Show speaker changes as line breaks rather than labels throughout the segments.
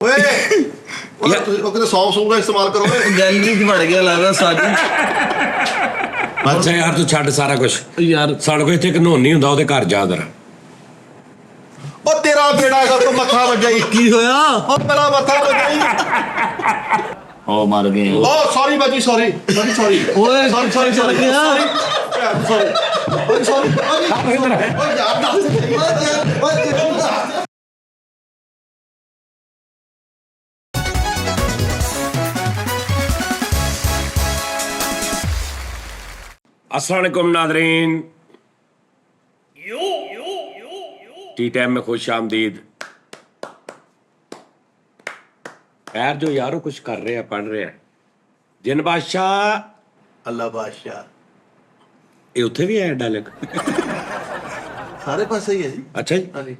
ਓਏ ਉਹ ਕਿਤੇ ਸੌਂਫ ਸੂਫ ਦਾ ਇਸਤੇਮਾਲ ਕਰੋ
ਗੈਲਰੀ 'ਚ ਵੜ ਗਿਆ ਲੱਗਦਾ ਸਾਡੀ।
ਅੱਛਾ ਯਾਰ ਤੂੰ ਛੱਡ ਸਾਰਾ ਕੁਛ
ਯਾਰ
ਸਾਡੇ ਕੋਲ ਇੱਥੇ ਇੱਕ ਨੋਨੀ ਹੁੰਦਾ ਉਹਦੇ ਘਰ ਜਾ ਜਰਾ।
ਉਹ ਤੇਰਾ ਬੇੜਾ ਕਰ ਮੱਥਾ ਵੱਜਾ ਈ।
ਕੀ ਹੋਇਆ?
ਉਹ ਮੇਰਾ ਮੱਥਾ ਵੱਜਾ ਈ।
ਉਹ ਮਰ ਗਏ।
ਉਹ ਸੌਰੀ ਬਾਜੀ ਸੌਰੀ ਸੌਰੀ
ਓਏ
ਸੌਰੀ ਸੌਰੀ
ਚੱਲ ਗਿਆ।
ਸੌਰੀ ਸੌਰੀ ਓਏ ਯਾਰ ਦੱਸ
अस्सलाम वालेकुम नादरीन, टी टाइम में खुश आमदीद। खैर जो यारो कुछ कर रहे हैं पढ़ रहे हैं। जिन बादशाह
ਅੱਲਾ ਬਾਦਸ਼ਾਹ
ये उत्थे भी है डायलॉग।
ਸਾਰੇ ਪਾਸੇ ਹੀ ਹੈ ਜੀ।
अच्छा जी
ਹਾਂਜੀ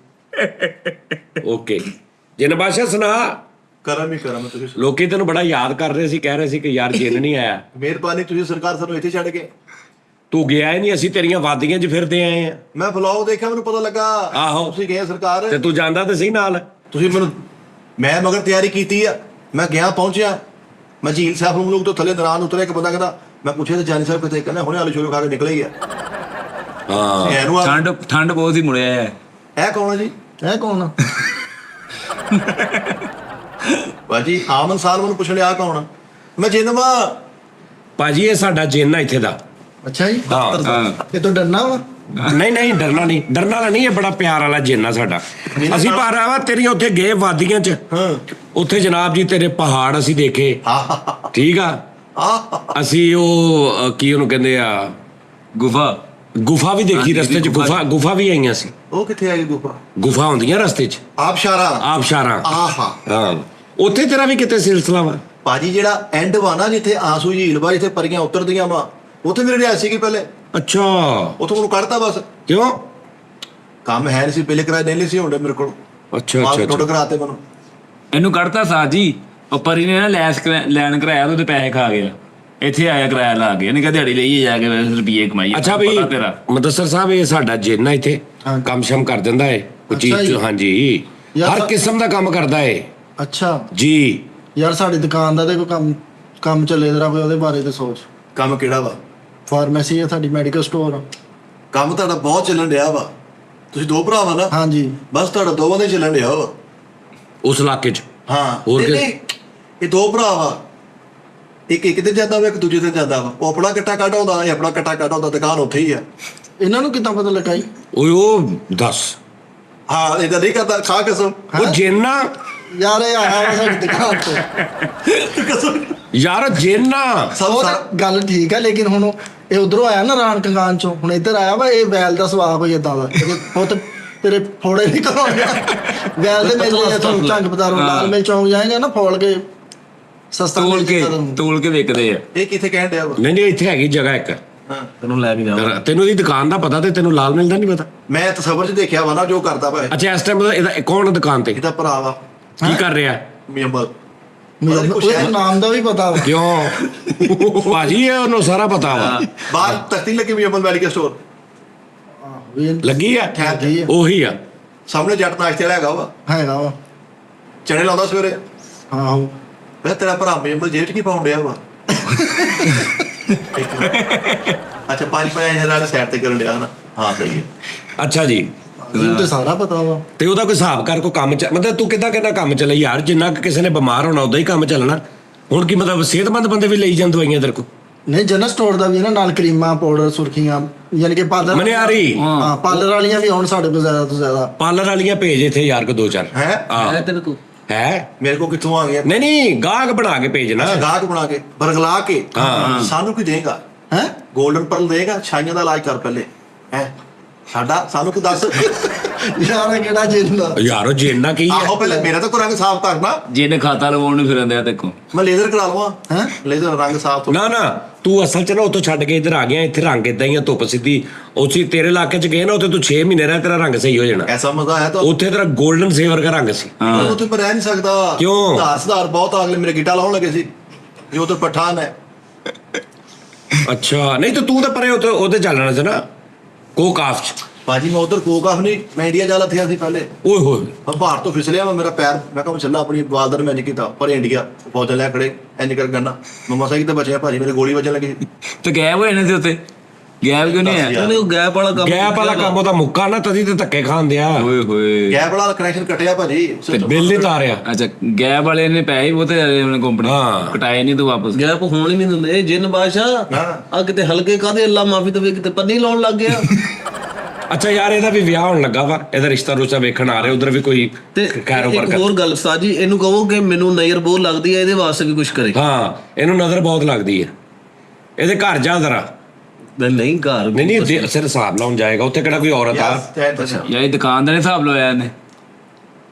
ओके जिन बादशाह सुना
ਕਰਮ ਹੀ ਕਰਮ ਤੁਸੀਂ
ਲੋਕੀ ਤੈਨੂੰ ਬੜਾ ਯਾਦ ਕਰ ਰਹੇ ਸੀ, ਕਹਿ ਰਹੇ ਸੀ ਕਿ ਯਾਰ ਜਿੰਨ ਨਹੀਂ ਆਇਆ।
ਮਿਹਰਬਾਨੀ ਤੁਸੀਂ ਸਰਕਾਰ ਸਾਨੂੰ ਇੱਥੇ ਛੱਡ ਕੇ
ਤੂੰ ਗਿਆ ਹੀ ਨਹੀਂ, ਅਸੀਂ ਤੇਰੀਆਂ ਵਾਦੀਆਂ 'ਚ ਫਿਰਦੇ ਆਏ ਆ।
ਮੈਂ ਵਲੌਗ ਦੇਖਿਆ ਮੈਨੂੰ ਪਤਾ ਲੱਗਾ
ਆਹੋ।
ਤੁਸੀਂ ਗਏ ਸਰਕਾਰ
ਤੇ ਤੂੰ ਜਾਂਦਾ ਤੇ ਸਹੀ ਨਾਲ।
ਤੁਸੀਂ ਮੈਨੂੰ ਮੈਂ ਮਗਰ ਤਿਆਰੀ ਕੀਤੀ ਆ ਮੈਂ ਗਿਆ ਪਹੁੰਚਿਆ ਮੈਂ ਝੀਲ ਸਾਹਿਬ ਨੂੰ ਲੋਕ ਤੋਂ ਥੱਲੇ ਦਰਾਨ ਉਤਰਿਆ ਇੱਕ ਬੰਦਾ ਕਹਿੰਦਾ ਮੈਂ ਪੁੱਛਿਆ ਤੇ ਜਾਨੀ ਸਾਹਿਬ ਕਿਤੇ ਕਹਿੰਦਾ ਹੁਣੇ ਆਲੂ ਸ਼ੋਲੂ ਖਾ ਕੇ ਨਿਕਲੇ ਹੀ ਆ
ਹਾਂ
ਇਹਨੂੰ
ਠੰਡ ਬਹੁਤ ਹੀ ਮੁੜਿਆ ਹੈ।
ਇਹ ਕੌਣ ਹੈ ਜੀ
ਇਹ ਕੌਣ ਆ?
ਬਾਜੀ ਆਮ ਇਨਸਾਨ ਮੈਨੂੰ ਪੁੱਛਣ ਲਿਆ ਕੌਣ ਆ? ਮੈਂ ਜਿੰਨਵਾ
ਭਾਜੀ ਇਹ ਸਾਡਾ ਜਿੰਨ ਆ ਇੱਥੇ ਦਾ।
ਅੱਛਾ ਜੀ।
ਹਾਂ
ਇਹ ਤੋਂ ਡਰਨਾ ਵਾ?
ਨਹੀਂ ਨਹੀਂ ਡਰਨਾ ਨਹੀਂ, ਡਰਨ ਵਾਲਾ ਨਹੀਂ, ਇਹ ਬੜਾ ਪਿਆਰ ਵਾਲਾ ਜਿੰਨ ਆ ਸਾਡਾ। ਅਸੀਂ ਪਰ ਆਵਾ ਤੇਰੀਆਂ ਉੱਥੇ ਗਏ ਵਾਦੀਆਂ 'ਚ,
ਹਾਂ
ਉੱਥੇ ਜਨਾਬ ਜੀ ਤੇਰੇ ਪਹਾੜ ਅਸੀਂ ਦੇਖੇ। ਠੀਕ ਆ ਅਸੀਂ ਉਹ ਕੀ ਉਹਨੂੰ ਕਹਿੰਦੇ ਆ ਗੁਫਾ ਵੀ ਦੇਖੀ ਰਸਤੇ 'ਚ। ਗੁਫਾ ਵੀ ਆਈਆਂ ਸੀ।
ਉਹ ਕਿੱਥੇ ਆ ਗਈ
ਗੁਫਾ ਹੁੰਦੀਆਂ ਰਸਤੇ 'ਚ
ਆਬਸ਼ਾਰਾ
ਆਬਸ਼ਾਰਾਂ।
ਆਹਾ
ਹਾਂ ਉੱਥੇ ਤੇਰਾ ਵੀ ਕਿਤੇ ਸਿਲਸਿਲਾ ਵਾ।
ਭਾਜੀ ਜਿਹੜਾ ਐਂਡ ਵਾ ਨਾ ਜਿੱਥੇ ਆਂਸੂ ਝੀਲ ਵਾ ਜਿੱਥੇ ਪਰੀਆਂ ਉਤਰਦੀਆਂ ਵਾ ਉੱਥੇ ਮੇਰੇ ਰਿਆਸੀ ਕੀ ਪਹਿਲੇ
ਅੱਛਾ
ਉੱਥੋਂ ਮੈਨੂੰ ਕੱਢਤਾ ਬਸ
ਕਿਉਂ?
ਕੰਮ ਹੈ ਨਹੀਂ ਸੀ ਪਹਿਲੇ ਕਿਰਾਏ ਨਹੀਂ ਸੀ ਹੁੰਦੇ ਮੇਰੇ ਕੋਲ
ਅੱਛਾ
ਮਾਲ
ਅੱਛਾ
ਟੁੱਟ
ਅੱਛਾ।
ਕਰਾਤੇ ਮੈਨੂੰ
ਇਹਨੂੰ ਕੱਢਤਾ ਸਾਜੀ ਉਹ ਪਰੀ ਨੇ ਨਾ ਲੈਣ ਕਰਾਇਆ ਤੇ ਉਹਦੇ ਪੈਸੇ ਖਾ ਗਿਆ। ਇੱਥੇ ਆਇਆ ਕਿਰਾਇਆ ਲਾ ਕੇ ਇਹਨੇ ਕਿਹਾ ਦਿਹਾੜੀ ਲਈਏ ਜਾ ਕੇ ਰੁਪਈਏ ਕਮਾਈ।
ਅੱਛਾ ਬਈ
ਪਤਾ ਤੇਰਾ
ਮੁਦੱਸਰ ਸਾਹਿਬ ਇਹ ਸਾਡਾ ਜਿੰਨ ਆ ਇੱਥੇ ਕੰਮ ਸ਼ਮ ਕਰ ਦਿੰਦਾ ਹੈ ਕੋਈ ਚੀਜ਼। ਹਾਂਜੀ ਹਰ ਕਿਸਮ ਦਾ ਕੰਮ ਕਰਦਾ ਹੈ
ਅੱਛਾ
ਜੀ।
ਯਾਰ ਸਾਡੀ ਦੁਕਾਨ ਦਾ ਤੇ ਕੋਈ ਕੰਮ ਚੱਲੇ ਜਰਾ ਕੋਈ ਉਹਦੇ ਬਾਰੇ ਤੇ ਸੋਚ।
ਕੰਮ ਕਿਹੜਾ ਵਾ?
ਫਾਰਮੇਸੀ ਹੈ ਸਾਡੀ, ਮੈਡੀਕਲ ਸਟੋਰ।
ਕੰਮ ਤੁਹਾਡਾ ਬਹੁਤ ਚੱਲਣ ਡਿਆ ਵਾ। ਤੁਸੀਂ ਦੋ ਭਰਾ ਵਾ ਨਾ?
ਹਾਂਜੀ
ਬਸ ਤੁਹਾਡਾ ਦੋਵਾਂ ਦਾ ਹੀ ਚੱਲਣ ਡਿਆ ਵਾ।
ਉਸ ਇਲਾਕੇ 'ਚ।
ਹਾਂ
ਹੋਰ
ਨਹੀਂ, ਇਹ ਦੋ ਭਰਾ ਵਾ। ਇੱਕ ਦਿਨ ਜਾਂਦਾ ਵਾ ਇੱਕ ਦੂਜੇ ਦਿਨ ਜਾਂਦਾ ਵਾ। ਉਹ ਆਪਣਾ ਕੱਟਾ ਕੱਢ ਆਉਂਦਾ ਇਹ ਆਪਣਾ ਕੱਟਾ ਕੱਢ ਆਉਂਦਾ। ਦੁਕਾਨ ਉੱਥੇ ਹੀ ਆ।
ਇਹਨਾਂ ਨੂੰ ਕਿੱਦਾਂ ਪਤਾ ਲੱਗਾ ਜੀ?
ਓਏ ਉਹ ਦੱਸ
ਹਾਂ ਏਦਾਂ ਨਹੀਂ ਕਰਦਾ ਖਾ ਕਸਮ
ਉਹ ਜਿੰਨ ਆ
ਯਾਰ ਇਹ ਆਇਆ ਵਾ ਸਾਡੀ ਦੁਕਾਨ ਤੇ।
ਕਸਮ
ਯਾਰ ਜਿੰਨ ਆ।
ਸਭ
ਉਹ ਤਾਂ ਗੱਲ ਠੀਕ ਹੈ ਲੇਕਿਨ ਹੁਣ ਇਹ ਉਧਰੋਂ ਆਇਆ ਨਾ ਰਾਣ ਕੰਗਾਨ ਚੋਂ, ਹੁਣ ਇੱਧਰ ਆਇਆ ਵਾ। ਇਹ ਵੈਲ ਦਾ ਸੁਭਾਅ ਕੋਈ ਏਦਾਂ ਦਾ ਪੁੱਤ ਤੇਰੇ ਫੋੜੇ ਨਹੀਂ ਕਰਾਉਂਦਾ। ਵੈਲ ਦੇ ਮੇਲੇ ਤੁਹਾਨੂੰ ਝੰਡ ਪਤਾਰੋਂ ਲਾਲ ਮਿਲ ਚੌਂਕ ਜਾਏਗਾ ਨਾ ਫੋਲ ਕੇ ਸਸਤਾ
ਤੋਲ ਕੇ ਵਿਕਦੇ ਆ।
ਇਹ ਕਿੱਥੇ ਕਹਿਣ ਡਿਆ ਵਾ?
ਨਹੀਂ ਨਹੀਂ ਇੱਥੇ ਹੈਗੀ ਜਗ੍ਹਾ ਇੱਕ।
ਹਾਂ
ਤੈਨੂੰ ਲੈ ਕੇ ਜਾਵਾਂ।
ਤੈਨੂੰ ਇਹਦੀ ਦੁਕਾਨ ਦਾ ਪਤਾ ਤੇ ਤੈਨੂੰ ਲਾਲ ਮਿਲਦਾ ਨਹੀਂ ਪਤਾ?
ਮੈਂ ਤਸਵਰ 'ਚ ਦੇਖਿਆ ਵਾ ਨਾ ਜੋ ਕਰਦਾ ਵਾ ਇਹ।
ਅੱਛਾ ਇਸ ਟਾਈਮ ਇਹਦਾ ਕੌਣ ਦੁਕਾਨ ਤੇ
ਇਹਦਾ ਭਰਾ ਵਾ
ਕੀ ਕਰ ਰਿਹਾ?
ਮੀਆਂਬਲ।
ਮੈਨੂੰ ਨਾਮ ਦਾ ਵੀ ਪਤਾ ਵਾ।
ਕਿਉਂ ਭਾਜੀ ਇਹ ਉਹਨੂੰ ਸਾਰਾ ਪਤਾ ਵਾ।
ਬਾਹਰ ਤਖਤੀ ਲੱਗੀ ਮੀਆਂਬਲ ਮੈਡੀਕਲ ਸਟੋਰ
ਲੱਗੀ ਆ
ਲੱਗੀ ਆ।
ਉਹੀ ਆ।
ਸਾਹਮਣੇ ਜੱਟ ਨਾਸ਼ਤੇ ਵਾਲਾ ਹੈਗਾ ਵਾ।
ਹੈਗਾ ਵਾ।
ਚਣੇ ਲਾਉਂਦਾ ਸਵੇਰੇ।
ਆਹੋ
ਮੈਂ ਤੇਰਾ ਭਰਾ ਮੀਆਂਬਲ ਜੇਬ 'ਚ ਕੀ ਪਾਉਣ ਡਿਆ ਵਾ? ਅੱਛਾ 5,000 ਵਾਲੇ ਸਾਈਡ ਤੇ ਕਰਨ ਡਿਆ ਨਾ। ਹਾਂ ਸਹੀ ਹੈ।
ਅੱਛਾ ਜੀ
ਇਹਨੂੰ ਤੇ ਸਾਰਾ ਪਤਾ ਵਾ।
ਤੇ ਉਹਦਾ ਕੋਈ ਹਿਸਾਬ ਕਰ ਕੋਈ ਕੰਮ ਮਤਲਬ ਤੂੰ ਕਿੱਦਾਂ ਕਹਿੰਦਾ ਕੰਮ ਚੱਲੇ ਯਾਰ? ਜਿੰਨਾ ਕੁ ਕਿਸੇ ਨੇ ਬਿਮਾਰ ਹੋਣਾ ਉਦਾਂ ਹੀ ਕੰਮ ਚੱਲਣਾ। ਹੁਣ ਕੀ ਮਤਲਬ ਸਿਹਤਮੰਦ ਬੰਦੇ ਵੀ ਲਈ ਜਾਣ ਦਵਾਈਆਂ ਤੇਰੇ ਕੋਲ?
ਨਹੀਂ ਜਨਰਲ ਸਟੋਰ ਦਾ ਵੀ ਨਾ ਨਾਲ ਕਰੀਮਾਂ ਪਾਊਡਰ ਸੁਰਖੀਆਂ ਯਾਨੀ ਕਿ ਪਾਰਲਰ
ਮਨਿਆਰੀ
ਹਾਂ ਪਾਰਲਰ ਵਾਲੀਆਂ ਵੀ ਹੁਣ ਸਾਡੇ ਕੋਲ ਜ਼ਿਆਦਾ ਤੋਂ ਜ਼ਿਆਦਾ।
ਪਾਰਲਰ ਵਾਲੀਆਂ ਭੇਜ ਇੱਥੇ ਯਾਰ ਕੋ 2-4
ਹੈ
ਹਾਂ
ਤੇਰੇ ਕੋਲ
ਹੈ।
ਮੇਰੇ ਕੋਲ ਕਿੱਥੋਂ ਆ ਗਿਆ?
ਨਹੀਂ ਨਹੀਂ ਗਾਹਕ ਬਣਾ ਕੇ ਭੇਜਣਾ।
ਗਾਹਕ ਬਣਾ ਕੇ ਬਰਗਲਾ ਕੇ
ਹਾਂ।
ਸਾਨੂੰ ਕੀ ਦੇਗਾ?
ਹੈ
ਗੋਲਡਨ ਪਰਲ ਦੇਗਾ। ਛਾਈਆਂ ਦਾ ਇਲਾਜ ਕਰ ਪਹਿਲੇ ਹੈ ਸਾਡਾ ਸਾਨੂੰ ਕੋਈ ਦੱਸ।
ਯਾਰ ਇਹ ਕਿਹੜਾ ਜਿੰਦਾ
ਯਾਰ ਉਹ ਜਿੰਨਾ ਕੀ ਆ।
ਆਹੋ ਪਹਿਲੇ ਮੇਰਾ ਤਾਂ ਕੋਈ ਰੰਗ ਸਾਫ਼ ਕਰਨਾ।
ਜਿਹਨੇ ਖਾਤਾ ਲਵਾਉਣ ਨੂੰ ਫਿਰਨ ਦਿਆ ਦੇਖੋ।
ਮੈਂ ਲੇਜ਼ਰ ਕਰਾ ਲਵਾਂ।
ਹੈਂ?
ਲੇਜ਼ਰ ਰੰਗ ਸਾਫ਼ ਤੋਂ
ਨਾ ਨਾ ਤੂੰ ਅਸਲ ਚ ਨਾ ਉੱਥੋਂ ਛੱਡ ਕੇ ਇੱਧਰ ਆ ਗਿਆ। ਇੱਥੇ ਰੰਗ ਇਦਾਂ ਹੀ ਆ ਧੁੱਪ ਸਿੱਧੀ। ਉਸੇ ਤੇਰੇ ਇਲਾਕੇ ਚ ਗਏ ਨਾ ਉੱਥੇ ਤੂੰ 6 ਮਹੀਨੇ ਰਹਿ ਤੇਰਾ ਰੰਗ ਸਹੀ ਹੋ ਜਾਣਾ।
ਐਸਾ ਮਜ਼ਾ ਆਇਆ ਤਾਂ
ਉੱਥੇ ਤੇਰਾ 골ਡਨ ਸੇਵਰ ਦਾ ਰੰਗ ਸੀ।
ਉੱਥੇ ਮੈਂ ਰਹਿ ਨਹੀਂ ਸਕਦਾ।
ਕਿਉਂ?
ਧਾਸਦਾਰ ਬਹੁਤ ਅਗਲੇ ਮੇਰੇ ਗਿੱਟਾ ਲਾਉਣ ਲੱਗੇ ਸੀ। ਇਹ ਉਧਰ ਪਠਾਨ ਹੈ।
ਅੱਛਾ ਨਹੀਂ ਤਾਂ ਤੂੰ ਤਾਂ ਪਰੇ ਉਹਦੇ ਚੱਲਣਾ ਸੀ ਨਾ ਕੋਕ ਆਫ ਚ।
ਭਾਜੀ ਮੈਂ ਉਧਰ ਕੋਕ ਨਹੀਂ ਮੈਂ ਇੰਡੀਆ ਜਾ ਲੱਥਿਆ ਸੀ ਪਹਿਲੇ
ਓਏ ਹੋਏ
ਮੈਂ ਭਾਰ ਤੋਂ ਫਿਸਲਿਆ ਮੇਰਾ ਪੈਰ ਮੈਂ ਕਿਹਾ ਚੱਲਾ ਆਪਣੀ ਵਾਲਦਰ ਮੈਂ ਨਹੀਂ ਕੀਤਾ ਪਰ ਇੰਡੀਆ ਬਹੁਤ ਲੈ ਖੜੇ ਇੰਜ ਕਰ ਗੰਨਾ ਮੈਂ ਮਸਾ ਕਿਤੇ ਬਚਿਆ ਭਾਜੀ ਮੇਰੇ ਗੋਲੀ ਵੱਜਣ ਲੱਗੀ
ਤੇ ਗਾਇਬ ਹੋਏ ਨੇ ਤੇ ਉੱਤੇ ਗਾਇਬ ਕਿਉਂ ਨਹੀਂ ਆਇਆ?
ਉਹਨੇ ਉਹ ਗੈਪ ਵਾਲਾ ਕੰਮ
ਗੈਪ ਵਾਲਾ ਕੰਮ ਉਹਦਾ ਮੁੱਕਾ ਨਾ ਤਦੀ ਤੇ ਧੱਕੇ ਖਾਂਦਿਆ
ਓਏ ਹੋਏ
ਗੈਪ ਵਾਲਾ ਕਨੈਕਸ਼ਨ ਕੱਟਿਆ ਭਾਜੀ
ਬਿੱਲ ਨਹੀਂ ਤਾਰਿਆ
ਅੱਛਾ ਗਾਇਬ ਵਾਲੇ ਨੇ ਪੈਸੇ ਬਹੁਤ ਉਹਨੇ ਕੰਪਨੀ
ਹਾਂ।
ਕਟਾਏ ਨਹੀਂ ਤੂੰ ਵਾਪਸ
ਗੈਪ ਹੋਣ ਹੀ ਨਹੀਂ ਦਿੰਦੇ ਜਿੰਨ ਬਾਦਸ਼ਾਹ
ਹਾਂ
ਆ ਕਿਤੇ ਹਲਕੇ ਕਾਦੇ ਅੱਲਾ ਮਾਫੀ ਤੇ ਕਿਤੇ ਪੰਨੀ ਲਾਉਣ ਲੱਗ ਗਿਆ
ਅੱਛਾ ਯਾਰ ਇਹਦਾ ਵੀ ਵਿਆਹ ਹੋਣ ਲੱਗਾ ਵਾ ਇਹਦਾ ਰਿਸ਼ਤਾ ਰੁਸ਼ਤਾ ਵੇਖਣ ਆ ਰਹੇ ਉਧਰ ਵੀ ਕੋਈ
ਤੇ
ਕਾਰੋਬਾਰ
ਇੱਕ
ਕਰ
ਹੋਰ ਗੱਲ ਸਾਜੀ ਇਹਨੂੰ ਕਹੋ ਕਿ ਮੈਨੂੰ ਨਜ਼ਰ ਬਹੁਤ ਲੱਗਦੀ ਹੈ ਇਹਦੇ ਵਾਸਤੇ ਵੀ ਕੁਝ ਕਰੇ
ਹਾਂ ਇਹਨੂੰ ਨਜ਼ਰ ਬਹੁਤ ਲੱਗਦੀ ਹੈ ਇਹਦੇ ਘਰ ਜਾ ਜ਼ਰਾ
ਨਹੀਂ ਘਰ
ਨਹੀਂ ਸਿਰ ਹਿਸਾਬ ਲਾਉਣ ਜਾਏਗਾ ਉੱਥੇ ਕਿਹੜਾ ਕੋਈ ਔਰਤ ਆ
ਯਾਰ ਇਹ ਦੁਕਾਨ ਦਾ ਨੀ ਹਿਸਾਬ ਲਵਾਇਆ ਇਹਨੇ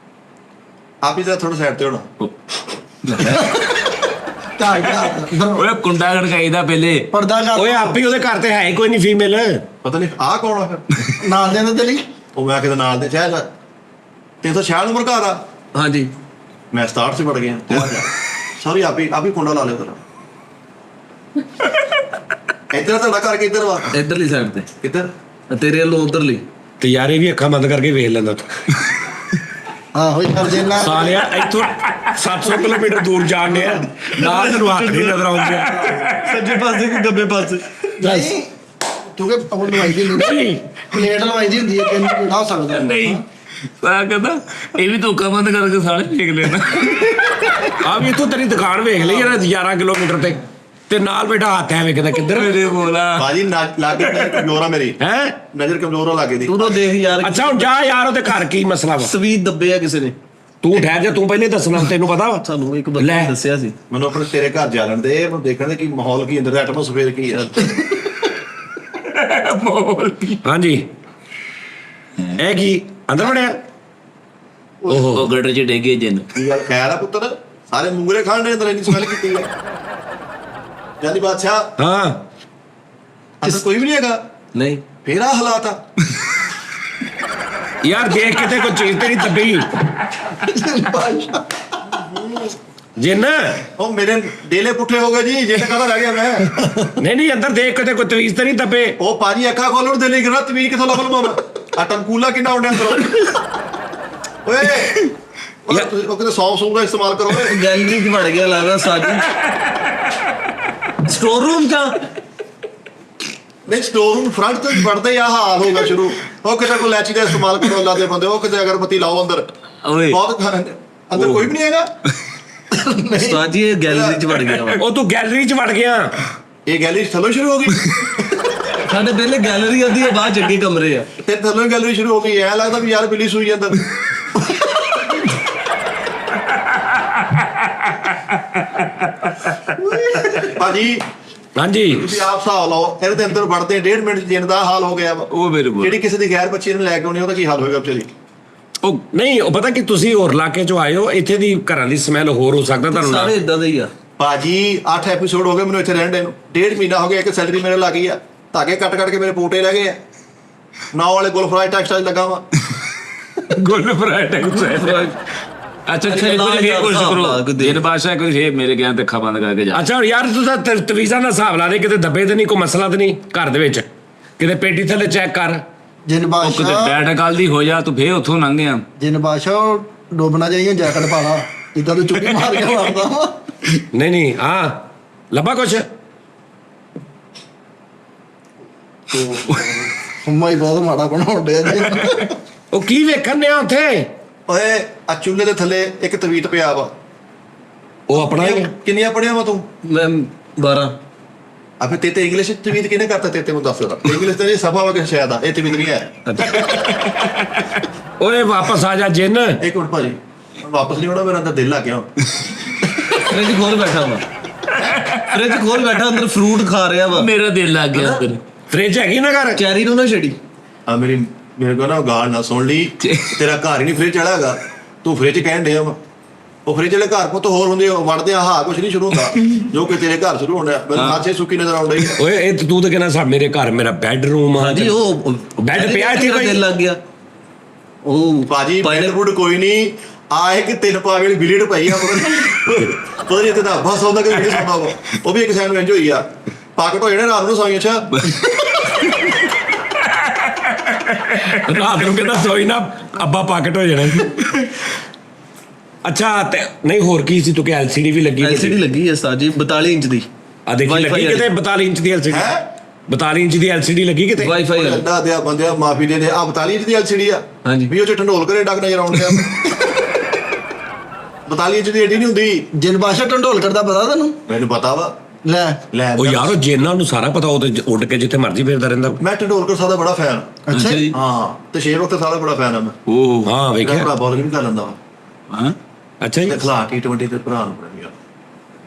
ਆਪ ਹੀ ਥੋੜਾ ਸਾਈਡ ਤੇ ਹੋਣਾ
ਓਏ ਕੁੰਡਾ ਖੜਕਾਈਦਾ ਪਹਿਲੇ
ਪਰਦਾ ਕਰ
ਓਏ ਆਪੇ ਉਹਦੇ ਘਰ ਤੇ ਹੈ ਹੀ ਕੋਈ ਨਹੀਂ ਫੀਮੇਲ
ਪਤਾ ਨਹੀਂ ਆਹ ਕੌਣ ਆ ਫਿਰ
ਨਾਲ ਦੇ ਤੇ ਲਈ
ਉਹ ਮੈਂ ਕਿਤੇ ਨਾਲ ਦੇ ਸ਼ਾਇਦ 366 ਨੰਬਰ ਘਰ ਆ
ਹਾਂਜੀ
ਮੈਂ 67 से बढ़ गया सॉरी आप ही कुंडा ला ले जरा इधर तो लगा के इधर वा
ਇਧਰਲੀ ਸਾਈਡ ਤੇ
किधर
ਤੇਰੇ ਵੱਲੋਂ ਉਧਰਲੀ
ਤੇ ਯਾਰ ਇਹ ਵੀ ਅੱਖਾਂ ਬੰਦ ਕਰਕੇ ਵੇਖ ਲੈਂਦਾ
ਹਾਂ ਹੋਈ ਕਰ ਦੇਣਾ
ਸਾਲਿਆ ਇੱਥੋਂ 700 ਕਿਲੋਮੀਟਰ ਦੂਰ ਜਾਣ ਡਿਆ ਨਾਲ ਤੈਨੂੰ ਹੱਥ ਨਹੀਂ ਨਜ਼ਰ ਆਉਂਦੇ
ਸੱਜੇ ਪਾਸੇ ਕਿ ਗੱਬੇ ਪਾਸੇ
ਨਹੀਂ ਤੂੰ ਕਿ ਆਪਣ ਲਵਾਈ ਦੀ
ਨਹੀਂ
ਪਲੇਟ ਲਵਾਈ ਦੀ ਹੁੰਦੀ ਹੈ ਕਿੰਨ ਕਿਹੜਾ ਹੋ ਸਕਦਾ
ਨਹੀਂ ਆ ਕਹਿੰਦਾ ਇਹ ਵੀ ਧੋਖਾ ਬੰਦ ਕਰਕੇ ਸਾਰੇ ਦੇਖ ਲੈਣਾ
ਆ ਵੀ ਇੱਥੋਂ ਤੇਰੀ ਦੁਕਾਨ ਵੇਖ ਲਈ ਯਾਰ 11 ਕਿਲੋਮੀਟਰ ਤੇ ਨਾਲ ਬੈਠਾ ਹੱਥ ਐ ਵੇਖਦਾ ਕਿੱਧਰ
ਮੇਰੇ ਬੋਲਾ
बाजी लागे नजर कमजोर है मेरी
ਹੈ
नजर कमजोर हो लागे दी
ਤੂੰ ਤਾਂ ਦੇਖ ਯਾਰ
ਅੱਛਾ ਹੁਣ ਜਾ ਯਾਰ ਉਹਦੇ ਘਰ ਕੀ ਮਸਲਾ ਵਾ
ਸਵੀਤ ਦੱਬੇ ਆ ਕਿਸੇ ਨੇ
ਤੂੰ ਠਹਿਰ ਜਾ ਤੂੰ ਪਹਿਲੇ ਦੱਸਣਾ ਤੈਨੂੰ ਪਤਾ ਵਾ
ਸਾਨੂੰ ਇੱਕ ਬੰਦੇ
ਲੈ।
ਨੇ ਦੱਸਿਆ ਸੀ
ਮੈਨੂੰ ਆਪਣੇ ਤੇਰੇ ਘਰ ਜਾਣ ਦੇ ਮੈਨੂੰ ਦੇਖਣ ਦੇ ਕੀ ਮਾਹੌਲ ਕੀ ਅੰਦਰ ਐਟਮੋਸਫੇਅਰ ਕੀ ਹੈ
ਹਾਂਜੀ ਇਹ ਕੀ ਅੰਦਰ ਵੜਿਆ
ਉਹ ਗਟਰ ਚ ਡੇਗੇ ਜਨ
ਕੀ ਗੱਲ ਖੈਰ ਆ ਪੁੱਤਰ ਸਾਰੇ ਮੂੰਗਰੇ ਖਾਣ ਦੇ ਅੰਦਰ ਇੰਨੀ ਸਮੈਲ ਕੀਤੀ ਹੈ ਜਾਂਦੀ ਬਾਦਸ਼ਾਹ
ਹਾਂ
ਅੰਦਰ ਕੋਈ ਵੀ ਨਹੀਂ ਹੈਗਾ
ਨਹੀਂ
ਫੇਰ ਆ ਹਾਲਾਤ ਆ
ਯਾਰ ਦੇਖ ਕਿਤੇ ਕੋਈ ਚੀਜ਼ ਤੇ ਨਹੀਂ ਦੱਬੀ ਜਿੰਨ
ਉਹ ਮੇਰੇ ਡੇਲੇ ਪੁੱਠੇ ਹੋ ਗਏ ਜੀ ਜੇ ਕਹਦਾ ਰਹਿ ਗਿਆ ਮੈਂ
ਨਹੀਂ ਅੰਦਰ ਦੇਖ ਕਿਤੇ ਕੋਈ ਤਵੀਜ਼ ਤੇ ਨਹੀਂ ਦੱਬੇ
ਉਹ ਪਾਜੀ ਅੱਖਾਂ ਖੋਲਣ ਦੇ ਲਈ ਗਰਾ ਤਵੀਰ ਕਿਥੋਂ ਲੱਭ ਲਵਾਂ ਮੈਂ ਆ ਟੰਕੂਲਾ ਕਿੰਨਾ ਹੁੰਦਿਆ ਅੰਦਰ ਓਏ ਉਹ ਕਿਤੇ ਸੌਂਗ ਦਾ ਇਸਤੇਮਾਲ ਕਰੋ ਓਏ
ਗੈਲਰੀ 'ਚ ਵੜ ਗਿਆ ਲੱਗਦਾ ਸਾਜੀ ਸਟੋਰ ਰੂਮ 'ਚ
ਨਹੀਂ ਸਟੋਰ ਰੂਮ ਫਰੰਟ ਤੋਂ ਵੜਦੇ ਹੀ ਆ ਹਾਲ ਹੋ ਗਿਆ ਸ਼ੁਰੂ ਉਹ ਕਿਤੇ ਕੋਈ ਲੈਚੀ ਦਾ ਇਸਤੇਮਾਲ ਕਰੋ ਅੱਲਾ ਦੇ ਬੰਦੇ ਉਹ ਕਿਤੇ ਅਗਰਬੱਤੀ ਲਾਓ ਅੰਦਰ
ਓਏ
ਬਹੁਤ ਅੰਦਰ ਕੋਈ ਵੀ ਨਹੀਂ ਹੈਗਾ
ਸਾਜੀ ਇਹ ਗੈਲਰੀ 'ਚ ਵੜ ਗਿਆ ਵਾ
ਉਹ ਤੂੰ ਗੈਲਰੀ 'ਚ ਵੜ ਗਿਆ
ਇਹ ਗੈਲਰੀ ਥੱਲੋਂ ਸ਼ੁਰੂ ਹੋ ਗਈ
ਸਾਡੇ ਪਹਿਲੇ ਗੈਲਰੀ ਆਉਂਦੀ ਹੈ ਬਾਅਦ 'ਚ ਅੱਗੇ ਕਮਰੇ ਆ
ਤੇ ਥੱਲੋਂ ਗੈਲਰੀ ਸ਼ੁਰੂ ਹੋ ਗਈ ਐ ਲੱਗਦਾ ਵੀ ਯਾਰ ਬਿੱਲੀ ਸੂਈ ਅੰਦਰ ਭਾਜੀ
ਹਾਂਜੀ
ਤੁਸੀਂ ਆਪ ਹਿਸਾਬ ਲਾਓ ਇਹਦੇ ਦੇ ਅੰਦਰ ਵੜਦੇ 1.5 ਮਿੰਟ ਜਿੰਨ ਦਾ ਹਾਲ ਹੋ ਗਿਆ ਵਾ
ਉਹ ਮੇਰੇ ਬੋਲ
ਜਿਹੜੀ ਕਿਸੇ ਦੀ ਗੈਰ ਬੱਚੀ ਨੂੰ ਲੈ ਕੇ ਆਉਣੀ ਉਹਦਾ ਕੀ ਹਾਲ ਹੋਏਗਾ ਵਿਚਾਰੀ
ਉਹ ਨਹੀਂ ਉਹ ਪਤਾ ਕਿ ਤੁਸੀਂ ਹੋਰ ਇਲਾਕੇ 'ਚੋਂ ਆਏ ਹੋ ਇੱਥੇ ਦੀ ਘਰਾਂ ਦੀ ਸਮੈਲ ਹੋਰ ਹੋ ਸਕਦਾ ਤੁਹਾਨੂੰ
ਸਾਰੇ
ਨਾ
ਇਦਾਂ ਦੇ ਹੀ ਆ
ਭਾਜੀ 8 ਐਪੀਸੋਡ ਹੋ ਗਏ ਮੈਨੂੰ ਇੱਥੇ ਰਹਿਣ ਦੇ ਨੂੰ 1.5 ਮਹੀਨਾ ਹੋ ਗਿਆ ਇੱਕ ਸੈਲਰੀ ਮੇਰੇ ਲੱਗ ਗਈ ਆ ਧਾਗੇ ਕੱਟ ਕੱਟ ਕੇ ਮੇਰੇ ਪੋਟੇ ਰਹਿ ਗਏ ਆ ਨਾ ਵਾਲੇ ਗੁਲਫਰਾਈ ਟੈਕਸਟਾਈਲ ਲੱਗਾ ਵਾ
ਗੁੱਲ ਫਰਾਈਡ ਅੱਛਾ
ਅੱਛਾ,
ਕੋਈ ਫੇਰ ਕੋਸ਼ਿਸ਼
ਹਿਸਾਬ ਲਾ
ਕਰੋ
ਕੇ ਦੇਖ।
ਦਿਨ ਬਾਦਸ਼ਾਹ ਕੋਈ ਫੇਰ ਮੇਰੇ ਗਿਆਨ ਤੇ ਅੱਖਾਂ ਬੰਦ ਕਰਕੇ ਜਾ
ਅੱਛਾ ਹੁਣ ਯਾਰ ਤੂੰ ਤਾਂ ਤਵੀਜ਼ਾਂ ਦਾ ਹਿਸਾਬ ਲਾ ਦੇ ਕਿਤੇ ਦੱਬੇ ਤੇ ਨਹੀਂ ਕੋਈ ਮਸਲਾ ਤੇ ਨਹੀਂ ਘਰ ਦੇ ਵਿੱਚ ਕਿਤੇ ਪੇਟੀ ਥੱਲੇ ਚੈੱਕ ਕਰ
ਜਿਨ
ਉਹ ਕਿਤੇ
ਬਾਦਸ਼ਾਹ
ਬੈਠ ਕੱਲ ਦੀ ਹੋ ਜਾ ਤੂੰ ਫੇਰ ਉੱਥੋਂ ਲੰਘ ਗਿਆ
ਜਿਨ ਬਾਦਸ਼ਾਹ ਡੋਬਣਾ ਜਾਈਏ ਜੈਕਟ ਪਾ ਲਾ ਇਦਾਂ ਤੋਂ ਚੁੱਕੀ ਮਾਰ ਕੇ ਮਾਰਦਾ ਵਾ
ਨਹੀਂ ਹਾਂ ਲੱਭਾ ਕੁਛ
ਹੁਮਾ ਹੀ ਬਹੁਤ ਮਾੜਾ ਬਣਾਉਣ ਡਿਆ ਜੀ
ਉਹ ਕੀ ਵੇਖਣ ਨੇ ਉੱਥੇ
ਓਏ ਆ ਚੁੱਲ੍ਹੇ ਦੇ ਥੱਲੇ ਇੱਕ ਤਵੀਤ ਪਿਆ ਵਾ
ਉਹ ਆਪਣਾ ਹੀ
ਕਿੰਨੀਆਂ ਪੜਿਆ ਵਾ ਤੂੰ
ਮੈਂ 12
ਆ ਫਿਰ ਤੇ ਇੰਗਲਿਸ਼ ਤਵੀਤ ਕਿਹਨੇ ਕਰਤਾ ਤੇ ਮੈਨੂੰ ਦੱਸ ਜਰਾ ਇੰਗਲਿਸ਼ ਤੇ ਸਫਾ ਵਾ ਕਿ ਸ਼ਾਇਦ ਆ ਇਹ ਤਵੀਤ ਨਹੀਂ ਹੈ
ਓਏ ਵਾਪਸ ਆ ਜਾ ਜਿੰਨ
ਇੱਕ ਮਿੰਟ ਭਾਜੀ ਵਾਪਸ ਨਹੀਂ ਆਉਣਾ ਮੇਰਾ ਅੰਦਰ ਦਿਲ ਲੱਗ ਗਿਆ
ਫ੍ਰਿਜ ਖੋਲ ਬੈਠਾ ਵਾ ਫ੍ਰਿਜ ਖੋਲ ਬੈਠਾ ਅੰਦਰ ਫਰੂਟ ਖਾ ਰਿਹਾ ਵਾ
ਮੇਰਾ ਦਿਲ ਲੱਗ ਗਿਆ ਫਿਰ
ਫ੍ਰਿਜ ਹੈਗੀ ਨਾ ਘਰ
ਚੈਰੀ ਨੂੰ ਨਾ ਛੇੜੀ
ਆ ਮੇਰੇ ਕੋਲ ਨਾ ਗਾਲ ਨਾ ਸੁਣ ਲਈ ਤੇਰਾ ਘਰ ਹੀ ਨਹੀਂ ਫ੍ਰਿਜ ਵਾਲਾ ਹੈਗਾ ਤੂੰ ਫ੍ਰਿਜ ਕਹਿਣ ਡਿਆ ਵਾ ਉਹ ਫ੍ਰਿਜ ਵਾਲੇ ਘਰ ਪੁੱਤ ਹੋਰ ਹੁੰਦੇ ਵੜਦੇ ਆ ਕੁਝ ਨਹੀਂ ਸ਼ੁਰੂ ਹੁੰਦਾ ਜੋ ਕਿ ਤੇਰੇ ਘਰ ਸ਼ੁਰੂ ਹੋਣਾ ਮੈਨੂੰ ਮਾਛੇ ਸੁੱਕੀ ਨਜ਼ਰ ਆਉਣ ਡਈ
ਓਏ ਇਹ ਤੂੰ ਤਾਂ ਕਹਿੰਦਾ ਸਾ ਮੇਰੇ ਘਰ ਮੇਰਾ ਬੈਡਰੂਮ ਆ
ਹਾਂਜੀ ਉਹ
ਬੈੱਡ ਪਿਆ ਇੱਥੇ ਕੋਈ?
ਦਿਲ ਲੱਗ ਗਿਆ ਉਹ
ਭਾਜੀ ਬੈਡ ਬੁੱਡ ਕੋਈ ਨਹੀਂ ਆ ਇੱਕ 3 ਪਾਵੇ ਵਾਲੀ ਬਿਲੀਡ ਪਈ ਆ ਪਤਾ ਨਹੀਂ ਤੇ ਦਾ ਬਸ ਉਹਦਾ ਕੋਈ ਨਹੀਂ ਸੁਣਦਾ ਉਹ ਵੀ ਇੱਕ ਸੈਂਡਵਿਚ ਹੋਈ ਆ ਪਾਕਟ ਹੋ ਜਾਣੇ ਰਾਤ ਨੂੰ ਸੌਂ ਅੱਛਾ
ਰਾਤ ਨੂੰ ਕਹਿੰਦਾ ਸੋਈ ਨਾ ਅੱਬਾ ਪਾਕਟ ਹੋ ਜਾਣਾ। ਅੱਛਾ ਤੇ ਨਹੀਂ ਹੋਰ ਕੀ ਸੀ ਤੂੰ ਕਿ ਐਲਸੀਡੀ ਵੀ ਲੱਗੀ?
ਐਲਸੀਡੀ ਲੱਗੀ ਹੈ ਉਸਤਾਦ ਜੀ 42 ਇੰਚ ਦੀ।
ਆ ਦੇਖੀ
Wi-Fi
ਲੱਗੀ ਕਿਤੇ 42 ਇੰਚ ਦੀ ਐਲਸੀਡੀ? 42 ਇੰਚ ਦੀ ਐਲਸੀਡੀ ਲੱਗੀ ਕਿਤੇ?
ਵਾਈਫਾਈ ਹੈ।
ਅੱਡਾ ਦਿਆ ਬੰਦਿਆ ਮਾਫੀ ਦੇ ਆ 42 ਇੰਚ ਦੀ ਐਲਸੀਡੀ ਆ
ਹਾਂਜੀ।
ਵੀ ਉਹ ਚ ਢੰਡੋਲ ਕਰੇ ਡੱਕ ਨਜ਼ਰ ਆਉਂਦੇ ਆ 42 ਇੰਚ ਦੀ ਏਡੀ ਨਹੀਂ ਹੁੰਦੀ।
ਜਿਨ ਬਾਸ਼ਾ ਢੰਡੋਲ ਕਰਦਾ ਪਤਾ ਤੈਨੂੰ?
ਮੈਨੂੰ ਪਤਾ ਵਾ। ਲੈ
ਉਹ ਯਾਰ ਉਹ ਜੇਨਾਂ ਨੂੰ ਸਾਰਾ ਪਤਾ, ਉਹ ਤੇ ਉੱਡ ਕੇ ਜਿੱਥੇ ਮਰਜ਼ੀ ਫਿਰਦਾ ਰਹਿੰਦਾ।
ਮੈਂ ਢੰਡੋਲਕਰ ਸਾਹਿਬ ਦਾ ਬੜਾ ਫੈਨ।
ਅੱਛਾ ਜੀ।
ਹਾਂ ਤੇ ਸ਼ੇਰ ਵਕਤ ਸਾਹਿਬ ਦਾ ਬੜਾ ਫੈਨ ਆ ਮੈਂ।
ਉਹ
ਹਾਂ
ਮੇਰਾ
ਵੇਖਿਆ।
ਭਰਾ ਬੋਲਿੰਗ ਵੀ ਕਰ ਲੈਂਦਾ ਵਾ
ਹਾਂ
ਅੱਛਾ ਜੀ।
ਤੇ ਖਿਲਾ T20 ਤੇ ਭਰਾ ਨੂੰ ਬੜਾ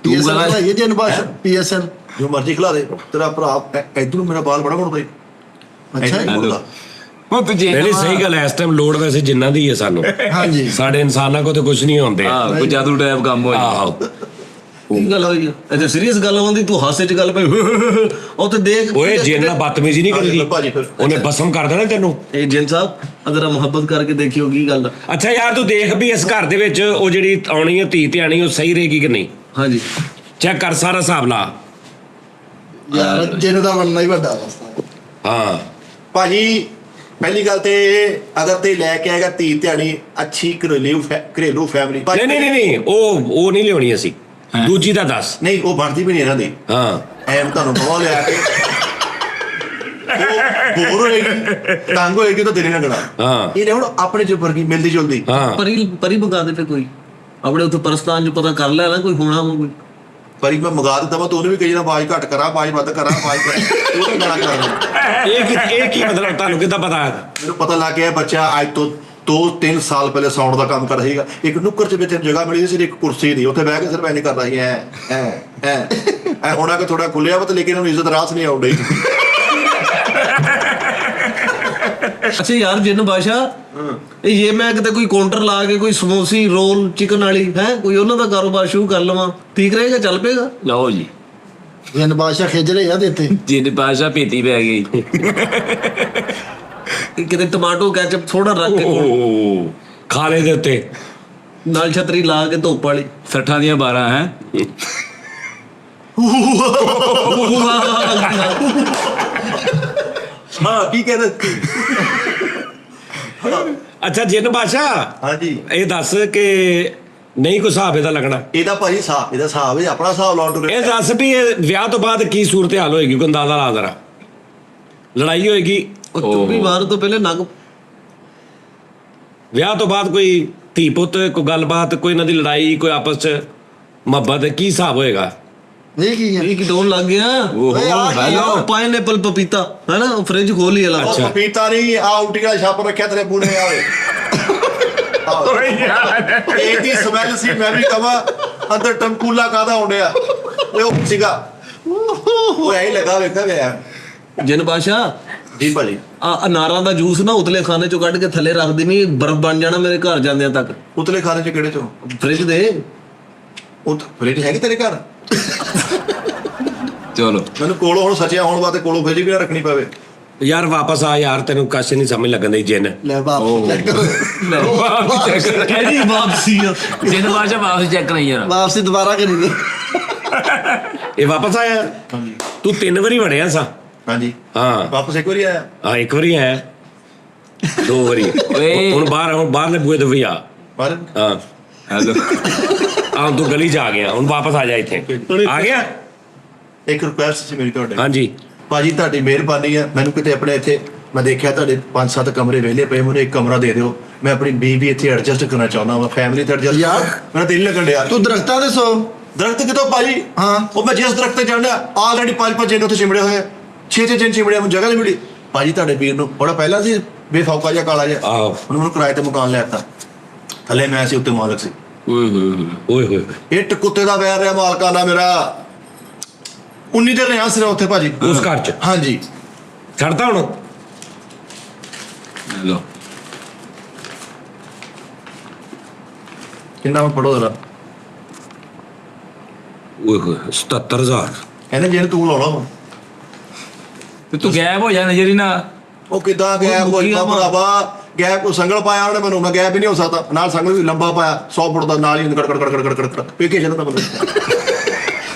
PSL ਭਾਈ ਜਿਨ ਬਾਸ਼ਾ PSL
ਜੋ ਮਰਜ਼ੀ ਖਿਲਾ ਦੇ ਤੇਰਾ ਭਰਾ ਇਧਰੋਂ ਮੇਰਾ ਬਾਲ ਬੜਾ ਮੁੜਦਾ ਈ।
ਅੱਛਾ ਜੀ।
ਮੁੜਦਾ।
ਉਹ ਤੂੰ ਜੇ
ਨਹੀਂ ਸਹੀ ਗੱਲ ਹੈ, ਇਸ ਟਾਈਮ ਲੋੜ ਵੈਸੇ ਜਿੰਨਾਂ ਦੀ ਹੈ ਸਾਨੂੰ।
ਹਾਂਜੀ।
ਸਾਡੇ ਇਨਸਾਨਾਂ ਕੋਲ ਤੇ ਕੁਝ ਨਹੀਂ ਹੁੰਦੇ।
ਹਾਂ ਕੋਈ ਜਾਦੂ ਟਾਈਪ ਕੰਮ ਹੋ ਜਾਂਦਾ।
ਆਹੋ
ਕੀ ਗੱਲ ਹੋਈ? ਅੱਛਾ ਸੀਰੀਅਸ ਗੱਲ ਹੁੰਦੀ, ਤੂੰ ਹਾਸੇ 'ਚ ਗੱਲ ਪਈ ਉਹ ਤੇ ਦੇਖ।
ਓਏ ਜਿੰਨ ਨਾਲ ਬਦਤਮੀਜ਼ੀ ਨਹੀਂ ਕਰੀਦੀ,
ਭਾਜੀ ਫਿਰ
ਉਹਨੇ ਬਸਮ ਕਰ ਦੇਣਾ ਤੈਨੂੰ।
ਇਹ ਜਿੰਨ ਸਾਹਿਬ ਅਗਰ ਮੁਹੱਬਤ ਕਰਕੇ ਦੇਖਿਓ ਕੀ ਗੱਲ।
ਅੱਛਾ ਯਾਰ ਤੂੰ ਦੇਖ ਵੀ ਇਸ ਘਰ ਦੇ ਵਿੱਚ ਉਹ ਜਿਹੜੀ ਆਉਣੀ ਹੈ ਧੀ ਧਿਆਣੀ ਉਹ ਸਹੀ ਰਹੇਗੀ ਕਿ ਨਹੀਂ?
ਹਾਂਜੀ
ਚੈੱਕ ਕਰ ਸਾਰਾ ਹਿਸਾਬ ਲਾ।
ਯਾਰ ਜਿਨ ਦਾ ਬਣਨਾ ਹੀ ਵੱਡਾ ਵਾ।
ਹਾਂ
ਭਾਜੀ ਪਹਿਲੀ ਗੱਲ ਤੇ ਅਗਰ ਤੇ ਲੈ ਕੇ ਆਏਗਾ ਧੀ ਧਿਆਣੀ ਅੱਛੀ ਘਰੇਲੂ ਫੈਮਿਲੀ
ਨਹੀਂ ਉਹ ਨਹੀਂ ਲਿਆਉਣੀ ਅਸੀਂ। ਦੂਜੀ ਦਾ ਦੱਸ।
ਨਹੀਂ ਉਹ ਬਣਦੀ ਵੀ ਨਹੀਂ ਇਹਨਾਂ ਦੀ।
ਹਾਂ
ਐਮ ਤੁਹਾਨੂੰ ਬਹੁਤ ਲਿਆ ਕੇ ਉਹ ਬੋਰ ਹੋਏਗੀ ਤੰਗ ਹੋਏਗੀ ਤਾਂ ਦਿਨੇ ਲੱਗਣਾ।
ਹਾਂ
ਇਹ ਹੁਣ ਆਪਣੇ ਚ ਵਰਗੀ ਮਿਲਦੀ ਜੁਲਦੀ।
ਹਾਂ
ਪਰੀ ਮੰਗਾ ਦੇ ਫੇ ਕੋਈ ਆਪਣੇ ਉੱਥੇ ਪਰਸਤਾਨ 'ਚ ਪਤਾ ਕਰ ਲੈ ਨਾ ਕੋਈ ਹੋਣਾ ਕੋਈ।
ਪਰੀ ਮੈਂ ਮੰਗਾ ਦਿੱਤਾ ਵਾ ਤੂੰ ਉਹਨੇ ਵੀ ਕਹੀ ਨਾ ਆਵਾਜ਼ ਘੱਟ ਕਰਾ ਆਵਾਜ਼ ਵੱਧ ਕਰਾ ਆਵਾਜ਼ ਕਰ ਉਹ ਗਾਣਾ ਕਰ।
ਇਹ ਕੀ ਮਤਲਬ ਤੁਹਾਨੂੰ ਕਿੱਦਾਂ ਪਤਾ?
ਮੈਨੂੰ ਪਤਾ ਲੱਗ ਗਿਆ ਬੱਚਾ ਅੱਜ ਤੋਂ 2-3 ਸਾਲ ਪਹਿਲੇ ਸਾਊਂਡ ਦਾ ਕੰਮ ਕਰ ਰਹੀ ਹੈ। ਇੱਕ ਨੁੱਕਰ ਚ ਵਿੱਚ ਜਗ੍ਹਾ ਮਿਲੀ ਸੀ, ਇੱਕ ਕੁਰਸੀ ਦੀ, ਉੱਥੇ ਬਹਿ ਕੇ ਸਿਰਫ ਐਂ ਕਰਦਾ ਸੀ ਐ ਹੋਣਾ ਕਿ ਥੋੜਾ ਖੁੱਲਿਆ ਵਾ ਤੇ ਲੇਕਿਨ ਉਹਨੂੰ ਇੱਜ਼ਤ ਰਾਸ ਨਹੀਂ ਆਉਂਦੀ।
ਅੱਛਾ ਯਾਰ ਜਿੰਨ ਬਾਸ਼ਾ ਇਹ ਮੈਂ ਕਿਤੇ ਕੋਈ ਕਾਊਂਟਰ ਲਾ ਕੇ ਕੋਈ ਸਮੋਸੀ ਰੋਲ ਚਿਕਨ ਵਾਲੀ ਹੈ ਕੋਈ ਉਹਨਾਂ ਦਾ ਕਾਰੋਬਾਰ ਸ਼ੁਰੂ ਕਰ ਲਵਾਂ, ਠੀਕ ਰਹੇਗਾ? ਚੱਲ ਪਏਗਾ?
ਲਓ ਜੀ
ਜਿਨ ਬਾਸ਼ਾ ਖਿੱਚ ਰਹੇ ਆ ਦਿੱਤੇ।
ਜਿੰਨ ਪਾਸ਼ਾ ਭੇਤੀ ਪੈ ਗਈ।
ਕਿਤੇ ਟਮਾਟੋ ਕੈਚਅਪ ਥੋੜਾ ਰੱਖ ਕੇ
ਓ ਖਾਲੇ ਦੇ ਉੱਤੇ
ਨਾਲ ਛਤਰੀ ਲਾ ਕੇ ਧੁੱਪ ਵਾਲੀ
60 ਦੀਆਂ 12 ਹੈ।
ਹਾਂ ਕੀ ਕਹਿੰਦਾ?
ਅੱਛਾ ਜਿੰਨ ਬਾਸ਼ਾ
ਹਾਂਜੀ
ਇਹ ਦੱਸ ਕਿ ਨਹੀਂ ਕੋਈ ਹਿਸਾਬ ਇਹਦਾ ਲੱਗਣਾ?
ਇਹਦਾ ਭਾਜੀ ਹਿਸਾਬ ਇਹਦਾ ਹਿਸਾਬ ਹੈ ਆਪਣਾ ਹਿਸਾਬ ਲਾਉਣ ਤੋਂ
ਇਹ ਦੱਸ ਵੀ ਇਹ ਵਿਆਹ ਤੋਂ ਬਾਅਦ ਕੀ ਸੂਰਤ ਹਾਲ ਹੋਏਗੀ? ਕੋਈ ਅੰਦਾਜ਼ਾ ਲਾ ਜ਼ਰਾ। ਲੜਾਈ ਹੋਏਗੀ?
ਉਹ ਚੁੱਪੀ ਮਾਰ ਤੋਂ ਪਹਿਲੇ ਨਗ
ਵਿਆਹ ਤੋਂ ਬਾਅਦ ਕੋਈ ਧੀ ਪੁੱਤ ਕੋਈ ਗੱਲਬਾਤ, ਕੋਈ ਇਹਨਾਂ ਦੀ ਲੜਾਈ, ਕੋਈ ਆਪਸ ਚ ਮੁਹੱਬਤ, ਕੀ ਹਿਸਾਬ ਹੋਏਗਾ?
ਇਹ ਕੀ ਹੈ?
ਇਹ ਕੀ ਡੋਨ ਲੱਗ ਗਿਆ?
ਓਏ ਆ ਕੀ ਆ?
ਉਹ ਪਾਈਨਐਪਲ ਪਪੀਤਾ ਹੈ ਨਾ, ਉਹ ਫ੍ਰਿਜ ਖੋਲੀ ਵਾਲਾ।
ਉਹ ਪਪੀਤਾ ਨਹੀਂ ਆ ਉਲਟੀ ਵਾਲਾ ਛਾਪ ਰੱਖਿਆ ਤੇਰੇ ਬੂਨੇ ਆਵੇ। ਓਏ ਯਾਰ ਇਹ ਦੀ ਸਮੈਲ ਸੀ, ਮੈਂ ਵੀ ਕਹਾਂ ਅੰਦਰ ਟੰਕੂਲਾ ਕਾਦਾ ਹੁੰਦਿਆ ਉਹ ਸੀਗਾ ਉਹ ਐ ਲਗਾ ਵੇਖਾ ਗਿਆ।
ਜਿੰਨ ਬਾਸ਼ਾ
ਜੀ ਭਾਜੀ
ਆ ਅਨਾਰਾਂ ਦਾ ਜੂਸ ਨਾ ਉਤਲੇ ਖਾਨੇ ਚੋਂ ਕੱਢ ਕੇ ਥੱਲੇ ਰੱਖ ਦੇਣੀ, ਬਰਫ਼ ਬਣ ਜਾਣਾ ਮੇਰੇ ਘਰ ਜਾਂਦਿਆਂ ਤੱਕ।
ਉਤਲੇ ਖਾਣੇ ਚ ਕਿਹੜੇ ਚੋਂ?
ਫ੍ਰਿਜ ਦੇ
ਉਹ ਫ੍ਰਿਜ ਹੈਗੀ ਤੇਰੇ ਘਰ?
ਚਲੋ
ਮੈਨੂੰ ਕੋਲੋਂ ਹੁਣ ਸੱਚਿਆ ਹੋਣ ਵਾਸਤੇ ਕੋਲੋਂ ਫ੍ਰਿਜ ਵੀ ਨਾ ਰੱਖਣੀ ਪਵੇ।
ਯਾਰ ਵਾਪਸ ਆ ਯਾਰ, ਤੈਨੂੰ ਕੁਛ ਨਹੀਂ ਸਮਝ ਲੱਗਣ ਦੀ ਜਿੰਨ।
ਲੈ ਬਾਪ ਚੈੱਕ ਕਰੋ।
ਕਹਿੰਦੀ ਵਾਪਸੀ ਆ।
ਜਿੰਨ ਪਾਸ਼ਾ ਵਾਪਸ ਚੈੱਕ ਨਹੀਂ ਯਾਰ।
ਵਾਪਸੀ ਦੁਬਾਰਾ ਕਰੀ ਦੇ।
ਇਹ ਵਾਪਸ ਆਇਆ? ਤੂੰ 3 ਵਾਰੀ ਵੜਿਆ ਸਾਂ।
ਹਾਂਜੀ
ਹਾਂ
ਵਾਪਸ ਇੱਕ ਵਾਰੀ ਆਇਆ।
ਹਾਂ 1 ਵਾਰੀ ਆਇਆ, 2 ਵਾਰੀ।
ਓਏ।
ਹੁਣ ਬਾਹਰਲੇ ਬੂਹੇ ਤੋਂ ਵੀ ਆ।
ਪਰ
ਹਾਂ
ਹੈਲੋ
ਆ ਤੂੰ ਗਲੀ ਚ ਆ ਗਿਆ, ਹੁਣ ਵਾਪਸ ਆ ਜਾ ਇੱਥੇ। ਆ ਗਿਆ?
ਇੱਕ ਰਿਕੁਐਸਟ ਸੀ ਮੇਰੀ ਤੁਹਾਡੇ।
ਹਾਂਜੀ
ਭਾਜੀ ਤੁਹਾਡੀ ਮਿਹਰਬਾਨੀ ਹੈ, ਮੈਨੂੰ ਕਿਤੇ ਆਪਣੇ ਇੱਥੇ ਮੈਂ ਦੇਖਿਆ ਤੁਹਾਡੇ 5-7 ਕਮਰੇ ਵਿਹਲੇ ਪਏ, ਮੈਨੂੰ ਇੱਕ ਕਮਰਾ ਦੇ ਦਿਓ। ਮੈਂ ਆਪਣੀ ਬੀਵੀ ਇੱਥੇ ਐਡਜਸਟ ਕਰਨਾ ਚਾਹੁੰਦਾ ਹਾਂ, ਫੈਮਿਲੀ ਤੇ ਐਡਜਸਟ।
ਯਾਰ।
ਮੇਰਾ ਦਿਲ ਲੱਗਣ ਡਿਆ।
ਤੂੰ ਦਰਖਤਾਂ ਦੇ ਸੋ
ਦਰਖਤ ਕਿਤੋਂ ਭਾਜੀ?
ਹਾਂ।
ਉਹ ਮੈਂ ਜਿਸ ਦਰਖਤ ਤੇ ਚੜ੍ਹਨਾ ਆਲਰੇਡੀ 5-5 ਜਿੰਨ ਉੱਥੇ ਚਿਮੜੇ ਹੋਏ, 6 ਜਿੰਨ ਚਿਮੜਿਆ, ਮੈਨੂੰ ਜਗ੍ਹਾ ਨਹੀਂ ਮਿਲੀ। ਭਾਜੀ ਤੁਹਾਡੇ ਵੀਰ ਨੂੰ ਬੜਾ ਪਹਿਲਾਂ ਸੀ ਬੇਫੌਕਾ ਜਿਹਾ ਕਾਲਾ ਜਿਹਾ,
ਆਹੋ।
ਉਹਨੂੰ ਮੈਨੂੰ ਕਿਰਾਏ ਤੇ ਮਕਾਨ ਲੈ ਦਿੱਤਾ। ਥੱਲੇ ਮੈਂ ਸੀ, ਉੱਤੇ ਮਾਲਕ ਸੀ।
ਓਏ ਹੋਏ
ਓਏ ਹੋਏ
ਇੱਟ ਕੁੱਤੇ ਦਾ ਵੈਰ ਰਿਹਾ ਮਾਲਕਾਨਾ ਮੇਰਾ। 19 ਦਿਨ ਰਿਹਾ ਸਿਰ ਉੱਥੇ ਭਾਜੀ
ਉਸ ਘਰ ਚ।
ਹਾਂਜੀ
ਛੱਡਤਾ ਹੁਣ?
ਲਓ
ਕਿੰਨਾ ਮੈਂ ਪੜੋ ਜਰਾ।
ਓਏ ਹੋਏ 77,000।
ਕਹਿੰਦੇ ਜਿਹਨੇ ਤੂੰ ਲਾਉਣਾ ਵਾ।
ਤੇ ਤੂੰ ਗਾਇਬ ਹੋ ਜਾ ਨਜ਼ਰ ਹੀ ਨਾ।
ਉਹ ਕਿੱਦਾਂ ਗੈਪ ਕੋਈ ਭਰਾਵਾ, ਗੈਪ ਕੋ ਸੰਗਲ ਪਾਇਆ ਉਹਨੇ ਮੈਨੂੰ, ਮੈਂ ਗੈਪ ਹੀ ਨਹੀਂ ਹੋ ਸਕਦਾ। ਨਾਲ ਸੰਗਲ ਵੀ ਲੰਬਾ ਪਾਇਆ 100 ਫੁੱਟ ਦਾ, ਨਾਲ ਹੀ ਕੜ ਕੜ ਕੜ ਕੜ ਕੜ ਕੜ ਪੀਕੇ ਜਾਂਦਾ ਬੰਦਾ।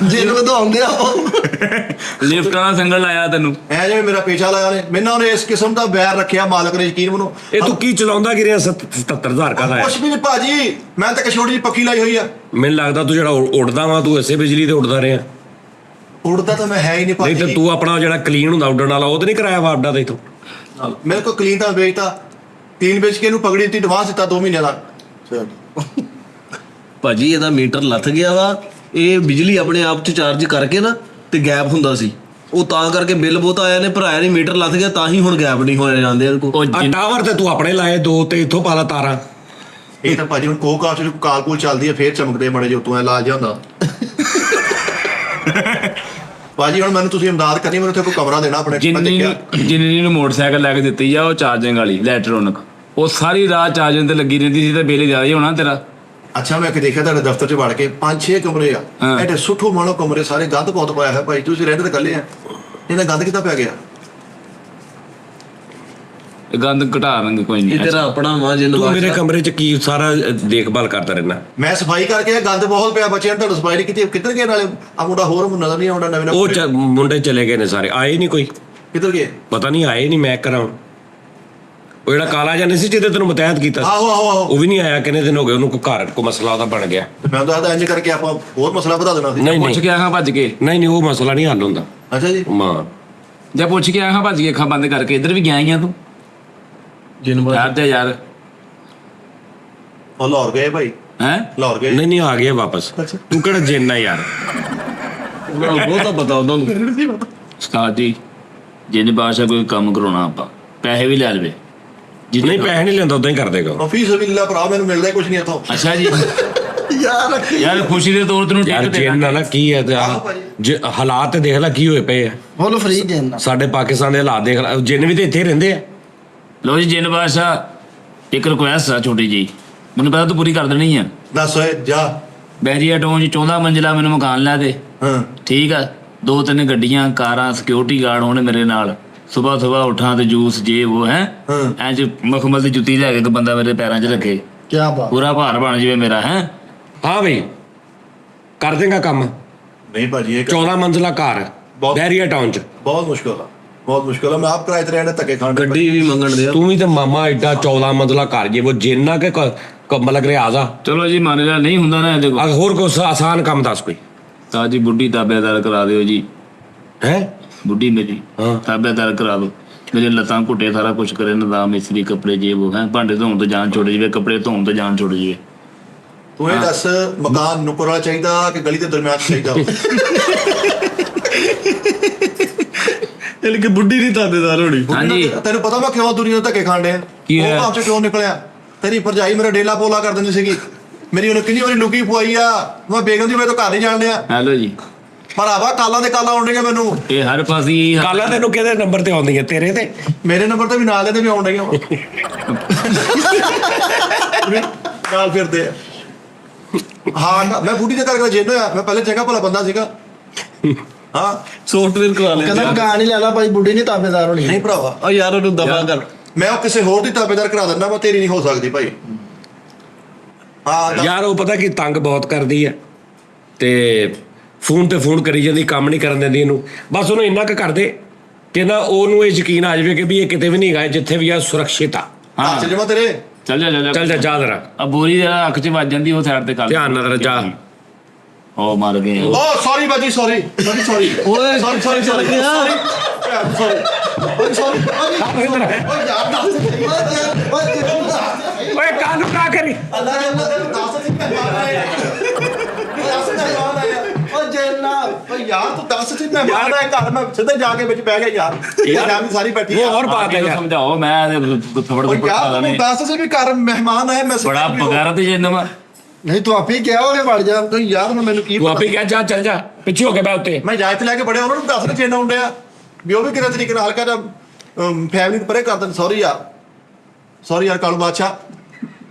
ਜਿੰਨ ਵਧਾਉਂਦੇ ਆ ਉਹ।
ਲਿਫਟ ਵਾਲਾ ਸੰਗਲ ਲਾਇਆ ਤੈਨੂੰ।
ਐ ਜਿਵੇਂ ਮੇਰਾ ਪੇਸ਼ਾ ਲਾਇਆ ਨੇ, ਮੈਨੂੰ ਉਹਨੇ ਇਸ ਕਿਸਮ ਦਾ ਬੈਰ ਰੱਖਿਆ, ਮਾਲਕ ਨੇ ਯਕੀਨ ਮਨੋ।
ਇਹ ਤੂੰ ਕੀ ਚਲਾਉਂਦਾ ਕਿ ਰਿਹਾ 77000 ਕਾ ਦਾ
ਕੁਛ ਵੀ ਨਹੀਂ ਭਾਜੀ, ਮੈਂ ਤਾਂ ਇੱਕ ਛੋਟੀ ਜਿਹੀ ਪੱਖੀ ਲਾਈ ਹੋਈ ਆ।
ਮੈਨੂੰ ਲੱਗਦਾ ਤੂੰ ਜਿਹੜਾ ਉੱਡਦਾ ਵਾ ਤੂੰ ਇਸੇ ਬਿਜਲੀ ਤੇ ਉੱਡਦਾ ਰਿਹਾ।
ਉੜਦਾ ਤਾਂ ਮੈਂ ਹੈ ਹੀ ਨਹੀਂ
ਨਹੀਂ ਤੇ
ਭਾਜੀ।
ਤੂੰ ਆਪਣਾ ਜਿਹੜਾ ਕਲੀਨ ਹੁੰਦਾ ਉੱਡਣ ਵਾਲਾ ਉਹ ਤੇ ਨਹੀਂ ਕਰਾਇਆ ਵਾ ਅੱਡਾ ਤੇ ਤੂੰ।
ਮੇਰੇ ਕੋਲ ਕਲੀਨ ਤਾਂ ਵੇਚਤਾ, ਕਲੀਨ ਵੇਚ ਕੇ ਇਹਨੂੰ ਪਗੜੀ ਦਿੱਤੀ, ਐਡਵਾਂਸ ਦਿੱਤਾ 2 ਮਹੀਨਿਆਂ ਦਾ।
ਭਾਜੀ ਇਹਦਾ ਮੀਟਰ ਲੱਥ ਗਿਆ ਵਾ। ਇਹ ਬਿਜਲੀ ਆਪਣੇ ਆਪ ਚ ਚਾਰਜ ਕਰਕੇ ਨਾ ਤੇ ਗੈਪ ਹੁੰਦਾ ਸੀ, ਉਹ ਤਾਂ ਕਰਕੇ ਬਿੱਲ ਬਹੁਤ ਆਇਆ ਨੇ, ਭਰਾਇਆ ਨਹੀਂ, ਮੀਟਰ ਲੱਥ ਗਿਆ ਤਾਂ ਹੀ ਹੁਣ ਗੈਪ ਨਹੀਂ ਹੋਇਆ ਜਾਂਦੇ ਇਹਦੇ ਕੋਲ।
ਉਹ
ਆ ਟਾਵਰ ਤੇ ਤੂੰ ਆਪਣੇ ਲਾਏ 2 ਤੇ ਇੱਥੋਂ ਪਾ ਲਾ ਤਾਰਾਂ।
ਇਹ ਤਾਂ ਭਾਜੀ ਹੁਣ ਕੋਕ ਚ ਕਾਲਕੂਲ ਚੱਲਦੀ ਹੈ, ਫੇਰ ਚਮਕਦੇ ਬੜੇ ਜੋ ਤੂੰ ਐ ਲਾਜ ਜਾਂਦਾ। ਭਾਜੀ ਹੁਣ ਮੈਨੂੰ ਤੁਸੀਂ ਇਮਦਾਦ ਕਰਨੀ, ਮੈਨੂੰ ਉੱਥੇ ਕੋਈ ਕਮਰਾ ਦੇਣਾ ਆਪਣੇ। ਮੈਂ ਦੇਖਿਆ
ਜਿੰਨੀ ਨੂੰ ਮੋਟਰਸਾਈਕਲ ਲੈ ਕੇ ਦਿੱਤੀ ਆ ਉਹ ਚਾਰਜਿੰਗ ਵਾਲੀ ਇਲੈਕਟ੍ਰੋਨਿਕ, ਉਹ ਸਾਰੀ ਰਾਤ ਚਾਰਜਿੰਗ ਤੇ ਲੱਗੀ ਰਹਿੰਦੀ ਸੀ ਤੇ ਬਿੱਲ ਜ਼ਿਆਦਾ ਹੀ ਹੋਣਾ ਤੇਰਾ।
ਅੱਛਾ ਮੈਂ ਕਿ ਦੇਖਿਆ ਤੁਹਾਡੇ ਦਫ਼ਤਰ 'ਚ ਵੜ ਕੇ 5-6 ਕਮਰੇ ਆ,
ਹਾਂ।
ਐਡੇ ਸੁੱਠੂ ਮਾਣੋ ਕਮਰੇ, ਸਾਰੇ ਗੰਦ ਬਹੁਤ ਪਾਇਆ ਹੈ ਭਾਈ। ਤੁਸੀਂ ਰਹਿੰਦੇ ਤਾਂ ਇਕੱਲੇ ਆ, ਇਹਦਾ ਗੰਦ ਕਿੱਦਾਂ ਪੈ ਗਿਆ?
ਇਹ ਗੰਦ ਘਟਾਵਾਂਗੇ ਕੋਈ
ਇਹ
ਨਹੀਂ।
ਤੇਰਾ ਆਪਣਾ ਵਾ ਜਿੰਨ
ਤੂੰ ਮੇਰੇ
ਬਾਦਸ਼ਾਹ।
ਕਮਰੇ 'ਚ ਕੀ ਸਾਰਾ ਦੇਖਭਾਲ ਕਰਦਾ ਰਹਿਣਾ।
ਮੈਂ ਸਫਾਈ ਕਰਕੇ ਗੰਦ ਬਹੁਤ ਪਿਆ, ਬੱਚਿਆਂ ਨੇ ਤੁਹਾਨੂੰ ਸਫਾਈ ਨਹੀਂ ਕੀਤੀ। ਕਿੱਧਰ ਗਏ ਨਾਲੇ? ਆ ਮੁੰਡਾ ਹੋਰ ਨਜ਼ਰ ਨਹੀਂ ਆਉਂਦਾ ਨਵੇਂ
ਉਹ ਮੁੰਡੇ ਚਲੇ ਗਏ ਨੇ ਸਾਰੇ, ਆਏ ਨਹੀਂ ਕੋਈ,
ਕਿੱਧਰ ਗਏ?
ਪਤਾ ਨਹੀਂ ਆਏ ਨਹੀਂ। ਮੈਂ ਕਰਾਂ ਉਹ ਜਿਹੜਾ ਕਾਲਾ ਜਾਂ ਨਹੀਂ ਸੀ ਜਿਹਦੇ ਤੈਨੂੰ ਮੁਤਹਿਦ ਕੀਤਾ ਸੀ,
ਆਹੋ ਆਹੋ ਆਹੋ।
ਉਹ ਵੀ ਨਹੀਂ ਆਇਆ। ਕਿੰਨੇ ਦਿਨ ਹੋ ਗਏ ਉਹਨੂੰ, ਕੋਈ ਘਰ ਕੋ ਮਸਲਾ ਉਹਦਾ ਬਣ ਗਿਆ।
ਤੇ ਮੈਂ ਦੱਸਦਾ ਇੰਜ ਕਰਕੇ ਆਪਾਂ ਹੋਰ ਮਸਲਾ ਵਧਾ ਦੇਣਾ ਸੀ।
ਨਹੀਂ
ਪੁੱਛ
ਨਹੀਂ
ਕੇ ਆਹਾਂ ਭੱਜ ਕੇ,
ਨਹੀਂ ਉਹ ਮਸਲਾ ਨਹੀਂ ਹੱਲ ਹੁੰਦਾ।
ਅੱਛਾ ਜੀ।
ਮਾਂ
ਜਾਂ ਪੁੱਛ ਕੇ ਆਹਾਂ ਭੱਜ ਕੇ, ਅੱਖਾਂ ਬੰਦ ਕਰਕੇ। ਇੱਧਰ ਵੀ ਗਿਆ ਹੀ ਆ ਤੂੰ
ਜਿੰਨ ਬਾਦਸ਼ਾਹ।
ਯਾਰ ਤੇ ਯਾਰ
ਉਹ ਲਾਹੌਰ ਗਏ ਭਾਈ,
ਹੈ
ਲਾਹੌਰ ਗਏ।
ਨਹੀਂ ਨਹੀਂ ਆ ਗਿਆ ਵਾਪਸ। ਤੂੰ ਕਿਹੜਾ ਜਿੰਨ ਆ ਯਾਰ।
ਉਹਨਾਂ ਨੂੰ ਬਹੁਤਾ ਪਤਾ ਉਹਨਾਂ ਨੂੰ।
ਉਸਤਾਦ ਜੀ ਜਿਹਨੇ ਬਾਦਸ਼ਾਹ ਕੋਈ ਕੰਮ ਕਰਾਉਣਾ ਆਪਾਂ ਪੈਸੇ ਵੀ ਲੈ ਲਵੇ।
ਨਹੀਂ ਪੈਸੇ ਨਹੀਂ ਲੈਂਦਾ, ਉਦਾਂ ਹੀ ਕਰ ਦੇਗਾ।
ਆਫਿਸ ਵੀ ਲਾ ਭਰਾ, ਮੈਨੂੰ ਮਿਲਦਾ ਕੁਝ ਨਹੀਂ ਇੱਥੋਂ।
ਅੱਛਾ ਜੀ।
ਯਾਰ
ਯਾਰ ਖੁਸ਼ੀ ਦੇ ਤੌਰ ਤੈਨੂੰ
ਯਾਰ
ਟਿਕਟ
ਜਿੰਨ
ਦੇਣਾ।
ਨਾਲ ਕੀ ਹੈ ਤੇ
ਆਹੋ ਭਾਜੀ।
ਜੇ ਹਾਲਾਤ ਤੇ ਦੇਖ ਲੈ ਕੀ ਹੋਏ ਪਏ ਆ
ਫੁੱਲ ਫ੍ਰੀ ਜਿੰਨ।
ਸਾਡੇ ਪਾਕਿਸਤਾਨ ਦੇ ਹਾਲਾਤ ਦੇਖ ਲੈ। ਜਿੰਨ ਵੀ ਤੇ ਇੱਥੇ ਰਹਿੰਦੇ ਆ।
ਲੋ ਜੀ ਜਿੰਨ ਬਾਦਸ਼ਾਹ ਇੱਕ ਰਿਕੁਐਸਟ ਆ ਛੋਟੀ ਜੀ, ਮੈਨੂੰ ਪਤਾ ਤੂੰ ਪੂਰੀ ਕਰ ਦੇਣੀ ਆ।
ਦੱਸ ਓਏ ਜਾ।
ਬੈਰੀਆ ਟਾਊਨ 'ਚ 14 ਮੰਜ਼ਿਲਾ ਮੈਨੂੰ ਮਕਾਨ ਲੈ ਦੇ।
ਹਾਂ
ਠੀਕ ਆ, 2-3 ਗੱਡੀਆਂ ਕਾਰਾਂ, ਸਿਕਿਉਰਿਟੀ ਗਾਰਡ ਹੋਣ ਮੇਰੇ ਨਾਲ। ਸੁਬਾਹ ਉਠਾਂ ਤੇ ਜੂਸ ਜੇ ਉਹ ਹੈ
ਹਾਂ।
ਐਂ ਮਖਮਲ ਦੀ ਜੁੱਤੀ ਲੈ ਕੇ ਇੱਕ ਬੰਦਾ ਮੇਰੇ ਪੈਰਾਂ 'ਚ ਰੱਖੇ,
ਕੀ ਬਾਤ।
ਪੂਰਾ ਭਾਰ ਬਣ ਜਾਵੇ ਮੇਰਾ। ਹੈ
ਹਾਂ ਬਈ ਕਰ ਦੇਗਾ ਕੰਮ।
ਨਹੀਂ ਭਾਜੀ ਇਹ
14 ਮੰਜ਼ਿਲਾ ਘਰ
ਬਹੁਤ-
ਬੈਰੀਆ ਟਾਊਨ 'ਚ।
ਬਹੁਤ ਮੁਸ਼ਕਲ ਆ, ਬਹੁਤ ਮੁਸ਼ਕਲ ਆ। ਮੈਂ ਆਪ ਕਿਰਾਏ ਤੇ ਰਹਿਣਾ, ਧੱਕੇ ਖਾਣ ਦੇ।
ਗੱਡੀ ਵੀ ਮੰਗਣ ਦੇ ਆ।
ਤੂੰ ਵੀ ਤੇ ਮਾਮਾ ਐਡਾ 14 ਮੰਜ਼ਿਲਾ ਘਰ ਜੇ ਉਹ ਜਿੰਨਾ ਕਿ ਕੰਮ ਲੱਗ ਰਿਹਾ ਆਜ਼ਾ।
ਚਲੋ ਜੀ ਮੰਨ ਲਿਆ ਨਹੀਂ ਹੁੰਦਾ ਨਾ ਇਹਦੇ ਕੋਲ,
ਹੋਰ ਕੋਈ ਆਸਾਨ ਕੰਮ ਦੱਸ ਕੋਈ
ਤਾਂ ਜੀ ਬੁੱਢੀ ਤਾਬੇਦਾਰ ਕਰਾ ਦਿਓ ਜੀ।
ਹੈ।
ਬੁੱਢੀ ਮੇਰੀ
ਹਾਂ।
ਤਾਬੇਦਾਰ ਕਰਾ ਦਿਓ। ਮੇਰੇ ਲੱਤਾਂ ਘੁੱਟੇ, ਸਾਰਾ ਕੁਝ ਕਰੇ, ਨਿਜ਼ਾਮ ਇਸਤਰੀ, ਕੱਪੜੇ ਜੇ ਉਹ ਹੈ, ਭਾਂਡੇ ਧੋਣ ਤੋਂ ਜਾਨ ਛੁੱਟ ਜਾਵੇ, ਕੱਪੜੇ ਧੋਣ ਤੋਂ ਜਾਨ ਛੁੱਟ ਜਾਵੇ।
ਤੂੰ ਇਹ ਦੱਸ, ਮਕਾਨ ਨੁਕਰ ਵਾਲਾ ਚਾਹੀਦਾ ਕਿ ਗਲੀ ਦੇ ਦਰਮਿਆਨ 'ਚ ਚਾਹੀਦਾ?
ਇਹ ਕਿ ਬੁੱਢੀ ਨਹੀਂ ਤਾਬੇਦਾਰ ਹੋਣੀ।
ਹਾਂਜੀ।
ਤੈਨੂੰ ਪਤਾ ਮੈਂ ਕਿਉਂ ਦੁਨੀਆ ਨੂੰ ਧੱਕੇ ਖਾਣ ਡਿਆ?
ਕੀ ਹੋਇਆ?
ਉਹ ਭਾਵ 'ਚ ਕਿਉਂ ਨਿਕਲਿਆ? ਤੇਰੀ ਭਰਜਾਈ ਮੇਰਾ ਡੇਲਾ ਪੋਲਾ ਕਰ ਦਿੰਦੀ ਸੀਗੀ। ਮੇਰੀ ਉਹਨੇ ਕਿੰਨੀ ਵਾਰੀ ਲੁਕੀ ਪਵਾਈ ਆ। ਮੈਂ ਬੇਗਮ ਦੀ, ਮੈਂ ਤਾਂ ਘਰ ਨਹੀਂ ਜਾਣ ਡਿਆ।
ਹੈਲੋ ਜੀ,
ਭਰਾਵਾ ਕਾਲਾਂ ਦੇ ਕਾਲਾਂ ਆਉਂਦੀਆਂ ਮੈਨੂੰ।
ਇਹ ਹਰ ਪਾਸੇ ਹੀ
ਕਾਲਾਂ ਤੈਨੂੰ ਕਿਹਦੇ ਨੰਬਰ ਤੇ ਆਉਂਦੀਆਂ? ਤੇਰੇ ਤੇ?
ਮੇਰੇ ਨੰਬਰ ਤੇ ਵੀ ਨਾਲ ਇਹਦੇ ਵੀ ਆਉਂਦੀਆਂ ਨਾਲ ਫਿਰਦੇ ਆ। ਹਾਂ ਮੈਂ ਬੁੱਢੀ ਦੇ ਕਰਕੇ ਜਿੰਨ ਹੋਇਆ। ਮੈਂ ਪਹਿਲੇ ਚੰਗਾ ਭਲਾ ਬੰਦਾ ਸੀਗਾ। ਹਾਂ
ਸੌਫਟਵੇਅਰ ਕਰਾ
ਕਹਿੰਦਾ
ਲਿਆ।
ਮਕਾਨ ਹੀ ਲੈ ਲਾ ਭਾਈ, ਬੁੱਢੀ ਨਹੀਂ ਤਾਬੇਦਾਰ ਹੋਣੀ।
ਨਹੀਂ ਭਰਾਵਾ,
ਆ ਯਾਰ ਉਹਨੂੰ ਦਫਾ ਕਰ।
ਮੈਂ ਉਹ ਕਿਸੇ ਹੋਰ ਦੀ ਤਾਬੇਦਾਰ ਕਰਾ ਦਿੰਦਾ, ਮੈਂ ਤੇਰੀ ਨਹੀਂ ਹੋ ਸਕਦੀ ਭਾਈ। ਹਾਂ
ਯਾਰ ਉਹ ਪਤਾ ਕੀ ਤੰਗ ਬਹੁਤ ਕਰਦੀ ਹੈ ਤੇ ਫੋਨ ਤੇ ਫੋਨ ਕਰੀ ਜਾਂਦੀ, ਕੰਮ ਨਹੀਂ ਕਰਨ ਦਿੰਦੀ ਇਹਨੂੰ। ਬਸ ਉਹਨੂੰ ਇੰਨਾ ਕੁ ਕਰ ਦੇ ਕਿ ਨਾ ਉਹਨੂੰ ਇਹ ਯਕੀਨ ਆ ਜਾਵੇ ਕਿ ਵੀ ਇਹ ਕਿਤੇ ਵੀ ਨਹੀਂ ਗਿਆ, ਜਿੱਥੇ ਵੀ ਆ ਸੁਰੱਖਿਅਤ ਆ।
ਹਾਂ ਚੱਲ ਜਾਵਾਂ ਤੇਰੇ।
ਚੱਲ ਜਾ
ਚੱਲ ਜਾ ਜਾ ਜ਼ਰਾ
ਆ ਬੋਰੀ ਜਿਹੜਾ ਅੱਖ 'ਚ ਵੱਜ ਜਾਂਦੀ ਉਹ ਸਾਈਡ ਤੇ ਕਰ
ਧਿਆਨ ਨਾਲ ਜਾ।
ਉਹ ਮਰ ਗਏ।
ਓ ਸੌਰੀ ਬਾਜੀ, ਸੌਰੀ ਸੌਰੀ
ਓਏ
ਸੌਰੀ ਸੌਰੀ ਸੌਰੀ
ਗਿਆ।
ਸੌਰੀ ਓ ਯਾਰ ਦੱਸ
ਓਏ ਕਾਹਨੂੰ ਕਾ ਕਰੀ?
ਅੱਲਾ ਨੇ ਦੱਸ ਸੀ ਮੈਂ ਮਾਰਨਾ ਹੈ। ਦੱਸ ਮੈਂ ਮਾਰਨਾ ਹੈ। ਓ ਜੈਨਾ ਓ ਯਾਰ ਤੂੰ ਦੱਸ ਸੀ ਮੈਂ ਮਾਰਨਾ ਹੈ ਘਰ। ਮੈਂ ਸਿੱਧੇ ਜਾ ਕੇ ਵਿੱਚ ਬਹਿ ਗਿਆ ਯਾਰ। ਇਹ ਫੈਮਿਲੀ ਸਾਰੀ ਬੈਠੀ
ਉਹ ਹੋਰ ਬਾਤ ਹੈ ਯਾਰ।
ਸਮਝਾਓ, ਮੈਂ ਥੋੜਾ
ਓ
ਥੋੜਾ
ਯਾਰ ਤੂੰ ਦੱਸ ਸੀ ਵੀ ਘਰ ਮਹਿਮਾਨ ਆਏ। ਮੈਂ
ਬੜਾ ਬਗਾਰਤ ਜਿੰਦਵਾ।
ਨਹੀਂ ਤੂੰ ਆਪੇ ਹੀ ਕਿਹਾ ਹੋਵੇ ਵੜ ਜਾ।
ਤੂੰ ਯਾਰ ਹੁਣ ਮੈਨੂੰ ਕੀ
ਤੂੰ ਆਪੇ ਕਹਿ ਜਾ, ਚੱਲ ਜਾ ਪਿੱਛੇ ਹੋ ਕੇ ਬੈ ਉੱਤੇ।
ਮੈਂ ਇਜਾਜ਼ਤ ਲੈ ਕੇ ਬੜਿਆ ਉਹਨਾਂ ਨੂੰ ਦੱਸ ਰਿਹਾ ਚੇਨਾ ਹੁੰਦਿਆ ਵੀ ਉਹ ਵੀ ਕਿਹੜੇ ਤਰੀਕੇ ਨਾਲ ਹਲਕਾ ਜਿਹਾ ਫੈਮਿਲੀ ਨੂੰ ਪਰੇ ਕਰ ਦੇਣ। ਸੌਰੀ ਯਾਰ ਕਾਲੂ ਬਾਦਸ਼ਾਹ।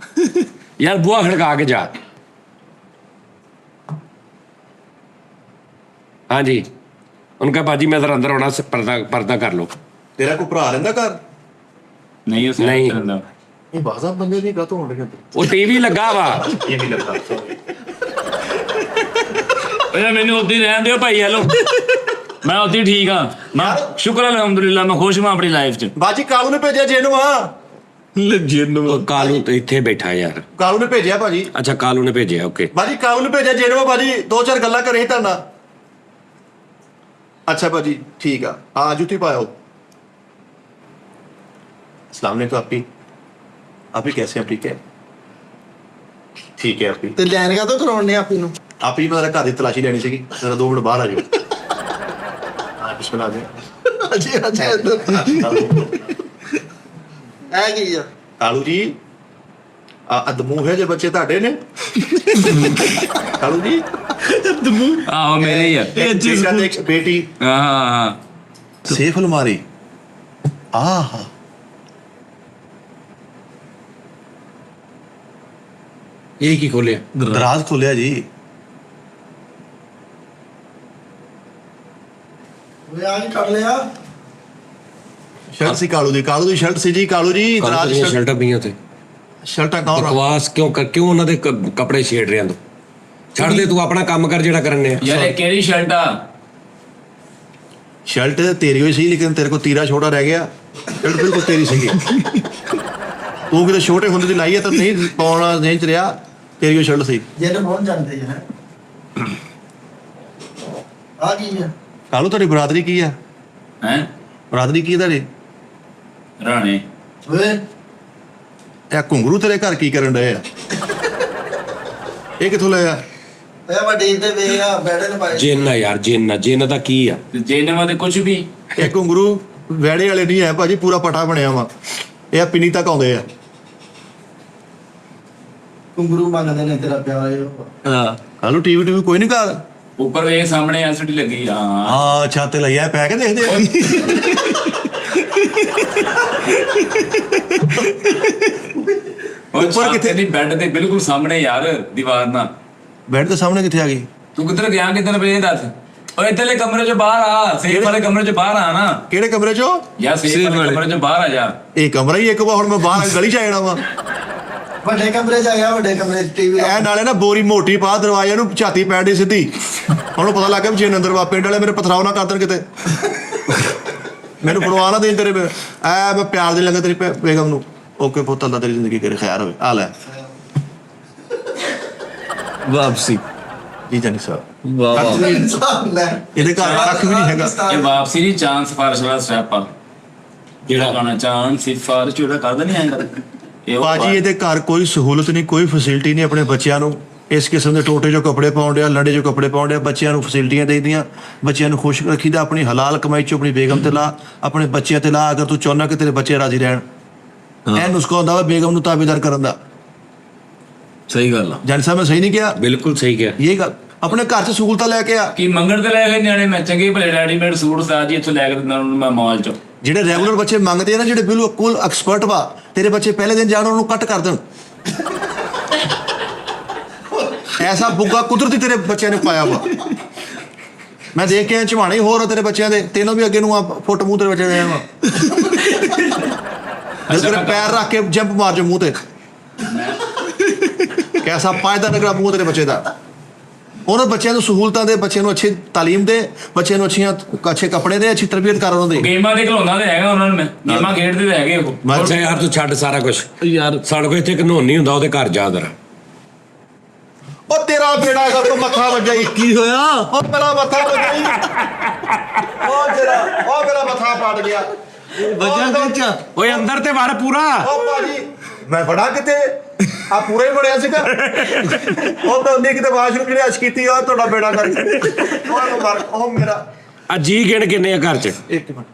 ਯਾਰ ਬੂਹਾ ਖੜਕਾ ਕੇ ਜਾ। ਹਾਂਜੀ ਉਹਨੂੰ ਕਹ ਭਾਜੀ ਮੈਂ ਜ਼ਰਾ ਅੰਦਰ ਆਉਣਾ, ਪਰਦਾ ਕਰ ਲਓ।
ਤੇਰਾ ਕੋਈ ਭਰਾ ਰਹਿੰਦਾ ਘਰ?
ਨਹੀਂ ਉਹ
ਨਹੀਂ।
ਰਹਿੰਦਾ।
ਇਹ ਬਾਜ਼ਾਰ ਬੰਦੇ ਦੀ ਕਾਤੋਂ ਹੋਣ ਲੱਗੇ?
ਉਹ ਟੀਵੀ ਲੱਗਾ ਵਾ।
ਇਹ ਨਹੀਂ ਲੱਗਦਾ।
ਓਏ ਮੈਨੂੰ ਉੱਥੇ ਹੀ ਰਹਿਣ ਦਿਓ ਭਾਈ। ਹੈਲੋ, ਮੈਂ ਉੱਥੇ ਹੀ ਠੀਕ ਹਾਂ। ਮੈਂ ਸ਼ੁਕਰ ਹੈ ਅਲਹਮਦੁਲਿਲਾ, ਮੈਂ ਖੁਸ਼ ਹਾਂ ਆਪਣੀ ਲਾਈਫ 'ਚ।
ਬਾਜੀ ਕਾਲੂ ਨੇ ਭੇਜਿਆ ਜਿੰਨ ਵਾ।
ਉਹ ਕਾਲੂ ਤੇ ਇੱਥੇ ਬੈਠਾ ਯਾਰ।
ਕਾਲੂ ਨੇ ਭੇਜਿਆ ਭਾਜੀ।
ਅੱਛਾ ਕਾਲੂ ਨੇ ਭੇਜਿਆ, ਓਕੇ।
ਬਾਜੀ ਕਾਲੂ ਨੇ ਭੇਜਿਆ ਜਿੰਨ ਵਾ ਭਾਜੀ, 2-4 ਗੱਲਾਂ ਕਰੇ ਤਾਂ ਨਾ। अच्छा भाजी ठीक है, हाँ जूती पाओ। अस्सलाम वालेकुम आपी कैसे हैं? ठीक है, ठीक है आपी।
ਤੇ ਲੈਣ ਕਾ ਤੋਂ ਕਰਾਉਣੇ ਆਪੀ ਨੂੰ?
आपी मेरा घर की तलाशी लेनी सी, जरा 2 मिनट बाहर आ जाओ। हाँ बिस्मिल्लाह जी।
ਅਜੀ ਅਜੀ ਆ ਕੀ ਆ
कालू जी अदमू है जो बच्चे ताड़े ने। कालू जी
ਆਹੋ ਮੇਰੇ ਹੀ ਆ।
बेटा देख बेटी
ਹਾਂ
सेफ अलमारी। आह
ਇਹ ਕੀ ਖੋਲਿਆ?
दराज खोलिया जी।
ਓਏ ਆ ਕੀ ਕਰ ਲਿਆ?
शर्ट सी कालू दी शर्ट सी जी। कालू जी दराज
ਦੀਆਂ ਸ਼ਰਟਾਂ ਪਈਆਂ ਤੇ
शर्टा कौन
ਬਕਵਾਸ ਕਿਉਂ ਉਹਨਾਂ ਦੇ ਕੱਪੜੇ ਛੇੜ ਰਿਆਂ ਤੂੰ? ਛੱਡ ਦੇ, ਤੂੰ ਆਪਣਾ ਕੰਮ ਕਰ ਜਿਹੜਾ ਕਰਨੇ ਆ।
ਯਾਰ ਇਹ ਕਿਹੜੀ ਸ਼ਰਟ ਆ?
शर्ट तेरी हुई सी, लेकिन तेरे को तीरा छोटा रह गया। शर्ट बिल्कुल तेरी सी। तू किते छोटे होंदे दी लाई है तो नहीं पाउणा नहीं च रिहा। तेरी हुई शर्ट सी।
ਜਿਹਨੇ ਪਹੁੰਚ ਜਾਂਦੇ ਹੈ ਆ ਕੀ ਆ
कालू तेरी बरादरी की है?
ਹੈ
बरादरी की है तेरी?
ਰਾਣੇ।
ਓਏ
ਇਹ ਘੁੰਗਰੂ ਤੇਰੇ ਘਰ ਕੀ ਕਰਨ ਡਏ ਆ? ਇਹ ਕਿੱਥੋਂ ਲਿਆ?
ਇਹ ਵੱਡੀ ਤੇ ਵੇ ਆ ਬੈੜੇ ਨੇ ਪਾਏ
ਜਿੰਨ ਆ ਯਾਰ, ਜਿੰਨ ਦਾ ਕੀ ਆ?
ਤੇ ਜੇਨਵਾ ਤੇ ਕੁਝ ਵੀ।
ਇਹ ਘੁੰਗਰੂ ਵੈੜੇ ਵਾਲੇ ਨਹੀਂ ਹੈ ਭਾਜੀ, ਪੂਰਾ ਪਟਾ ਬਣਿਆ ਵਾ। ਇਹ ਪਿੰਨੀ ਤੱਕ ਆਉਂਦੇ ਆ।
ਕੁੰਗਰੂ ਮੰਗਦੇ ਨੇ ਤੇਰਾ ਪਿਆਰ ਇਹ
ਹਾਂ ਕਾਲੂ ਟੀਵੀ ਕੋਈ ਨਹੀਂ ਘਰ?
ਉੱਪਰ ਵੇ ਸਾਹਮਣੇ ਐਲਸੀਡੀ ਲੱਗੀ। ਹਾਂ
ਹਾਂ ਛੱਤ ਤੇ ਲਈਆ ਪੈ ਕੇ ਦੇਖਦੇ ਆ।
ਉੱਪਰ ਕਿੱਥੇ? ਨਹੀਂ, ਬੈੱਡ ਦੇ ਬਿਲਕੁਲ ਸਾਹਮਣੇ ਯਾਰ, ਦੀਵਾਰ ਨਾਲ।
ਬੈੱਡ ਦੇ ਸਾਹਮਣੇ ਕਿੱਥੇ ਆ ਗਈ?
ਤੂੰ ਕਿੱਧਰ ਗਿਆ? ਕਿੱਧਰ ਪਏ ਦੱਸ। ਓਏ ਇੱਧਰਲੇ ਕਮਰੇ 'ਚੋਂ ਬਾਹਰ ਆ। ਸੇਫ ਵਾਲੇ ਕਮਰੇ 'ਚੋਂ ਬਾਹਰ ਆ ਨਾ।
ਕਿਹੜੇ ਕਮਰੇ ਚੋਂ?
ਯਾਰ ਸੇਫ ਵਾਲੇ ਕਮਰੇ 'ਚੋਂ ਬਾਹਰ ਆ ਜਾ।
ਇਹ ਕਮਰਾ ਹੀ ਇੱਕ ਵਾ, ਹੁਣ ਮੈਂ ਬਾਹਰ ਗਲੀ ਚ ਆ ਜਾਣਾ ਵਾ।
ਵੱਡੇ ਕਮਰੇ 'ਚ ਆ ਗਿਆ, ਵੱਡੇ ਕਮਰੇ 'ਚ ਟੀਵੀ
ਇਹ ਨਾਲੇ ਨਾ ਬੋਰੀ ਮੋਟੀ ਪਾ ਦਰਵਾਜ਼ੇ ਨੂੰ ਝਾਤੀ ਪੈਣ ਦੀ ਸਿੱਧੀ। ਉਹਨੂੰ ਪਤਾ ਲੱਗ ਗਿਆ ਵੀ ਜੇ ਅੰਦਰ ਵਾ ਪਿੰਡ ਵਾਲੇ ਮੇਰੇ ਪਥਰਾਓ ਨਾ ਕਰ ਦੇਣ ਕਿਤੇ। ਮੈਨੂੰ ਫੜਵਾ ਨਾ ਦੇਣ ਤੇਰੇ ਐ ਮੈਂ ਪਿਆਰ ਦੇ ਲੰਗਾ ਤੇਰੀ ਬੇਗਮ ਨੂੰ। ਓਕੇ ਪੁੱਤ, ਅੱਲਾ ਤੇਰੀ ਜ਼ਿੰਦਗੀ ਕਰੇ ਖੈਰ ਹੋਵੇ। ਆ ਲੈ
ਵਾਪਸੀ।
ਜੀ ਜਾਨੀ ਸਾਹਿਬ
ਵਾਹ
ਇਨਸਾਨ ਲੈ
ਇਹਦੇ ਘਰ ਕੱਖ ਵੀ ਨਹੀਂ ਹੈਗਾ।
ਇਹ ਵਾਪਸੀ ਨਹੀਂ, ਚਾਂਸ ਸਿਫਾਰਿਸ਼ ਵਾਲਾ ਸਟੈਪ ਆ ਜਿਹੜਾ ਗਾਣਾ। ਚਾਂਸ ਸਿਫਾਰਿਸ਼ ਜਿਹੜਾ ਕਰਦਾ ਨਹੀਂ ਆਏਗਾ ਇਹ
ਬਾਜੀ ਇਹਦੇ ਘਰ ਕੋਈ ਸਹੂਲਤ ਨਹੀਂ, ਕੋਈ ਫੈਸਿਲਿਟੀ ਨਹੀਂ ਆਪਣੇ ਬੱਚਿਆਂ ਨੂੰ। ਇਸ ਕਿਸਮ ਦੇ ਟੋਟੇ ਜੋ ਕੱਪੜੇ ਪਾਉਣ ਡਿਆ, ਲੰਡੇ ਜੋ ਕੱਪੜੇ ਪਾਉਣ ਡਿਆ। ਬੱਚਿਆਂ ਨੂੰ ਫੈਸਿਲਿਟੀਆਂ ਦੇਈਦੀਆਂ, ਬੱਚਿਆਂ ਨੂੰ ਖੁਸ਼ ਰੱਖੀਦਾ। ਆਪਣੀ ਹਲਾਲ ਕਮਾਈ ਚੋਂ ਆਪਣੀ ਬੇਗਮ ਤੇ ਲਾ, ਆਪਣੇ ਬੱਚਿਆਂ ਤੇ ਲਾ। ਅਗਰ ਤੂੰ ਚਾਹੁੰਦਾ ਕਿ ਤੇਰੇ ਬੱਚੇ ਰਾਜ਼ੀ ਰਹਿਣ, ਇਹ ਨੁਸਖਾ ਹੁੰਦਾ ਵਾ ਬੇਗਮ ਨੂੰ ਤਾਬੇਦਾਰ ਕਰਨ ਦਾ।
ਸਹੀ ਗੱਲ ਆ।
ਜਾਨੀ ਸਾਹਿਬ ਮੈਂ ਸਹੀ ਨਹੀਂ ਕਿਹਾ?
ਬਿਲਕੁਲ ਸਹੀ ਕਿਹਾ।
ਇਹ ਗੱਲ ਆਪਣੇ ਘਰ 'ਚ ਸਹੂਲਤਾਂ ਲੈ ਕੇ ਆ।
ਕੀ ਮੰਗਣ ਤੇ ਲੈ ਗਏ ਨਿਆਣੇ? ਮੈਂ ਚੰਗੇ ਭਲੇ ਰੈਡੀਮੇਡ ਸੂਟ ਸਾਜ ਜੀ ਇੱਥੋਂ ਲੈ ਕੇ ਦਿੰਦਾ ਉਹਨੂੰ ਮੈਂ ਮਾਲ 'ਚੋਂ।
ਜਿਹੜੇ ਰੈਗੂਲਰ ਬੱਚੇ ਮੰਗਦੇ ਆ ਨਾ, ਜਿਹੜੇ ਬਿਲਕੁਲ ਐਕਸਪਰਟ ਵਾ, ਤੇਰੇ ਬੱਚੇ ਪਹਿਲੇ ਦਿਨ ਜਾਣ ਉਹਨੂੰ ਕੱਟ ਕਰ ਦੇਣ। ਐਸਾ ਬੁੱਗਾ ਕੁਦਰਤੀ ਤੇਰੇ ਬੱਚਿਆਂ ਨੇ ਪਾਇਆ ਵਾ। ਮੈਂ ਦੇਖ ਕੇ ਝਮਾਣੇ ਹੋਰ ਤੇਰੇ ਬੱਚਿਆਂ ਦੇ। ਤੈਨੂੰ ਵੀ ਅੱਗੇ ਨੂੰ ਆ ਫੁੱਟ ਮੂੰਹ ਤੇਰੇ ਬੱਚੇ ਦੇ ਵਾ। ਜਦੋਂ ਤੇਰੇ ਪੈਰ ਰੱਖ ਕੇ ਜੰਪ ਮਾਰ ਜੋ ਮੂੰਹ ਤੇ। ਕੈਸਾ ਪਾਇਦਾ ਨਗਰਾ ਮੂੰਹ ਤੇਰੇ ਬੱਚੇ ਦਾ। ਉਹਨਾਂ ਬੱਚਿਆਂ ਨੂੰ ਸਹੂਲਤਾਂ ਦੇ, ਬੱਚਿਆਂ ਨੂੰ ਅੱਛੀ ਤਾਲੀਮ ਦੇ, ਬੱਚਿਆਂ ਨੂੰ ਅੱਛੇ ਕੱਪੜੇ ਦੇ, ਅੱਛੀ ਤਰਬੀਅਤ ਕਰ ਉਹਨਾਂ ਦੀ।
ਗੇਮਾਂ ਦੇ ਖਿਲਾਉਂਦਾ ਤੇ ਹੈਗਾ ਉਹਨਾਂ ਨੂੰ। ਮੈਂ ਗੇਮਾਂ ਖੇਡਦੇ ਤੇ ਹੈਗੇ ਉਹ।
ਅੱਛਾ ਯਾਰ ਤੂੰ ਛੱਡ ਸਾਰਾ ਕੁਝ
ਯਾਰ
ਸਾਡੇ ਕੋਲ ਇੱਥੇ ਕਾਨੂੰਨ ਨਹੀਂ ਹੁੰਦਾ, ਉਹਦੇ ਘਰ ਜਾ ਜਰਾ।
ਉਹ ਤੇਰਾ ਬੇੜਾ ਕਰ ਤੂੰ ਮੱਥਾ ਵੱਜਾ ਹੀ।
ਕੀ ਹੋਇਆ?
ਉਹ ਮੇਰਾ ਮੱਥਾ ਵੱਜਾ ਹੀ। ਉਹ ਮੇਰਾ ਮੱਥਾ ਪੜ ਗਿਆ।
ਵਜ੍ਹਾ ਵਿੱਚ
ਓਏ ਅੰਦਰ ਤੇ ਵੜ ਪੂਰਾ।
ਉਹ ਭਾਜੀ ਮੈਂ ਬੜਾ ਕਿਤੇ ਆ ਪੂਰਾ ਹੀ ਬੜਿਆ ਸੀਗਾ। ਉਹ ਤਾਂ ਉਹਨੇ ਕਿਤੇ ਵਾਸ਼ਰੂਮ ਜਿਹੜੇ ਅਸ਼ ਕੀਤੀ ਆ ਤੁਹਾਡਾ ਬੇੜਾ ਕਰ। ਉਹ ਮਰ ਉਹ ਮੇਰਾ
ਆ ਜੀ ਗਿਣ ਕਿੰਨੇ ਆ ਘਰ 'ਚ?
ਇੱਕ ਮਿੰਟ।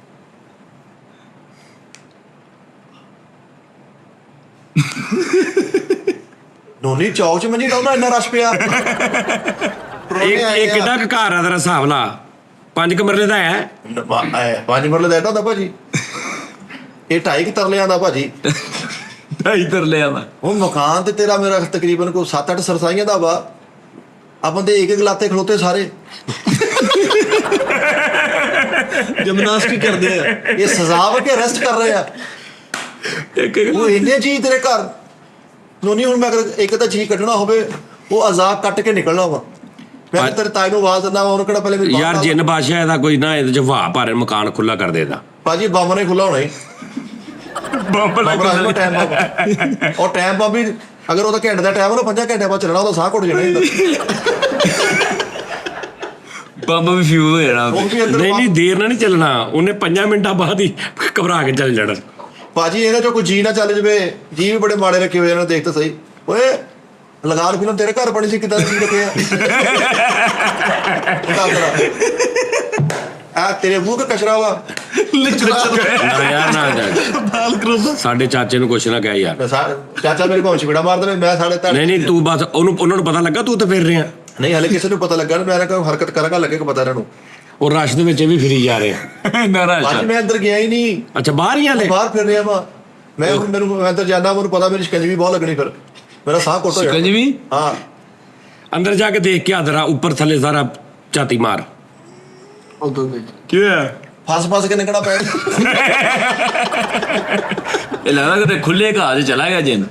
ਨੋਨੀ ਚੌਕ 'ਚ ਮੰਜੀ ਡਾਉਂਦਾ ਇੰਨਾ ਰਸ਼ ਪਿਆ।
ਇਹ ਕਿੱਡਾ ਕੁ ਘਰ ਆ ਤੇਰਾ ਹਿਸਾਬ ਲਾ? 5 ਕਮਰੇ ਦਾ ਹੈ?
5 ਮਰਲੇ ਦਾ ਹੁੰਦਾ ਭਾਜੀ। ਇਹ 2.5 ਤਰਲਿਆਂ ਦਾ ਭਾਜੀ।
ਇੱਧਰ ਲਿਆ ਵਾ।
ਹੁਣ ਮਕਾਨ ਤੇ ਤੇਰਾ ਮੇਰਾ ਤਕਰੀਬਨ ਕੋਈ 7-8 ਸਰਸਾਈਆਂ ਦਾ ਵਾ। ਆਪਾਂ ਦੇ ਇੱਕ ਲਾਤੇ ਖਲੋਤੇ ਸਾਰੇ।
ਜਿਮਨਾਸਟਿਕ ਕਰਦੇ ਆ।
ਇਹ ਸਜ਼ਾ ਵਾ ਕਿ ਰੈਸਟ ਕਰ ਰਹੇ ਆ? ਉਹ ਇੰਨੇ ਚੀਜ਼ ਤੇਰੇ ਘਰ ਨੂੰ ਨਹੀਂ। ਹੁਣ ਮੈਂ ਅਗਰ ਇੱਕ ਤਾਂ ਚੀਜ਼ ਕੱਢਣਾ ਹੋਵੇ, ਉਹ ਅਜ਼ਾਬ ਕੱਟ ਕੇ ਨਿਕਲਣਾ ਵਾ। ਮੈਂ ਤੇਰੇ ਤਾਈ ਨੂੰ ਆਵਾਜ਼ ਦਿੰਦਾ ਉਹਨੂੰ ਕਿਹੜਾ ਪਹਿਲੇ ਮੇਰੀ ਬਾਤ
ਯਾਰ ਜਿੰਨ ਬਾਦਸ਼ਾਹ ਇਹਦਾ ਕੋਈ ਨਾ ਇਹਦੇ ਚ ਵਾਹ ਭਾਰੇ ਮਕਾਨ ਖੁੱਲਾ ਕਰ ਦੇਦਾ।
ਭਾਜੀ ਬੰਬ ਨੇ ਖੁੱਲਾ ਹੋਣਾ ਹੀ
ਬੰਬ ਲੱਗ
ਟਾਈਮ ਉਹ ਟਾਈਮ ਬੰਬ ਵੀ ਅਗਰ ਉਹਦਾ ਘੰਟੇ ਦਾ ਟਾਈਮ ਉਹਨੂੰ 5 ਘੰਟਿਆਂ ਬਾਅਦ ਚੱਲਣਾ ਉਹਦਾ ਸਾਹ ਘੁੱਟ ਜਾਣਾ ਇਹਦਾ।
ਬੰਬ ਵੀ ਫਿਊਜ਼ ਹੋ ਜਾਣਾ
ਉਹ ਵੀ ਅੰਦਰ
ਨਹੀਂ ਦੇਰ ਨਾਲ ਨਹੀਂ ਚੱਲਣਾ, ਉਹਨੇ 5 ਮਿੰਟਾਂ ਬਾਅਦ ਹੀ ਘਬਰਾ ਕੇ ਚੱਲ ਜਾਣਾ।
ਭਾਜੀ ਇਹਦੇ ਚੋਂ ਕੋਈ ਜੀ ਨਾ ਚੱਲ ਜਵੇ, ਜੀ ਵੀ ਬੜੇ ਮਾੜੇ ਰੱਖੇ ਹੋਏ ਇਹਨਾਂ ਦੇਖ ਤਾਂ ਸਹੀ। ਓਏ ਲਗਾਨ ਫਿਲਮ ਤੇਰੇ ਘਰ ਬਣੀ ਸੀ, ਕਿੱਦਾਂ ਦੀ ਰੱਖੇ ਆ ਤੇਰੇ ਮੂੰਹ ਤੇ ਕਚਰਾ ਵਾ।
ਨਾ ਯਾਰ ਨਾ ਸਾਡੇ ਚਾਚੇ ਨੂੰ ਕੁਛ ਨਾ ਕਹਿ ਯਾਰ।
ਚਾਚਾ ਮੇਰੇ ਕੋਲ ਛਿੜਾ ਮਾਰ ਦੇਵੇ, ਮੈਂ ਸਾਡੇ
ਨਹੀਂ ਤੂੰ ਬਸ ਉਹਨਾਂ ਨੂੰ ਪਤਾ ਲੱਗਾ ਤੂੰ ਤਾਂ ਫਿਰ ਰਿਹਾ।
ਨਹੀਂ ਹਲੇ ਕਿਸੇ ਨੂੰ ਪਤਾ ਲੱਗਾ ਨਾ, ਮੈਂ ਕੋਈ ਹਰਕਤ ਕਰਾਂਗਾ ਲੱਗੇ ਕਿ ਪਤਾ ਇਹਨਾਂ ਨੂੰ।
ਉਹ ਰਸ਼ ਦੇ ਵਿੱਚ ਇਹ ਵੀ ਫਿਰੀ ਜਾ ਰਿਹਾ।
ਅੱਜ ਮੈਂ ਅੰਦਰ ਗਿਆ ਹੀ ਨਹੀਂ।
ਅੱਛਾ ਬਾਹਰ ਹੀ ਹਾਲੇ
ਬਾਹਰ ਫਿਰ ਰਿਹਾ ਵਾ ਮੈਂ। ਹੁਣ ਮੈਨੂੰ ਅੰਦਰ ਜਾਣਾ, ਮੈਨੂੰ ਪਤਾ ਮੇਰੀ ਸ਼ਿਕੰਜੀ ਵੀ ਬਹੁਤ ਲੱਗਣੀ, ਫਿਰ ਮੇਰਾ ਸਾਹ ਘੁੱਟ ਹੋ ਜਾਣਾ।
ਸ਼ਿਕੰਜਵੀ?
ਹਾਂ
ਅੰਦਰ ਜਾ ਕੇ ਦੇਖ ਕੇ ਆਦਰਾ ਉੱਪਰ ਥੱਲੇ ਸਾਰਾ ਝਾਤੀ ਮਾਰ।
ਉਦੋਂ ਦੇ
ਕੀ ਹੋਇਆ?
ਫਸ ਕੇ ਨਿਕਲਣਾ ਪੈਣਾ।
ਇਹ ਲੱਗਦਾ ਕਿ ਖੁੱਲੇ ਘਾਹ 'ਚ ਚਲਾ ਗਿਆ ਜਿੰਨ।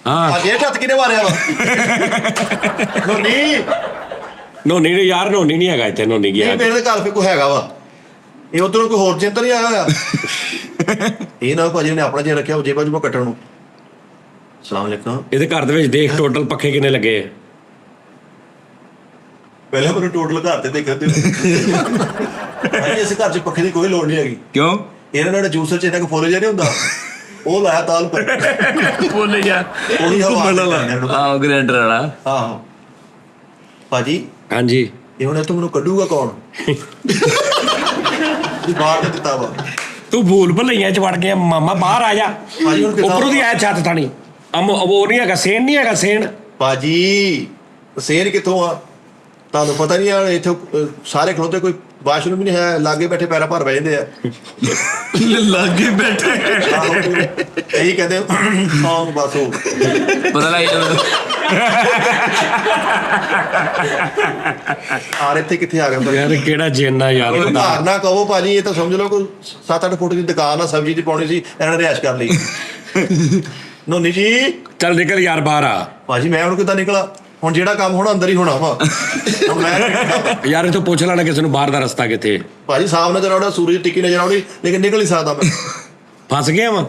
ਹਾਂ
ਅੱਜ ਇਹ ਝੱਤ ਕਿਨੇ ਮਾਰਿਆ ਵਾ? ਨਹੀਂ
ਨੋਨੀ ਨੇ ਯਾਰ ਨੋਨੀ ਨਹੀਂ ਹੈਗਾ ਇੱਥੇ, ਨੋਨੀ ਗਿਆ।
ਮੇਰੇ ਦੇ ਘਰ ਫੇ ਕੋਈ ਹੈਗਾ ਵਾ, ਇਹ ਉਧਰੋਂ ਕੋਈ ਹੋਰ ਜਿੰਨ ਤਾਂ ਨਹੀਂ ਆਇਆ ਹੋਇਆ। ਇਹ ਨਾ ਭਾਜੀ ਨੇ ਆਪਣਾ ਜੇ ਰੱਖਿਆ ਉਹ ਜੇਬਾਂ ਜੂਬਾਂ ਕੱਟਣ ਨੂੰ। ਸਲਾਮ ਅਲੈਕੁਮ।
ਇਹਦੇ ਘਰ ਦੇ ਵਿੱਚ ਦੇਖ ਟੋਟਲ ਪੱਖੇ ਕਿੰਨੇ ਲੱਗੇ ਆ।
ਪਹਿਲਾਂ ਮੈਨੂੰ ਟੋਟਲ ਘਰ ਤੇ ਦੇਖਦੇ ਇਸ ਘਰ 'ਚ ਪੱਖੇ ਦੀ ਕੋਈ ਲੋੜ ਨਹੀਂ ਹੈਗੀ।
ਕਿਉਂ?
ਇਹਨਾਂ ਨਾਲ ਜੂਸਰ 'ਚ ਇਹਨਾਂ ਕੋ ਫੋਲੇ ਜਿਹਾ ਨਹੀਂ ਹੁੰਦਾ, ਉਹ ਲਾਇਆ ਤਾਲ ਪਰ
ਬੋਲੇ ਯਾਰ
ਉਹੀ ਹਵਾ।
ਆਹ ਗ੍ਰੈਂਡਰ ਵਾਲਾ।
ਆਹੋ ਭਾਜੀ
ਹਾਂਜੀ
ਇਹ ਹੁਣ ਇੱਥੋਂ ਮੈਨੂੰ ਕੱਢੂਗਾ ਕੌਣ? ਤੂੰ ਬਾਹਰ ਤੇ ਦਿੱਤਾ ਵਾ
ਤੂੰ ਭੂਲ ਭੁਲਈਆਂ ਚ ਵੜ ਗਿਆ ਮਾਮਾ, ਬਾਹਰ ਆ ਜਾ।
ਭਾਜੀ ਹੁਣ ਕਿੱਦਾਂ?
ਉੱਪਰੋਂ ਦੀ ਆਇਆ ਛੱਤ ਥਾਣੀ ਉਹ ਨਹੀਂ ਹੈਗਾ, ਸੇਨ ਨਹੀਂ ਹੈਗਾ ਸੇਨ।
ਭਾਜੀ ਸੇਨ ਕਿੱਥੋਂ ਆ? ਤੁਹਾਨੂੰ ਪਤਾ ਨਹੀਂ ਆ ਇੱਥੇ ਸਾਰੇ ਖਲੋਤੇ, ਕੋਈ ਵਾਸ਼ਰੂਮ ਵੀ ਨਹੀਂ ਹੈ, ਲਾਗੇ ਬੈਠੇ ਪੈਰਾਂ ਭਰ ਬਹਿ ਜਾਂਦੇ ਆ।
ਲਾਗੇ ਬੈਠੇ
ਇਹੀ ਕਹਿੰਦੇ ਹਾਂ ਬਸ ਉਹ
ਪਤਾ ਲੱਗ ਜਾਂਦਾ।
ਆਰ ਇੱਥੇ ਕਿੱਥੇ ਆ ਗਿਆ?
ਯਾਰ ਕਿਹੜਾ ਜਿੰਨ ਆ ਯਾਰ।
ਘਰ ਨਾ ਕਹੋ ਭਾਜੀ, ਇਹ ਤਾਂ ਸਮਝ ਲਓ ਕੋਈ 7-8 ਫੁੱਟ ਦੀ ਦੁਕਾਨ ਆ, ਸਬਜ਼ੀ ਦੀ ਪਾਉਣੀ ਸੀ, ਇਹਨਾਂ ਨੇ ਰਿਹਾਇਸ਼ ਕਰ ਲਈ। ਨੋਨੀ ਜੀ
ਚੱਲ ਨਿਕਲ ਯਾਰ ਬਾਹਰ ਆ।
ਭਾਜੀ ਮੈਂ ਹੁਣ ਕਿੱਦਾਂ ਨਿਕਲਾ? ਹੁਣ ਜਿਹੜਾ ਕੰਮ ਹੋਣਾ ਅੰਦਰ ਹੀ ਹੋਣਾ ਵਾ। ਹੁਣ ਮੈਂ
ਯਾਰ ਇਹ ਤੋਂ ਪੁੱਛ ਲੈਣਾ ਕਿਸੇ ਨੂੰ ਬਾਹਰ ਦਾ ਰਸਤਾ ਕਿੱਥੇ।
ਭਾਜੀ ਸਾਹਮਣੇ ਨਜ਼ਰ ਆਉਣਾ, ਸੂਰਜ ਦੀ ਟਿੱਕੀ ਨਜ਼ਰ ਆਉਣੀ, ਲੇਕਿਨ ਨਿਕਲ ਨਹੀਂ ਸਕਦਾ ਮੈਂ।
ਫਸ ਗਿਆ ਵਾ।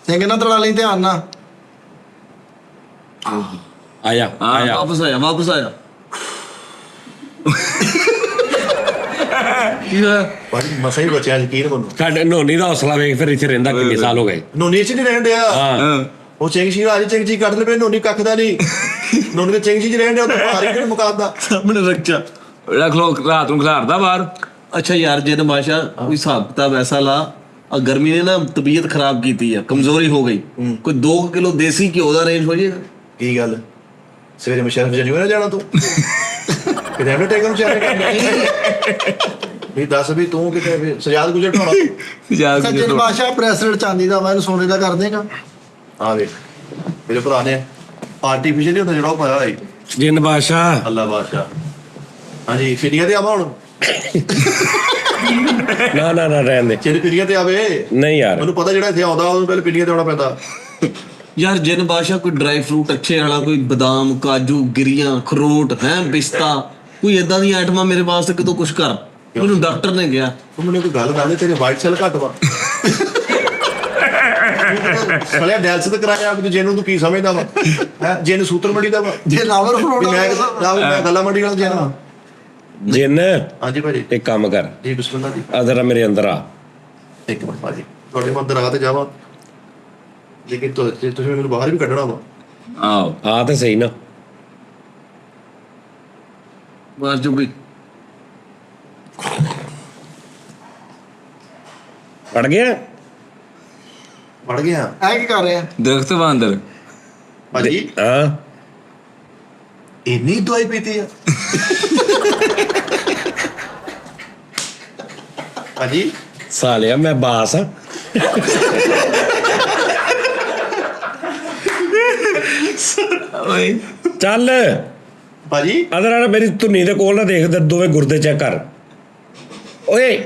ਸਿੰਘ ਨਾ ਤੜਾ ਲਈ ਧਿਆਨ ਨਾਲ।
ਆਇਆ ਆਇਆ
ਵਾਪਸ ਆਇਆ ਕੀ ਹੋਇਆ?
ਭਾਜੀ ਮਸਾਂ ਹੀ ਬਚਿਆ, ਯਕੀਨ ਮੈਨੂੰ।
ਸਾਡੇ ਨੋਨੀ ਦਾ ਹੌਸਲਾ ਵੇਖ, ਫਿਰ ਇੱਥੇ ਰਹਿੰਦਾ ਕਿੰਨੇ ਸਾਲ ਹੋ ਗਏ।
ਨੋਨੀ ਚ ਨਹੀਂ ਰਹਿਣ ਡਿਆ।
ਹਾਂ
ਉਹ ਚਿੰਗ ਸੀ ਰਾਜੀ ਚਿੰਗ ਜੀ ਕੱਢ ਲਵੇ, ਨੋਨੀ ਕੱਖ ਦਾ ਨਹੀਂ। ਨੋਨੀ ਤੇ ਚਿੰਗ ਜੀ ਰਹਿਣ ਡਿਆ, ਉਹ ਭਾਰੀ ਕਿਹੜੇ ਮੁਕਾਬਦਾ।
ਸਾਹਮਣੇ ਰੱਖਿਆ।
ਰੱਖ ਲੋ, ਰਾਤ ਨੂੰ ਖਿਲਾਰਦਾ ਬਾਹਰ।
ਅੱਛਾ ਯਾਰ ਜਿੰਨ ਬਾਦਸ਼ਾਹ ਕੋਈ ਹਿਸਾਬ ਕਿਤਾਬ ਐਸਾ ਲਾ, ਆ ਗਰਮੀ ਨੇ ਨਾ ਤਬੀਅਤ ਖਰਾਬ ਕੀਤੀ ਆ, ਕਮਜ਼ੋਰੀ ਹੋ ਗਈ। ਕੋਈ 2 ਕਿਲੋ ਦੇਸੀ ਘਿਓ ਦਾ ਰੇਂਜ ਹੋ ਜਾਏਗਾ।
ਕੀ ਗੱਲ ਸਵੇਰੇ ਮਸ਼ਰਫ ਜਣੀ ਨਾ ਜਾਣਾ ਤੂੰ? ਕਿਤੇ ਐਵੇਂ ਟੇਕਨ ਚਾਰੇ ਕਰਨਾ ਵੀ ਦੱਸ ਵੀ ਤੂੰ ਕਿਤੇ ਸਜਾਦ ਗੁਜਰ ਢਾਉਣਾ।
ਸੱਜੇ ਬਾਦਸ਼ਾਹ ਪ੍ਰੈਸਿਡੈਂਟ ਚਾਂਦੀ ਦਾ ਵਾ, ਇਹਨੂੰ ਸੋਨੇ ਦਾ ਕਰ ਦੇਗਾ।
ਆ ਵੇਖ ਮੇਰੇ ਭਰਾ ਨੇ ਆਰਟੀਫੀਸ਼ੀਅਲ ਹੀ ਹੁੰਦਾ ਜਿਹੜਾ ਉਹ ਪਾਇਆ ਹੋਇਆ।
ਜਿੰਨ ਬਾਦਸ਼ਾਹ
ਅੱਲਾ ਬਾਦਸ਼ਾਹ। ਹਾਂਜੀ ਫਿਰੀਆਂ ਤੇ ਆਵਾਂ ਹੁਣ?
ਨਾ ਰਹਿਣ ਦੇ।
ਚਿਰ ਪਿਰੀਆਂ ਤੇ ਆਵੇ।
ਨਹੀਂ ਯਾਰ
ਮੈਨੂੰ ਪਤਾ ਜਿਹੜਾ ਇੱਥੇ ਆਉਂਦਾ ਉਹਨੂੰ ਪਹਿਲੇ ਪਿਰੀਆਂ ਤੇ ਆਉਣਾ ਪੈਂਦਾ।
ਯਾਰ ਜਿੰਨ ਬਾਦਸ਼ਾਹ ਕੋਈ ਡਰਾਈ ਫਰੂਟ ਅੱਛੇ ਵਾਲਾ, ਕੋਈ ਬਦਾਮ ਕਾਜੂ ਗਿਰੀਆਂ ਅਖਰੋਟ ਹੈ ਪਿਸਤਾ, ਕੋਈ ਏਦਾਂ ਦੀਆਂ ਆਈਟਮਾਂ ਮੇਰੇ ਵਾਸਤੇ ਕਿਤੋਂ ਕੁਛ ਕਰ। ਮੈਨੂੰ ਡਾਕਟਰ ਨੇ ਕਿਹਾ
ਤੂੰ ਮੈਨੂੰ ਕੋਈ ਗੱਲ ਦੱਸ ਦੇ, ਤੇਰੇ ਵਾਈਟ ਸੈੱਲ ਘੱਟ ਵਾ। ਸਲਿਆ ਡੈਲਸ ਤੇ ਕਰਾਇਆ ਕਿ ਜਿਹਨੂੰ ਤੂੰ ਕੀ ਸਮਝਦਾ ਵਾ? ਹੈ ਜਿਹਨੂੰ ਸੂਤਰ ਮੰਡੀ ਦਾ ਵਾ?
ਜੇ ਲਾਵਰ ਫਰੋਟ
ਮੈਂ ਗੱਲਾਂ ਮੰਡੀ ਨਾਲ ਜਾਣਾ।
ਜਿੰਨ
ਹਾਂਜੀ ਭਾਜੀ।
ਇੱਕ ਕੰਮ ਕਰ,
ਜੀ ਬਿਸਮਿਲ੍ਲਾ ਜੀ।
ਆ ਜ਼ਰਾ ਮੇਰੇ ਅੰਦਰ ਆ।
ਇੱਕ ਮਿੰਟ ਭਾਜੀ, ਤੁਹਾਡੇ ਮੈਂ ਅੰਦਰ ਆ ਤੇ ਜਾਵਾਂ, ਲੇਕਿਨ ਤੁਸੀਂ ਮੈਨੂੰ ਬਾਹਰ ਵੀ ਕੱਢਣਾ ਵਾ।
ਆਓ
ਆ ਤੇ ਸਹੀ ਨਾ।
ਬਸ ਜੁਗੀ
ਪੜ ਗਿਆ
ਵੜ ਗਿਆ
ਐ ਕੀ ਕਰ ਰਿਹਾ?
ਦਰਖਤ ਵਾ ਅੰਦਰ।
ਭਾਜੀ
ਹਾਂ
ਇੰਨੀ ਦਵਾਈ ਪੀਤੀ ਆ? ਭਾਜੀ
ਸਾਲਿਆ ਮੈਂ ਬਾਸ ਆ।
ਓਏ
ਚੱਲ
ਭਾਜੀ
ਅਦਰ ਆ ਮੇਰੀ ਧੁੰਨੀ ਦੇ ਕੋਲ ਨਾ ਦੇਖ, ਤੇ ਦੋਵੇਂ ਗੁਰਦੇ ਚੈੱਕ ਕਰ। ਓਏ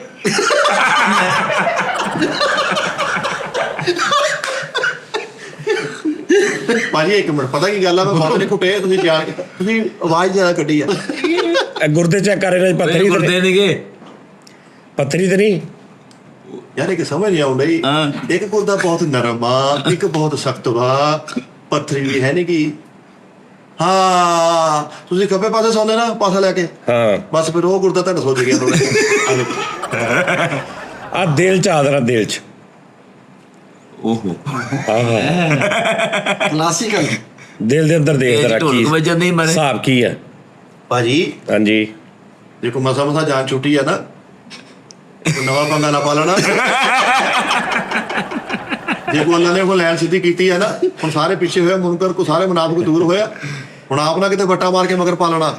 ਭਾਜੀ ਇੱਕ ਮਿੰਟ, ਪਤਾ ਕੀ ਗੱਲ ਆ, ਮੈਂ ਬਾਤ ਨਹੀਂ ਘੁੱਟੇ, ਤੁਸੀਂ ਜਾਣ ਕੇ ਤੁਸੀਂ ਆਵਾਜ਼ ਜ਼ਿਆਦਾ ਕੱਢੀ ਆ।
ਇਹ ਗੁਰਦੇ ਚੈੱਕ ਕਰ ਰਹੇ ਨੇ, ਪੱਥਰੀ ਤੇ
ਗੁਰਦੇ ਨੇਗੇ
ਪੱਥਰੀ ਤੇ ਨਹੀਂ।
ਯਾਰ ਇੱਕ ਸਮਝ ਨਹੀਂ ਆਉਂਦੀ, ਇੱਕ ਗੁਰਦਾ ਬਹੁਤ ਨਰਮ ਆ, ਇੱਕ ਬਹੁਤ ਸਖਤ ਵਾ, ਪੱਥਰੀ ਵੀ ਹੈ ਨਹੀਂ ਕੀ। ਹਾਂ ਤੁਸੀਂ ਖੱਬੇ ਪਾਸੇ ਸੌਂਦੇ ਨਾ ਪਾਸਾ ਲੈ ਕੇ,
ਹਾਂ
ਬਸ ਫਿਰ ਉਹ ਗੁਰਦਾ ਤੁਹਾਡਾ ਸੋਚ ਗਿਆ ਥੋੜਾ।
ਆ ਦਿਲ ਚ ਆਦਰਾ, ਦਿਲ ਚ।
ਓਹੋ
ਕਲਾਸੀਕਲ।
ਦਿਲ ਦੇ ਅੰਦਰ ਦੇਖ ਜਰਾ ਕੀ
ਢੋਲਕ ਵੱਜਣ ਨਹੀਂ ਮਾਰੇ।
ਹਿਸਾਬ ਕੀ ਹੈ।
ਭਾਜੀ
ਹਾਂਜੀ
ਦੇਖੋ ਮਸਾ ਜਾਨ ਛੁੱਟੀ ਆ ਨਾ, ਕੋਈ ਨਵਾਂ ਪੰਗਾ ਨਾ ਪਾ ਲੈਣਾ। ਜੇ ਕੋ ਅੱਲਾ ਨੇ ਉਹ ਲੈਣ ਸਿੱਧੀ ਕੀਤੀ ਹੈ ਨਾ, ਹੁਣ ਸਾਰੇ ਪਿੱਛੇ ਹੋਏ ਮੁਨਕਰ ਕੋ, ਸਾਰੇ ਮੁਨਾਫਿਕ ਦੂਰ ਹੋਇਆ, ਹੁਣ ਆਪ ਨਾ ਕਿਤੇ ਵੱਟਾ ਮਾਰ ਕੇ ਮਗਰ ਪਾ ਲੈਣਾ।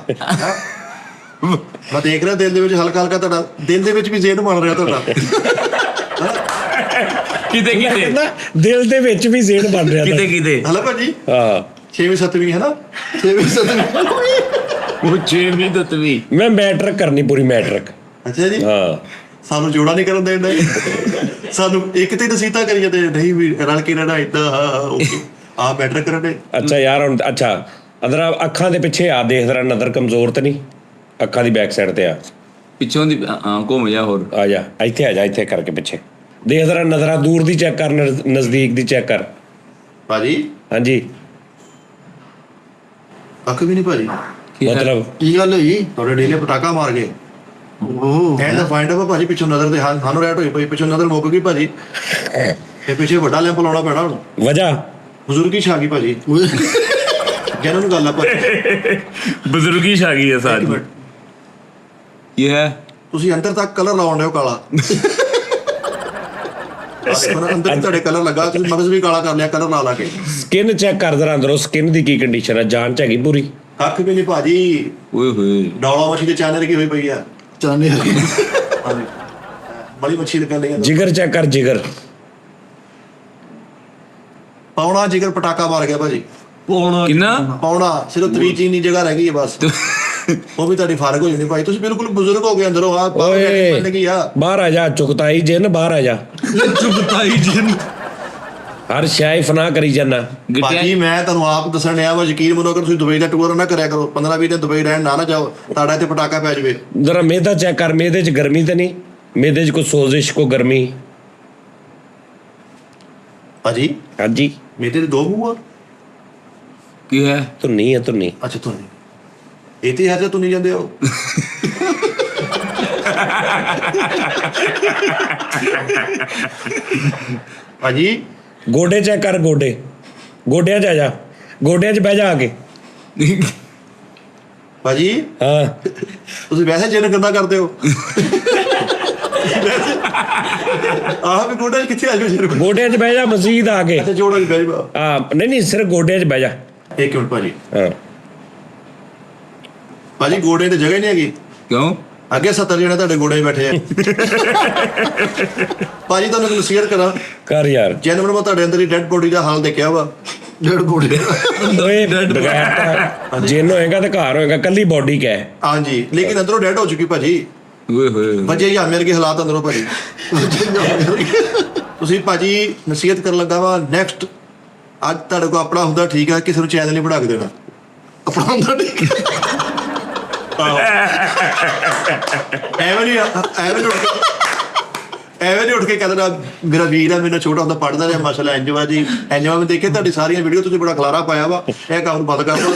ਮੈਂ ਦੇਖ ਰਿਹਾ ਦਿਲ ਦੇ ਵਿੱਚ ਹਲਕਾ ਹਲਕਾ ਤੁਹਾਡਾ, ਦਿਲ ਦੇ ਵਿੱਚ ਵੀ ਜ਼ੇਨ ਬਣ ਰਿਹਾ ਤੁਹਾਡਾ।
ਕਿਤੇ ਕਿਤੇ
ਨਾ ਦਿਲ ਦੇ ਵਿੱਚ ਵੀ ਜ਼ੇਨ ਬਣ ਰਿਹਾ
ਕਿਤੇ ਕਿਤੇ
ਹਲਾ ਭਾਜੀ
ਹਾਂ
6ਵੀਂ 7ਵੀਂ ਹੈ ਨਾ, 6ਵੀਂ 7ਵੀਂ।
ਉਹ 6ਵੀਂ 10ਵੀਂ
ਮੈਂ ਮੈਟ੍ਰਿਕ ਕਰਨੀ, ਪੂਰੀ ਮੈਟ੍ਰਿਕ।
ਅੱਛਾ ਜੀ,
ਹਾਂ
ਸਾਨੂੰ ਜੋੜਾ ਨਹੀਂ ਕਰਨ ਦੇਣਾ, ਸਾਨੂੰ ਇੱਕ ਤੇ ਨਸੀਹਤਾਂ ਕਰੀਏ ਤੇ ਨਹੀਂ ਵੀ ਰਲ ਕੇ ਰਹਿਣਾ ਏਦਾਂ। ਆ ਬੈਟਰ ਕਰਨੇ।
ਅੱਛਾ ਯਾਰ ਹੁਣ ਅੱਛਾ ਅਦਰ ਅੱਖਾਂ ਦੇ ਪਿੱਛੇ ਆ ਦੇਖ ਜਰਾ, ਨਜ਼ਰ ਕਮਜ਼ੋਰ ਤੇ ਨਹੀਂ? ਅੱਖਾਂ ਦੀ ਬੈਕ ਸਾਈਡ ਤੇ ਆ,
ਪਿੱਛੋਂ ਦੀ ਘੁੰਮ ਜਾ ਹੋਰ।
ਆ ਜਾ ਇੱਥੇ, ਆ ਜਾ ਇੱਥੇ ਕਰਕੇ ਪਿੱਛੇ ਦੇਖ ਜਰਾ, ਨਜ਼ਰਾਂ ਦੂਰ ਦੀ ਚੈੱਕ ਕਰ, ਨਜ਼ਦੀਕ ਦੀ ਚੈੱਕ ਕਰ।
ਭਾਜੀ
ਹਾਂਜੀ
ਅੱਖ ਵੀ ਨਹੀਂ ਭਾਜੀ,
ਮਤਲਬ
ਕੀ ਗੱਲ ਹੋਈ?
ਤੁਹਾਡੇ ਢੀਲੇ ਪਟਾਕਾ ਮਾਰ ਗਏ।
ਓਹ
ਐਂਡ ਫਾਈਂਡ ਅਪ ਭਾਜੀ, ਪਿੱਛੋਂ ਨਜ਼ਰ ਦੇ ਸਾਨੂੰ ਰੈਟ ਹੋਈ ਪਈ, ਪਿੱਛੋਂ ਨਜ਼ਰ ਮੁੱਕ ਗਈ ਭਾਜੀ। ਇਹ ਪਿੱਛੇ ਵੱਡਾ ਲੈਂਪ ਲਾਉਣਾ ਪੈਣਾ ਹੁਣ,
ਵਜ੍ਹਾ
ਬਜ਼ੁਰਗੀ ਛਾ ਗਈ ਭਾਜੀ। ਜਿਹਨਾਂ ਨੂੰ ਗੱਲ ਆ ਭਾਜੀ,
ਬਜ਼ੁਰਗੀ ਛਾ ਗਈ ਹੈ
ਇੱਕ
ਸਾਡੀ।
ਮਿੰਟ,
ਇਹ ਹੈ
ਤੁਸੀਂ ਅੰਦਰ ਤੱਕ ਕਲਰ ਲਾਉਣ ਰਹੇ ਹੋ ਕਾਲਾ। ਅੰਦਰ ਤੁਹਾਡੇ ਕਲਰ ਲੱਗਾ, ਤੁਸੀਂ ਮਗਜ਼ ਵੀ ਕਾਲਾ ਕਰ ਲਿਆ ਕਲਰ ਲਾ ਲਾ ਕੇ।
ਸਕਿਨ ਚੈੱਕ ਕਰ ਜਰਾ ਅੰਦਰੋਂ, ਸਕਿਨ ਦੀ ਕੀ ਕੰਡੀਸ਼ਨ ਹੈ, ਜਾਨ ਚ ਹੈਗੀ ਪੂਰੀ?
ਕੱਖ ਵੀ ਨਹੀਂ ਭਾਜੀ,
ਓਏ ਹੋਏ
ਡੌਲਾ ਮੱਛੀ ਦੇ ਚਾਨਣ ਕੀ ਹੋਈ ਪਈ ਆ।
ਚਾਨੇ
ਹਾਂਜੀ, ਬੜੀ ਮੱਛੀ ਲੱਗਣ ਲਈ
ਜਿਗਰ ਚੈੱਕ ਕਰ, ਜਿਗਰ।
ਪੌਣਾ ਜਿਗਰ ਪਟਾਕਾ ਮਾਰ ਗਿਆ ਭਾਜੀ।
ਕਿੰਨਾ
ਪੌਣਾ ਸਿਰਫ 3 ਚੀਨੀ ਜਗ੍ਹਾ ਰਹਿ ਗਈ ਹੈ ਬਸ, ਉਹ ਵੀ ਤੁਹਾਡੀ ਫਰਕ ਹੋ ਜਾਣੀ ਭਾਈ। ਤੁਸੀਂ ਬਿਲਕੁਲ ਬਜ਼ੁਰਗ ਹੋ ਗਏ ਅੰਦਰੋਂ। ਆ
ਓਏ
ਲੱਗੀ ਆ
ਬਾਹਰ ਆ ਜਾ, ਚੁਗਤਾਈ ਜਿੰਨ ਬਾਹਰ ਆ ਜਾ,
ਚੁਗਤਾਈ ਜਿੰਨ।
ਹਰ ਸ਼ਾਇ ਫਨਾ ਕਰੀ ਜਾਨਾ।
ਭਾਜੀ ਮੈਂ ਤੁਹਾਨੂੰ ਆਪ ਦੱਸਣ ਡਿਆ ਵਾ, ਯਕੀਨ ਮੰਨੋ, ਅਗਰ ਤੁਸੀਂ ਦੁਬਈ ਦਾ ਟੂਰ ਨਾ ਕਰਿਆ ਕਰੋ, 15-20 ਦਿਨ ਦੁਬਈ ਰਹਿਣ ਨਾ ਜਾਓ, ਤੁਹਾਡਾ ਇੱਥੇ ਪਟਾਕਾ ਪੈ ਜਾਵੇ।
ਜਰਾ ਮੇਦਾ ਚੈੱਕ ਕਰ, ਮੇਦੇ ਚ ਗਰਮੀ ਤੇ ਨਹੀਂ? ਮੇਦੇ ਚ ਕੋਈ ਸੋਜ਼ਿਸ਼, ਕੋਈ ਗਰਮੀ?
ਭਾਜੀ
ਹਾਂਜੀ
ਮੇਰੇ ਤੇ 2 ਮੂੰਹ ਆ।
ਕੀ ਹੈ?
ਧੁੰਨੀ ਹੈ, ਧੁੰਨੀ।
ਅੱਛਾ ਤੁਹਾਨੂੰ ਇਹ ਤੇ ਹਰ ਤੂੰ ਨਹੀਂ ਜਾਂਦੇ ਹੋ। ਭਾਜੀ
ਗੋਡੇ ਚੈੱਕ ਕਰ, ਗੋਡੇ, ਗੋਡਿਆਂ 'ਚ ਆ ਜਾ, ਗੋਡਿਆਂ 'ਚ ਬਹਿ ਜਾ ਆ ਕੇ।
ਭਾਜੀ
ਹਾਂ
ਤੁਸੀਂ ਵੈਸੇ ਜਿੰਨ ਗੰਦਾ ਕਰਦੇ ਹੋ। ਆਹ ਵੀ ਗੋਡਾ ਕਿੱਥੇ ਆ ਜਾਓ।
ਗੋਡਿਆਂ 'ਚ ਬਹਿ ਜਾ, ਮਸੀਦ ਆ ਕੇ।
ਅੱਛਾ ਜੋੜਾ ਵੀ ਬੈਠ ਬਾ।
ਹਾਂ ਨਹੀਂ ਸਿਰਫ ਗੋਡਿਆਂ 'ਚ ਬਹਿ ਜਾ।
ਇੱਕ ਮਿੰਟ ਭਾਜੀ,
ਹਾਂ
ਭਾਜੀ ਗੋਡੇ ਤੇ ਜਗ੍ਹਾ ਹੀ ਨਹੀਂ ਹੈਗੀ।
ਕਿਉਂ?
ਅੱਗੇ 70 ਜਣੇ ਤੁਹਾਡੇ ਗੋਡੇ 'ਚ ਬੈਠੇ ਆ। ਭਾਜੀ ਤੁਹਾਨੂੰ ਇੱਕ ਨਸੀਹਤ ਕਰਾਂ,
ਕਰ ਯਾਰ।
ਜਨਮ ਨੂੰ ਮੈਂ ਤੁਹਾਡੇ ਅੰਦਰ ਹੀ ਡੈਡ ਬੋਡੀ ਦਾ ਹਾਲ ਦੇਖਿਆ ਵਾ।
ਡੇਢ ਗੋਡੇ।
ਓਏ ਬਗੈਰ ਤਾਂ ਜਿੰਨ ਹੋਏਗਾ ਤੇ ਘਰ ਹੋਏਗਾ, ਕੱਲੀ ਬੋਡੀ ਕਹਿ।
ਹਾਂਜੀ ਲੇਕਿਨ ਅੰਦਰੋਂ ਡੈਡ ਹੋ ਚੁੱਕੀ ਭਾਜੀ।
ਓਏ ਹੋਏ
ਵਜੇ ਹੀ ਮੇਰੇ ਕੇ ਹਾਲਾਤ ਅੰਦਰੋਂ ਭਾਜੀ। ਤੁਸੀਂ ਭਾਜੀ ਨਸੀਹਤ ਕਰਨ ਲੱਗਾ ਵਾ, ਨੈਕਸਟ ਅੱਜ ਤੁਹਾਡੇ ਕੋਲ ਆਪਣਾ ਹੁੰਦਾ ਠੀਕ ਹੈ, ਕਿਸੇ ਨੂੰ ਚੈਨਲ ਨਹੀਂ ਬਣਾ ਕੇ ਦੇਣਾ। ਆਪਣਾ ਹੁੰਦਾ ਠੀਕ ਹੈ। ਐਵੇਂ ਨਹੀਂ ਉੱਠ ਕੇ ਕਹਿੰਦਾ ਮੇਰਾ ਵੀਰ ਆ, ਮੇਰਾ ਛੋਟਾ ਹੁੰਦਾ ਪੜ੍ਹਦਾ ਰਿਹਾ, ਮਸਲਾ ਇੰਜਵਾ ਜੀ ਇੰਜਵਾ। ਮੈਂ ਦੇਖਿਆ ਤੁਹਾਡੀ ਸਾਰੀਆਂ ਵੀਡੀਓ, ਤੁਸੀਂ ਬੜਾ ਖਲਾਰਾ ਪਾਇਆ ਵਾ, ਇਹ ਕੰਮ ਨੂੰ ਬੰਦ ਕਰ ਦਿਓ।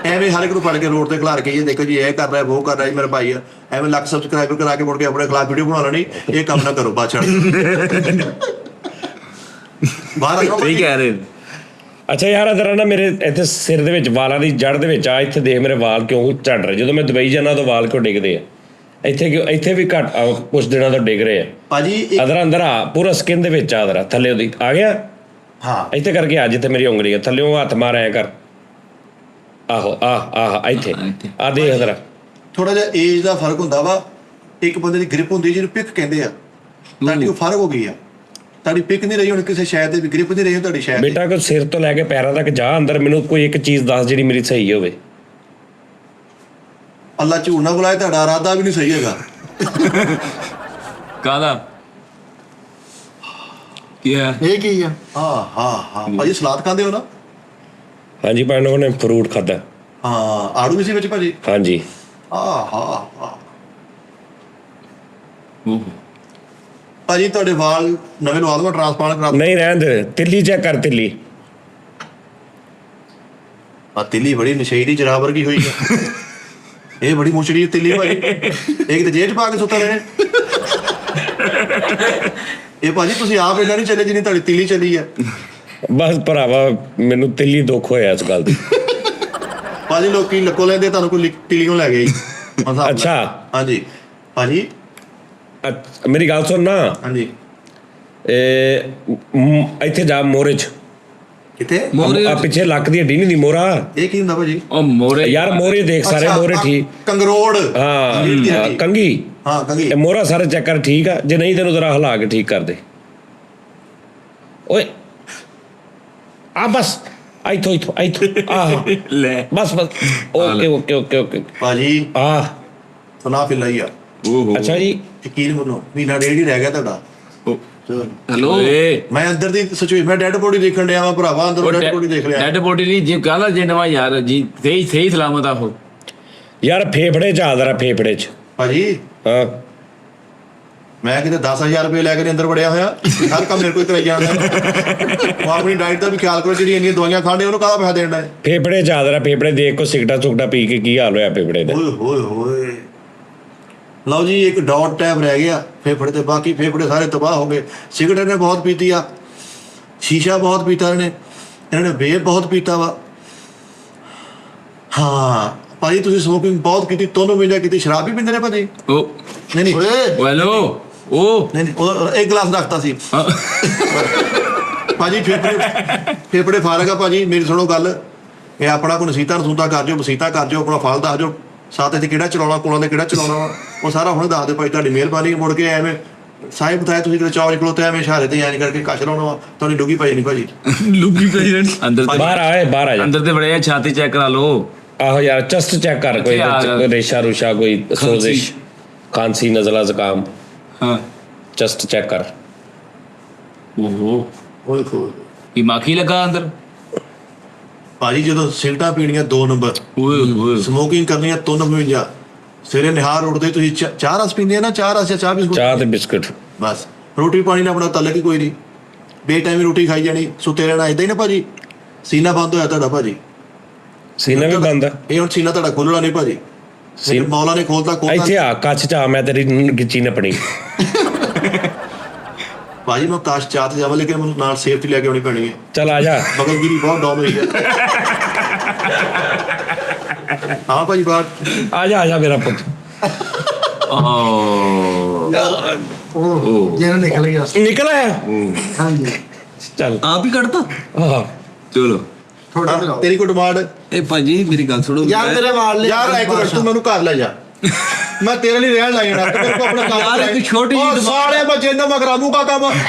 ਐਵੇਂ ਹਰ ਇੱਕ ਨੂੰ ਫੜ ਕੇ ਰੋਡ ਤੇ ਖਿਲਾਰ ਕੇ ਦੇਖੋ ਜੀ ਇਹ ਕਰ ਰਿਹਾ, ਉਹ ਕਰ ਰਿਹਾ, ਮੇਰਾ ਭਾਈ ਆ। ਐਵੇਂ ਲੱਖ ਸਬਸਕ੍ਰਾਈਬਰ ਕਰਾ ਕੇ ਮੁੜ ਕੇ ਆਪਣੇ ਖਿਲਾਫ ਵੀਡੀਓ ਬਣਾ ਲੈਣੀ, ਇਹ ਕੰਮ ਨਾ ਕਰੋ ਬਾਛੜ। ਬਾਹਰ
ਠੀਕ ਕਹਿ ਰਹੇ।
ਅੱਛਾ ਯਾਰ ਅਦਰ ਨਾ ਮੇਰੇ ਇੱਥੇ ਸਿਰ ਦੇ ਵਿੱਚ, ਵਾਲਾਂ ਦੀ ਜੜ ਦੇ ਵਿੱਚ ਆ, ਇੱਥੇ ਦੇਖ ਮੇਰੇ ਵਾਲ ਕਿਉਂ ਝੜ ਰਹੇ। ਜਦੋਂ ਮੈਂ ਦੁਬਈ ਜਾਂਦਾ ਤਾਂ ਵਾਲ ਕਿਉਂ ਡਿੱਗਦੇ ਆ? ਇੱਥੇ ਕਿਉਂ? ਇੱਥੇ ਵੀ ਘੱਟ ਕੁਛ ਦਿਨਾਂ ਤੋਂ ਡਿੱਗ ਰਹੇ ਆ
ਭਾਜੀ।
ਅਦਰ ਅੰਦਰ ਆ, ਪੂਰਾ ਸਕਿਨ ਦੇ ਵਿੱਚ ਆ, ਅਦਰ ਥੱਲੇ ਉਹਦੀ ਆ ਗਿਆ।
ਹਾਂ
ਇੱਥੇ ਕਰਕੇ ਆ, ਜਿੱਥੇ ਮੇਰੀ ਉਂਗਲੀ ਆ, ਥੱਲੇ ਹੱਥ ਮਾਰ ਆਇਆ ਕਰ। ਆਹੋ ਆਹ ਇੱਥੇ ਆ ਦੇਖ ਅਦਰ।
ਥੋੜਾ ਜਿਹਾ ਏਜ ਦਾ ਫਰਕ ਹੁੰਦਾ ਵਾ, ਇੱਕ ਬੰਦੇ ਦੀ ਗ੍ਰਿਪ ਹੁੰਦੀ ਜਿਹਨੂੰ ਪਿਕ ਕਹਿੰਦੇ ਆ, ਤੁਹਾਡੀ ਉਹ ਫਰਕ ਹੋ ਗਈ ਆ। ਤੁਹਾਡੀ ਪਿਕ ਨਹੀਂ ਰਹੀ ਹੁਣ ਕਿਸੇ ਸ਼ਾਇਦ ਦੀ ਵੀ, ਗ੍ਰਿਪ ਨਹੀਂ ਰਹੀ ਤੁਹਾਡੀ ਸ਼ਾਇਦ।
ਬੇਟਾ ਕੋਈ ਸਿਰ ਤੋਂ ਲੈ ਕੇ ਪੈਰਾਂ ਤੱਕ ਜਾ ਅੰਦਰ, ਮੈਨੂੰ ਕੋਈ ਇੱਕ ਚੀਜ਼ ਦੱਸ ਜਿਹੜੀ ਮੇਰੀ ਸਹੀ ਹੋਵੇ।
ਅੱਲਾ ਝੂਠ ਨਾ ਬੁਲਾਏ, ਤੁਹਾਡਾ ਇਰਾਦਾ ਵੀ ਨਹੀਂ ਸਹੀ ਹੈਗਾ।
ਕਾਹਦਾ? ਕੀ ਹੈ?
ਇਹ ਕੀ ਆ?
ਹਾਂ ਭਾਜੀ ਸਲਾਦ ਖਾਂਦੇ ਹੋ ਨਾ?
ਹਾਂਜੀ ਭੈਣ ਉਹਨੇ ਫਰੂਟ ਖਾਦਾ।
ਹਾਂ ਆੜੂ ਵੀ ਸੀ ਵਿੱਚ ਭਾਜੀ।
ਹਾਂਜੀ
ਆਹਾ ਭਾਜੀ ਤੁਹਾਡੇ ਵਾਲ ਨਵੇਂ ਲਵਾ ਦਵਾਂ ਟ੍ਰਾਂਸਪਲਾਂਟ ਕਰਾ
ਨਹੀਂ ਰਹਿਣ ਦੇ, ਤਿੱਲੀ ਚੈੱਕ ਕਰ ਤਿੱਲੀ।
ਆ ਤਿੱਲੀ ਬੜੀ ਨਸ਼ੇੜੀ ਜਰਾਬ ਵਰਗੀ ਹੋਈ ਆ। ਇਹ ਬੜੀ ਮੁਸ਼ੜੀ ਤਿੱਲੀ ਭਾਜੀ, ਇੱਕ ਤੇ ਜੇਬ 'ਚ ਪਾ ਕੇ ਸੁੱਤਾ ਰਹੇ। ਇਹ ਭਾਜੀ ਤੁਸੀਂ ਆਪ ਇਹਨਾਂ ਨਹੀਂ ਚੱਲੇ ਜਿੰਨੀ ਤੁਹਾਡੀ ਤਿੱਲੀ ਚੱਲੀ ਆ।
ਬਸ ਭਰਾਵਾ ਮੈਨੂੰ ਤਿੱਲੀ ਦੁੱਖ ਹੋਇਆ ਇਸ ਗੱਲ ਦੀ।
ਭਾਜੀ ਲੋਕੀ ਲੱਕੋ ਲੈਂਦੇ ਤੁਹਾਨੂੰ ਕੋਈ ਤਿੱਲੀਓਂ ਲੈ ਗਏ।
ਅੱਛਾ
ਹਾਂਜੀ ਭਾਜੀ
ਮੇਰੀ ਗੱਲ ਸੁਣ ਨਾ,
ਹਾਂਜੀ
ਇੱਥੇ ਜਾ ਮੋਰੇ 'ਚ
ਕਿੱਥੇ
ਆ ਪਿੱਛੇ ਲੱਕ ਦੀ ਹੱਡੀ ਨਹੀਂ ਦੀ ਮੋਰਾ।
ਇਹ ਕੀ ਹੁੰਦਾ ਭਾਜੀ?
ਉਹ ਮੋਰੇ
ਯਾਰ ਮੋਰੇ ਦੇਖ ਸਾਰੇ ਮੋਰੇ ਠੀਕ।
ਕੰਗਰੋੜ
ਹਾਂ ਕੰਗੀ।
ਹਾਂ ਕੰਗੀ
ਇਹ ਮੋਰਾ ਸਾਰੇ ਚੈੱਕ ਕਰ ਠੀਕ ਆ, ਜੇ ਨਹੀਂ ਤੈਨੂੰ ਜ਼ਰਾ ਹਿਲਾ ਕੇ ਠੀਕ ਕਰ ਦੇ। ਓਏ ਆ ਬਸ ਇੱਥੋਂ ਆਹ
ਲੈ
ਬਸ ਓਕੇ
ਭਾਜੀ
ਆ
ਸੁਣਾ ਫਿਰ ਲਈ ਆ।
ਅੱਛਾ ਜੀ
ਯਕੀਨ ਮੰਨੋ ਮਹੀਨਾ ਡੇਢ ਹੀ ਰਹਿ ਗਿਆ ਤੁਹਾਡਾ।
ਹੈਲੋ
ਓਏ
ਮੈਂ ਅੰਦਰ ਦੀ ਸਿਚੁਏਸ਼ਨ ਮੈਂ ਡੈਡ ਬੋਡੀ ਦੇਖਣ ਡਿਆ ਵਾ ਭਰਾਵਾ, ਅੰਦਰ ਡੈਡ ਬੋਡੀ ਦੇਖ ਲਿਆ।
ਡੈਡ ਬੋਡੀ ਨਹੀਂ ਜੀ ਕਾਹਦਾ ਜੇ ਨਵਾਂ ਯਾਰ ਜੀ ਸਹੀ ਸਲਾਮਤ ਆ ਉਹ।
ਯਾਰ ਫੇਫੜੇ ਚ ਆਦਰਾ ਫੇਫੜੇ ਚ।
ਭਾਜੀ
ਹਾਂ
ਮੈਂ ਕਿਤੇ 10,000 ਰੁਪਏ ਲੈ ਕੇ ਅੰਦਰ ਵੜਿਆ ਹੋਇਆ, ਹਰ ਕੰਮ ਮੇਰੇ ਕੋਲ ਕਰਾਈ ਜਾਂਦਾ। ਉਹ ਆਪਣੀ ਡਾਈਟ ਦਾ ਵੀ ਖਿਆਲ ਕਰੋ, ਜਿਹੜੀ ਇੰਨੀਆਂ ਦਵਾਈਆਂ ਖਾਂਦੇ ਉਹਨੂੰ ਕਾਹਦਾ ਪੈਸਾ ਦੇਣਾ ਹੈ।
ਫੇਫੜੇ ਚ ਆਦਰਾ ਫੇਫੜੇ ਦੇਖ ਕੋ ਸਿਗਟਾ ਸੁਗਟਾ ਪੀ ਕੇ ਕੀ ਹਾਲ ਹੋਇਆ ਫੇਫੜੇ ਦਾ।
ਓਏ ਹੋਏ ਹੋਏ ਲਓ ਜੀ ਇੱਕ ਡਾਟ ਟੈਬ ਰਹਿ ਗਿਆ ਫੇਫੜੇ ਤੇ, ਬਾਕੀ ਫੇਫੜੇ ਸਾਰੇ ਤਬਾਹ ਹੋ ਗਏ। ਸਿਗਰਟ ਨੇ ਬਹੁਤ ਪੀਤੀ ਆ, ਸ਼ੀਸ਼ਾ ਬਹੁਤ ਪੀਤਾ ਇਹਨਾਂ ਨੇ ਵੇਬ ਬਹੁਤ ਪੀਤਾ ਵਾ। ਹਾਂ ਭਾਜੀ ਤੁਸੀਂ ਸਮੋਕਿੰਗ ਬਹੁਤ ਕੀਤੀ, ਤੁਹਾਨੂੰ ਮਿਲਿਆ ਕੀਤੀ, ਸ਼ਰਾਬ ਵੀ ਪੀਂਦੇ ਨੇ ਭਾਜੀ?
ਉਹ
ਨਹੀਂ
ਓਏ
ਹੈਲੋ ਉਹ
ਨਹੀਂ ਉਹ ਇੱਕ ਗਲਾਸ ਰੱਖਤਾ ਸੀ ਭਾਜੀ। ਫੇਫੜੇ ਫਾਰਗ ਆ ਭਾਜੀ, ਮੇਰੀ ਸੁਣੋ ਗੱਲ। ਇਹ ਆਪਣਾ ਕੋਈ ਨਸੀਤਾ ਰਸੂਤਾ ਕਰ ਜਾਓ, ਵਸੀਤਾ ਕਰ ਜਾਓ, ਆਪਣਾ ਫਲ ਦੱਸ ਜਾਓ, ਸਾਥੇ ਤੇ ਕਿਹੜਾ ਚਲਾਉਣਾ, ਕੋਲਾਂ ਦੇ ਕਿਹੜਾ ਚਲਾਉਣਾ ਵਾ, ਉਹ ਸਾਰਾ ਹੁਣ ਦੱਸ ਦਿਓ ਭਾਈ। ਤੁਹਾਡੀ ਮਿਹਰਬਾਨੀ। ਮੁੜ ਕੇ ਐਵੇਂ ਸਾਹਿਬ ਬਤਾਇਆ ਤੁਸੀਂ ਕਿਤੇ ਚੌਂਚ ਖਲੋਤੇ ਐਵੇਂ ਇਸ਼ਾਰੇ ਤੇ ਐਂ ਕਰਕੇ ਕੱਛ ਲਾਉਣਾ ਵਾ, ਤੁਹਾਡੀ ਡੁੱਗੀ ਪਈ ਨਹੀਂ ਭਾਜੀ।
ਲੁੱਗੀ ਪ੍ਰੈਜ਼ੀਡੈਂਟ ਅੰਦਰ ਤੇ
ਬਾਹਰ ਆ ਜਾ।
ਅੰਦਰ ਤੇ ਬੜੇ ਆ, ਛਾਤੀ ਚੈੱਕ ਕਰਾ ਲਓ।
ਆਹੋ ਯਾਰ ਚੈਸਟ ਚੈੱਕ ਕਰ, ਕੋਈ ਰੇਸ਼ਾ ਰੂਸ਼ਾ, ਕੋਈ ਸੋਜ਼ਿਸ਼, ਖਾਂਸੀ, ਨਜ਼ਲਾ, ਜ਼ੁਕਾਮ।
ਹਾਂ
ਚੈਸਟ ਚੈੱਕ ਕਰ।
ਓਹੋ
ਓਏ ਹੋਏ
ਕੀ ਮਾਖੀ ਲੱਗਾ ਅੰਦਰ
ਭਾਜੀ। ਜਦੋਂ ਸਿਗਰਟਾਂ ਪੀਣੀਆਂ 2 ਨੰਬਰ,
ਓਏ ਓਏ
ਸਮੋਕਿੰਗ ਕਰਨੀ ਆ 3:52, ਸਵੇਰੇ ਨਿਹਾਰ ਉੱਠਦੇ ਤੁਸੀਂ ਚਾਹ ਰਸ ਪੀਂਦੇ ਆ ਨਾ, ਚਾਹ ਰਸ ਜਾਂ ਚਾਹ ਬਿਸਕੁਟ?
ਚਾਹ ਤੇ ਬਿਸਕੁਟ
ਬਸ। ਰੋਟੀ ਪਾਣੀ ਨਾਲ ਆਪਣਾ ਤਾਲੁਕ ਹੀ ਕੋਈ ਨਹੀਂ, ਬੇਟਾਈਮੀ ਰੋਟੀ ਖਾਈ ਜਾਣੀ, ਸੁੱਤੇ ਰਹਿਣਾ। ਏਦਾਂ ਹੀ ਨਾ ਭਾਜੀ ਸੀਨਾ ਬੰਦ ਹੋਇਆ ਤੁਹਾਡਾ ਭਾਜੀ।
ਸੀਨਾ ਵੀ ਬੰਦ ਆ।
ਇਹ ਹੁਣ ਸੀਨਾ ਤੁਹਾਡਾ ਖੋਲਣਾ ਨਹੀਂ ਭਾਜੀ, ਮੌਲਾ ਨੇ ਖੋਲਤਾ।
ਇੱਥੇ ਆ ਕੱਚ ਚ ਆ, ਮੈਂ ਤੇਰੀ ਗਿੱਚੀ ਨਪਣੀ।
ਭਾਜੀ ਮੈਂ ਕਾਸ਼ ਚਾਹ ਤੇ ਜਾਵਾਂ, ਲੇਕਿਨ ਮੈਨੂੰ ਨਾਲ ਸੇਫਟੀ ਲੈ ਕੇ ਆਉਣੀ ਪੈਣੀ ਹੈ।
ਚੱਲ ਆ ਜਾ।
ਬਗਲਗਿਰੀ ਬਹੁਤ ਡਾਊਨ ਹੋਈ ਹੈ। ਹਾਂ ਭਾਜੀ ਬਾਹਰ
ਆ ਜਾ ਮੇਰਾ ਪੁੱਤ।
ਉਹ ਜਿਹੜਾ ਨਿਕਲ ਗਿਆ।
ਨਿਕਲ ਆਇਆ।
ਹਾਂਜੀ
ਚੱਲ
ਆਪ ਹੀ ਕੱਢਤਾ।
ਆਹ
ਚਲੋ
ਥੋੜਾ ਜਿਹਾ
ਤੇਰੀ ਕੋਈ ਡਿਮਾਂਡ?
ਇਹ ਭਾਜੀ ਮੇਰੀ ਗੱਲ ਸੁਣੋ।
ਯਾਰ ਤੇਰੇ ਵਾਲ ਲੈ
ਯਾਰ ਇੱਕ ਮਿੰਟ ਤੂੰ ਮੈਨੂੰ ਘਰ ਲੈ ਜਾ, ਮੈਂ ਤੇਰੇ ਲਈ ਰਹਿਣ ਲੱਗ ਜਾਣਾ। ਮੇਰੇ ਕੋਲ ਆਪਣਾ ਕੰਮ
ਯਾਰ ਇੱਕ ਛੋਟੀ ਜਿਹੀ
ਉਹ ਸਾਲੇ ਬੱਚੇ ਨਾ ਮੈਂ ਕਰਾਂਗਾ ਕੰਮ।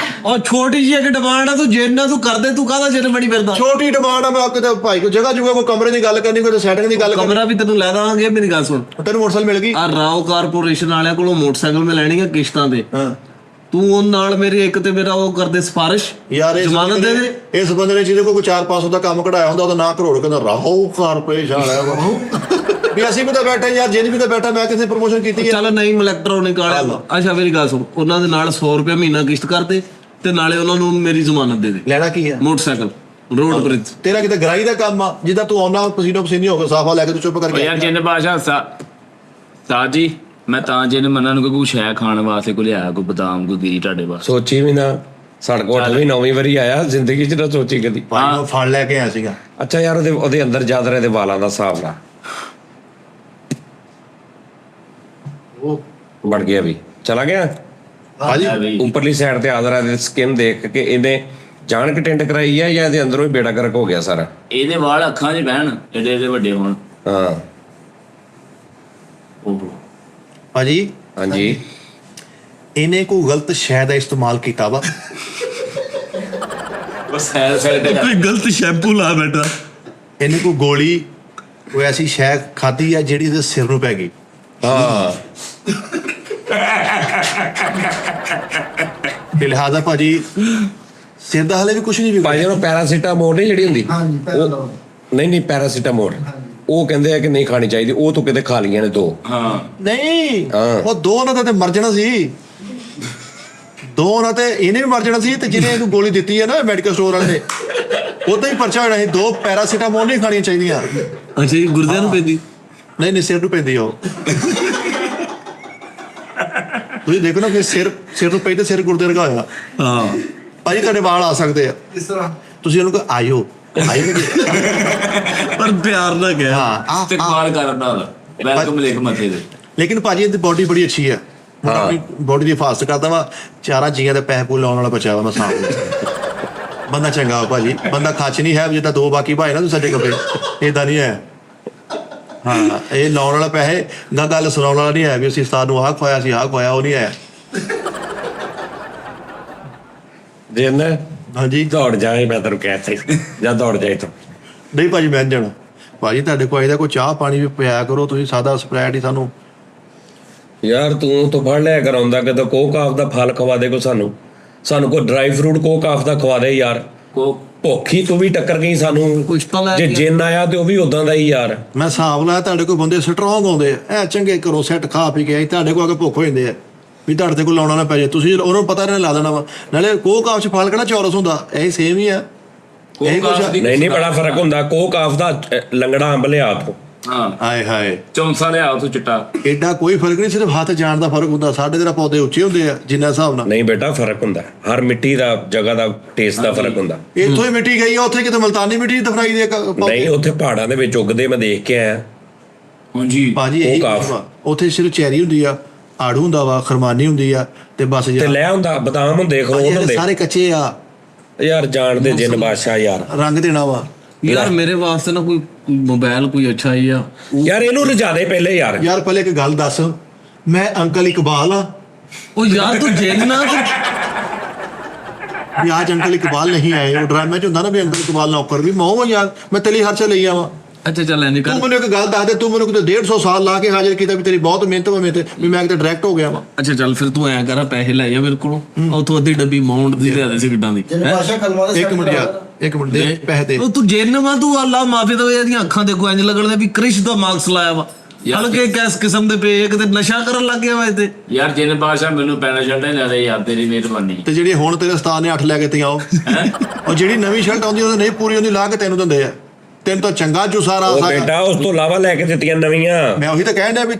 ਉਹ ਛੋਟੀ ਜਿਹੀ ਇੱਕ ਡਿਮਾਂਡ ਆ, ਤੂੰ ਜਿੰਨਾ ਤੂੰ ਕਰਦੇ ਤੂੰ ਕਾਹਦਾ ਜਿੰਨ ਬਣੀ ਫਿਰਦਾ।
ਛੋਟੀ ਡਿਮਾਂਡ ਆ, ਮੈਂ ਕਿਤੇ ਭਾਈ ਕੋਈ ਜਗ੍ਹਾ ਜੁਗਾ, ਕੋਈ ਕਮਰੇ ਦੀ ਗੱਲ ਕਰਨੀ, ਕੋਈ ਸੈਟਿੰਗ ਦੀ ਗੱਲ ਕਰਨੀ।
ਕਮਰਾ ਵੀ ਤੈਨੂੰ ਲੈ ਦਾਂਗੇ। ਮੇਰੀ ਗੱਲ ਸੁਣ,
ਤੈਨੂੰ ਮੋਟਰਸਾਈਕਲ ਮਿਲ ਗਈ?
ਆ ਰਾਓ ਕਾਰਪੋਰੇਸ਼ਨ ਵਾਲਿਆਂ ਕੋਲੋਂ ਮੋਟਰਸਾਈਕਲ ਮੈਂ ਲੈਣੀ ਆ ਕਿਸ਼ਤਾਂ ਤੇ।
ਹਾਂ
ਤੂੰ ਉਹ ਨਾਲ ਮੇਰੀ ਇੱਕ ਤੇ ਮੇਰਾ ਉਹ ਕਰਦੇ ਸਿਫਾਰਿਸ਼,
ਯਾਰ
ਜ਼ਮਾਨਤ ਦੇ ਦੇ।
ਇਸ ਬੰਦੇ ਨੇ ਜਿਹਦੇ ਕੋਲ ਕੋਈ 400-500 ਦਾ ਕੰਮ ਕਢਾਇਆ ਹੁੰਦਾ, ਉਹਦਾ ਨਾਂ ਕਰੋੜ ਕਹਿੰਦਾ ਰਾਹੋ ਕਾਰਪੋਰੇਸ਼ਨ ਵਾਲਾ ਵਾ। ਵੀ ਅਸੀਂ ਵੀ ਤਾਂ ਬੈਠੇ ਯਾਰ, ਜਿੰਨ ਵੀ ਤਾਂ ਬੈਠਾ, ਮੈਂ ਕਿਸੇ ਪ੍ਰੋਮੋਸ਼ਨ ਕੀਤੀ ਹੈ।
ਚੱਲ ਨਹੀਂ ਇਲੈਕਟ੍ਰੋਨਿਕ ਵਾਲਿਆ। ਅੱਛਾ ਮੇਰੀ ਗੱਲ ਸੁਣ, ਉਹਨਾਂ ਦੇ ਨਾਲ 100 ਰੁਪਏ ਮਹੀਨਾ ਕਿਸ਼ਤ ਕਰਦੇ ਤੇ ਨਾਲੇ ਉਹਨਾਂ ਨੂੰ ਮੇਰੀ ਜ਼ਮਾਨਤ ਦੇ ਦੇ।
ਲੈਣਾ ਕੀ ਹੈ?
Motorcycle road bridge. ਤੇਰਾ
ਕਿਤੇ ਗਰਾਈ ਦਾ ਕੰਮ ਆ, ਜਿੱਦਾਂ ਤੂੰ ਆਉਣਾ ਪਸੀਨੋ ਪਸੀਨੀ ਹੋ ਕੇ ਸਾਫਾ ਲੈ ਕੇ ਤੂੰ ਚੁੱਪ ਕਰਕੇ
ਯਾਰ ਜਿੰਨ ਬਾਸ਼ਾ ਸਾਜ ਜੀ, ਮੈਂ ਤਾਂ ਜਿੰਨ ਮੰਨਾਂ ਨੂੰ ਕੋਈ ਸ਼ੈ ਖਾਣ ਵਾਸਤੇ ਕੋਈ ਲਿਆ, ਕੋਈ ਬਦਾਮ, ਕੋਈ ਗਿਰੀ ਤੁਹਾਡੇ ਵਾਸਤੇ।
ਸੋਚੀ ਵੀ ਨਾ, ਸਾਡੇ ਕੋਲ 8ਵੀਂ 9ਵੀਂ ਵਾਰੀ ਆਇਆ ਜ਼ਿੰਦਗੀ 'ਚ, ਨਾ ਸੋਚੀ ਕਦੀ।
ਭਾਈ ਮੈਂ ਫੜ ਲੈ ਕੇ ਆਇਆ ਸੀਗਾ।
ਅੱਛਾ ਯਾਰ ਉਹਦੇ ਅੰਦਰ ਜ਼ਿਆਦਾ ਦੇ ਵਾਲਾਂ ਦਾ ਹਿਸਾਬ ਲਾ।
ਉਹ
ਬਣ ਗਿਆ ਵੀ ਚਲਾ ਗਿਆ
ਭਾਜੀ
ਉੱਪਰਲੀ ਸਾਈਡ ਤੇ ਆਦਰਾ ਦੀ ਸਕਿਨ ਦੇਖ ਕੇ ਇਹਨੇ ਜਾਣ ਕੇ ਟੈਂਟ ਕਰਾਈ ਆ, ਜਾਂ ਇਹਦੇ ਅੰਦਰੋਂ ਹੀ ਬੇੜਾ ਗਰਕ ਹੋ ਗਿਆ ਸਾਰਾ?
ਇਹਦੇ ਵਾਲ ਅੱਖਾਂ 'ਚ ਬਹਿਣ, ਏਡੇ ਏਡੇ ਵੱਡੇ ਹੋਣ।
ਹਾਂ
ਭਾਜੀ
ਹਾਂਜੀ।
ਇਹਨੇ ਕੋਈ ਗਲਤ ਸ਼ੈ ਦਾ ਇਸਤੇਮਾਲ ਕੀਤਾ ਵਾ।
ਬਸ ਸਾਈਡ ਤੇ
ਕੋਈ ਗਲਤ ਸ਼ੈਂਪੂ ਲਾ ਬੈਠਾ।
ਇਹਨੇ ਕੋਈ ਗੋਲੀ, ਕੋਈ ਐਸੀ ਸ਼ੈ ਖਾਧੀ ਆ ਜਿਹੜੀ ਇਹਦੇ ਸਿਰ ਨੂੰ ਪੈ ਗਈ।
ਹਾਂ
ਲਿਹਾਜ਼ਾ ਭਾਜੀ ਸਿਰ ਦਾ ਹਲੇ ਵੀ ਕੁਝ ਨਹੀਂ
ਭਾਈ
ਵਿਗੜਿਆ।
ਉਹਨੂੰ ਪੈਰਾਸੀਟਾਮੋਲ ਨਹੀਂ ਜਿਹੜੀ ਹੁੰਦੀ,
ਹਾਂਜੀ ਪਹਿਲਾਂ
ਨਹੀਂ ਪੈਰਾਸੀਟਾਮੋਲ ਉਹ ਕਹਿੰਦੇ ਆ ਕਿ ਨਹੀਂ ਖਾਣੀ ਚਾਹੀਦੀ, ਉਹ ਤੋਂ ਕਿਤੇ ਖਾ ਲਈਆਂ ਨੇ 2।
ਹਾਂ
ਨਹੀਂ
ਹਾਂ।
ਉਹ 2 ਉਹਨਾਂ ਦਾ ਤੇ ਮਰ ਜਾਣਾ ਸੀ, 2 ਉਹਨਾਂ ਤੇ ਇਹਨੇ ਵੀ ਮਰ ਜਾਣਾ ਸੀ, ਤੇ ਜਿਹਨੇ ਇਹਨੂੰ ਗੋਲੀ ਦਿੱਤੀ ਹੈ ਨਾ ਮੈਡੀਕਲ ਸਟੋਰ ਵਾਲੇ ਨੇ ਉਹਦਾ ਹੀ ਪਰਚਾ ਹੋਣਾ ਸੀ। 2 ਪੈਰਾਸੀਟਾਮੋਲ ਨਹੀਂ ਖਾਣੀਆਂ ਚਾਹੀਦੀਆਂ।
ਅੱਛਾ ਜੀ, ਗੁਰਦਿਆਂ ਨੂੰ ਪੈਂਦੀ?
ਨਹੀਂ ਸਿਰ ਨੂੰ ਪੈਂਦੀ ਆ ਉਹ। ਤੁਸੀਂ ਦੇਖੋ ਨਾ ਕਿ ਸਿਰ ਨੂੰ ਪਈ ਤੇ ਸਿਰ ਗੁਰਦੇ ਵਰਗਾ ਹੋਇਆ।
ਹਾਂ
ਭਾਜੀ ਤੁਹਾਡੇ ਵਾਲ ਆ ਸਕਦੇ ਆ,
ਇਸ ਤਰ੍ਹਾਂ
ਤੁਸੀਂ ਉਹਨੂੰ ਕਹੋ ਆਇਓ
ਪਰ ਪਿਆਰ ਨਾਲ ਗਿਆ।
ਹਾਂ
ਇਸਤਕਬਾਲ ਕਰਨ ਨਾਲ ਵੈਲਕਮ ਲਿਖ ਮੱਥੇ ਦੇ।
ਲੇਕਿਨ ਭਾਜੀ ਇਹਦੀ ਬੋਡੀ ਬੜੀ ਅੱਛੀ ਹੈ, ਆਪਣੀ ਬੋਡੀ ਦੀ ਫਾਸਟ ਕਰਦਾ ਵਾ, 4 ਜੀਆਂ ਦੇ ਪੈਸੇ ਪੂਲ ਲਾਉਣ ਵਾਲਾ ਬੱਚਾ ਵਾ। ਮੈਂ ਸਾਹਮਣੇ ਬੰਦਾ ਚੰਗਾ ਵਾ ਭਾਜੀ, ਬੰਦਾ ਖੱਚ ਨਹੀਂ ਹੈ ਜਿੱਦਾਂ 2 ਬਾਕੀ ਭਾਈ ਨਾ ਤੂੰ ਸਾਡੇ ਕੋਲ ਏਦਾਂ ਨਹੀਂ ਹੈ। ਹਾਂ ਇਹ ਲਾਉਣ ਵਾਲਾ ਪੈਸੇ ਗੱਲ ਸੁਣਾਉਣ ਵਾਲਾ ਨਹੀਂ ਹੈ ਵੀ ਅਸੀਂ ਉਸਤਾਦ ਨੂੰ ਆਹ ਖਵਾਇਆ ਸੀ ਆਹ ਖਵਾਇਆ, ਉਹ ਨਹੀਂ ਹੈ।
ਜਿੰਨ
ਹਾਂਜੀ
ਦੌੜ ਜਾਏ, ਮੈਂ ਤੈਨੂੰ ਕਹਿ ਤਾ ਜਾਂ ਦੌੜ ਜਾਏ ਤੂੰ।
ਨਹੀਂ ਭਾਜੀ ਮੈਂ ਨੀ ਜਾਣਾ ਭਾਜੀ, ਤੁਹਾਡੇ ਕੋਲ ਇਹਦਾ ਕੋਈ ਚਾਹ ਪਾਣੀ ਵੀ ਪਿਆ ਕਰੋ ਤੁਸੀਂ, ਸਾਦਾ ਸਪਰੈਟ ਹੀ ਸਾਨੂੰ।
ਯਾਰ ਤੂੰ ਤਾਂ ਫੜ ਲਿਆ ਕਰਾਉਂਦਾ ਕਿਤੇ ਕੋਕ ਆਫ ਦਾ ਫਲ ਖਵਾ ਦੇ ਕੋ ਸਾਨੂੰ ਕੋਈ ਡਰਾਈ ਫਰੂਟ ਕੋਕ ਆਫ ਦਾ ਖਵਾ ਦੇ ਯਾਰ। ਭੁੱਖੀ ਤੂੰ ਵੀ ਟੱਕਰ ਗਈ ਸਾਨੂੰ।
ਕੁਛ ਤਾਂ ਲੈ
ਜੇ
ਕੇ
ਜਿੰਨ ਆਇਆ ਤੇ ਉਹ ਵੀ ਉਦਾਂ ਦਾ ਹੀ ਯਾਰ।
ਮੈਂ ਹਿਸਾਬ ਲਾਇਆ ਤੁਹਾਡੇ ਕੋਲ ਬੰਦੇ ਸਟਰੋਂਗ ਆਉਂਦੇ ਆ, ਇਹ ਚੰਗੇ ਘਰੋਂ ਸੈੱਟ ਖਾ ਪੀ ਕੇ ਆਏ, ਤੁਹਾਡੇ ਕੋਲ ਆ ਕੇ ਭੁੱਖ ਹੋ ਜਾਂਦੇ ਆ ਵੀ ਤੁਹਾਡੇ ਤੇ ਕੋਈ ਲਾਉਣਾ ਨਾ ਪੈ ਜਾਏ। ਤੁਸੀਂ ਉਹਨੂੰ ਪਤਾ ਨਹੀਂ ਲਾ ਦੇਣਾ ਵਾ। ਨਾਲੇ ਕੋਕ ਆਫ ਚ ਫਲ ਕਿਹੜਾ ਚੌਰਸ ਹੁੰਦਾ, ਇਹ ਸੇਮ ਹੀ ਆ। ਇਹ ਕੁਛ
ਨਹੀਂ ਬੜਾ ਫਰਕ ਹੁੰਦਾ। ਕੋਕ ਆਫ ਦਾ ਲੰਗੜਾ ਅੰਬ ਲਿਆ ਤੂੰ।
ਹਾਂ
ਹਾਏ ਹਾਏ
ਚੌਂਸਾ ਲਿਆ ਉਥੋਂ ਚਿੱਟਾ।
ਐਡਾ ਕੋਈ ਫਰਕ ਨਹੀਂ, ਸਿਰਫ ਹੱਥ ਜਾਣ ਦਾ ਫਰਕ ਹੁੰਦਾ। ਸਾਡੇ ਤੇਰਾ ਪੌਦੇ ਉੱਚੇ ਹੁੰਦੇ ਆ ਜਿੰਨਾ ਹਿਸਾਬ ਨਾਲ।
ਨਹੀਂ ਬੇਟਾ ਫਰਕ ਹੁੰਦਾ, ਹਰ ਮਿੱਟੀ ਦਾ ਜਗ੍ਹਾ ਦਾ ਟੇਸਟ ਦਾ ਫਰਕ ਹੁੰਦਾ।
ਇੱਥੋਂ ਹੀ ਮਿੱਟੀ ਗਈ ਆ, ਉੱਥੇ ਕਿਤੇ ਮਲਤਾਨੀ ਮਿੱਟੀ ਦਫਨਾਈ ਦੇ
ਨਹੀਂ ਉੱਥੇ ਪਹਾੜਾਂ ਦੇ ਵਿੱਚ ਉੱਗਦੇ ਮੈਂ ਦੇਖ ਕੇ ਆਇਆ।
ਹਾਂਜੀ
ਭਾਜੀ ਇਹੀ ਵਾ। ਉੱਥੇ ਸਿਰਫ ਚੈਰੀ ਹੁੰਦੀ ਆ, ਆੜੂ ਹੁੰਦਾ ਵਾ, ਖਰਮਾਨੀ ਹੁੰਦੀ ਆ, ਤੇ ਬਸ
ਤੇ ਲੈ ਹੁੰਦਾ ਬਦਾਮ ਹੁੰਦੇ, ਅਖਰੋਟ ਹੁੰਦੇ।
ਸਾਰੇ ਕੱਚੇ ਆ
ਯਾਰ ਜਾਣਦੇ ਜਿੰਨ ਬਾਦਸ਼ਾਹ ਯਾਰ।
ਰੰਗ ਦੇਣਾ ਵਾ
ਯਾਰ ਮੇਰੇ ਵਾਸਤੇ ਨਾ ਕੋਈ ਮੋਬਾਈਲ ਕੋਈ ਅੱਛਾ ਹੀ ਆ।
ਯਾਰ ਇਹਨੂੰ ਰਜਾ ਦੇ ਪਹਿਲੇ ਯਾਰ।
ਯਾਰ ਪਹਿਲੇ ਇੱਕ ਗੱਲ ਦੱਸ, ਮੈਂ ਅੰਕਲ ਇਕਬਾਲ ਆ
ਉਹ ਯਾਰ ਤੂੰ ਜੇਲਨਾ
ਵੀ ਅੱਜ ਅੰਕਲ ਇਕਬਾਲ ਨਹੀਂ ਆਏ। ਉਹ ਡਰਾਮੇ ਚ ਹੁੰਦਾ ਨਾ ਵੀ ਅੰਕਲ ਇਕਬਾਲ ਨੌਕਰ, ਵੀ ਮੈਂ ਯਾਰ ਮੈਂ ਤੇਰੀ ਹਰ ਚ ਲਈ ਆਵਾਂ।
ਅੱਛਾ ਚੱਲ ਐਂ ਕਰ।
ਤੂੰ ਮੈਨੂੰ ਇੱਕ ਗੱਲ ਦੱਸ ਦੇ, ਤੂੰ ਮੈਨੂੰ ਕਿਤੇ 150 ਸਾਲ ਲਾ ਕੇ ਹਾਜ਼ਰ ਕੀਤਾ ਵੀ ਤੇਰੀ ਬਹੁਤ ਮਿਹਨਤ ਵਾ ਮੇਰੇ ਤੇ, ਵੀ ਮੈਂ ਕਿਤੇ ਡਾਇਰੈਕਟ ਹੋ ਗਿਆ ਵਾ।
ਅੱਛਾ ਚੱਲ ਫਿਰ ਤੂੰ ਐਂ ਕਰ, ਪੈਸੇ ਲੈ ਜਾ ਮੇਰੇ ਕੋਲੋਂ, ਉਥੋਂ ਅੱਧੀ ਡੱਬੀ ਮਾਉਂਟ ਦੀ ਲਿਆ ਦੇ ਸਿਗਰਟਾਂ ਦੀ।
ਜਿਹਨੇ ਭਾਸ਼ਾ ਕਲਮਾ ਦਾ
ਇੱਕ ਮਿੰਟ ਯਾਰ, ਇੱਕ ਮਿੰਟ ਦੇ ਪੈਸੇ ਦੇ।
ਉਹ ਤੂੰ ਜੇਲਨਾ ਤੂੰ ਅੱਲਾ ਮਾਫੀ ਦੇਵੇ, ਇਹਦੀਆਂ ਅੱਖਾਂ ਦੇਖੋ ਇੰਜ ਲੱਗਣ ਵੀ ਕ੍ਰਿਸ਼ ਦਾ ਮਾਰਕਸ ਲਾਇਆ ਵਾ। ਹਲਕੇ ਕਿਸ ਕਿਸਮ ਦੇ ਪਏ, ਕਿਤੇ ਨਸ਼ਾ ਕਰਨ ਲੱਗ ਗਿਆ ਵਾ ਇੱਥੇ
ਯਾਰ ਜਿੰਨ ਬਾਦਸ਼ਾਹ ਮੈਨੂੰ ਪੈਣਾ ਸ਼ਰਟਾਂ ਹੀ ਲੈ ਦੇ ਯਾਰ, ਤੇਰੀ ਮਿਹਰਬਾਨੀ।
ਤੇ ਜਿਹੜੀ ਹੁਣ ਤੇਰੇ ਉਸਤਾਦ ਨੇ 8 ਲੈ ਕੇ ਤੇ ਆਓ, ਉਹ ਜਿਹੜੀ ਨਵੀਂ ਸ਼ਰਟ ਆਉਂਦੀ ਉਹ ਨਹੀਂ ਪੂਰੀ ਹੁੰਦੀ, ਲਾ ਕੇ ਤੈਨੂੰ ਦਿੰਦੇ ਆ। ਤੈਨੂੰ ਤਾਂ ਚੰਗਾ ਜੁਸਾਰਾ
ਉਹ ਬੇਟਾ ਉਸ ਤੋਂ ਇਲਾਵਾ ਲੈ ਕੇ ਦਿੱਤੀਆਂ ਨਵੀਆਂ।
ਮੈਂ ਉਹੀ ਤਾਂ ਕਹਿਣ ਡਿਆ ਵੀ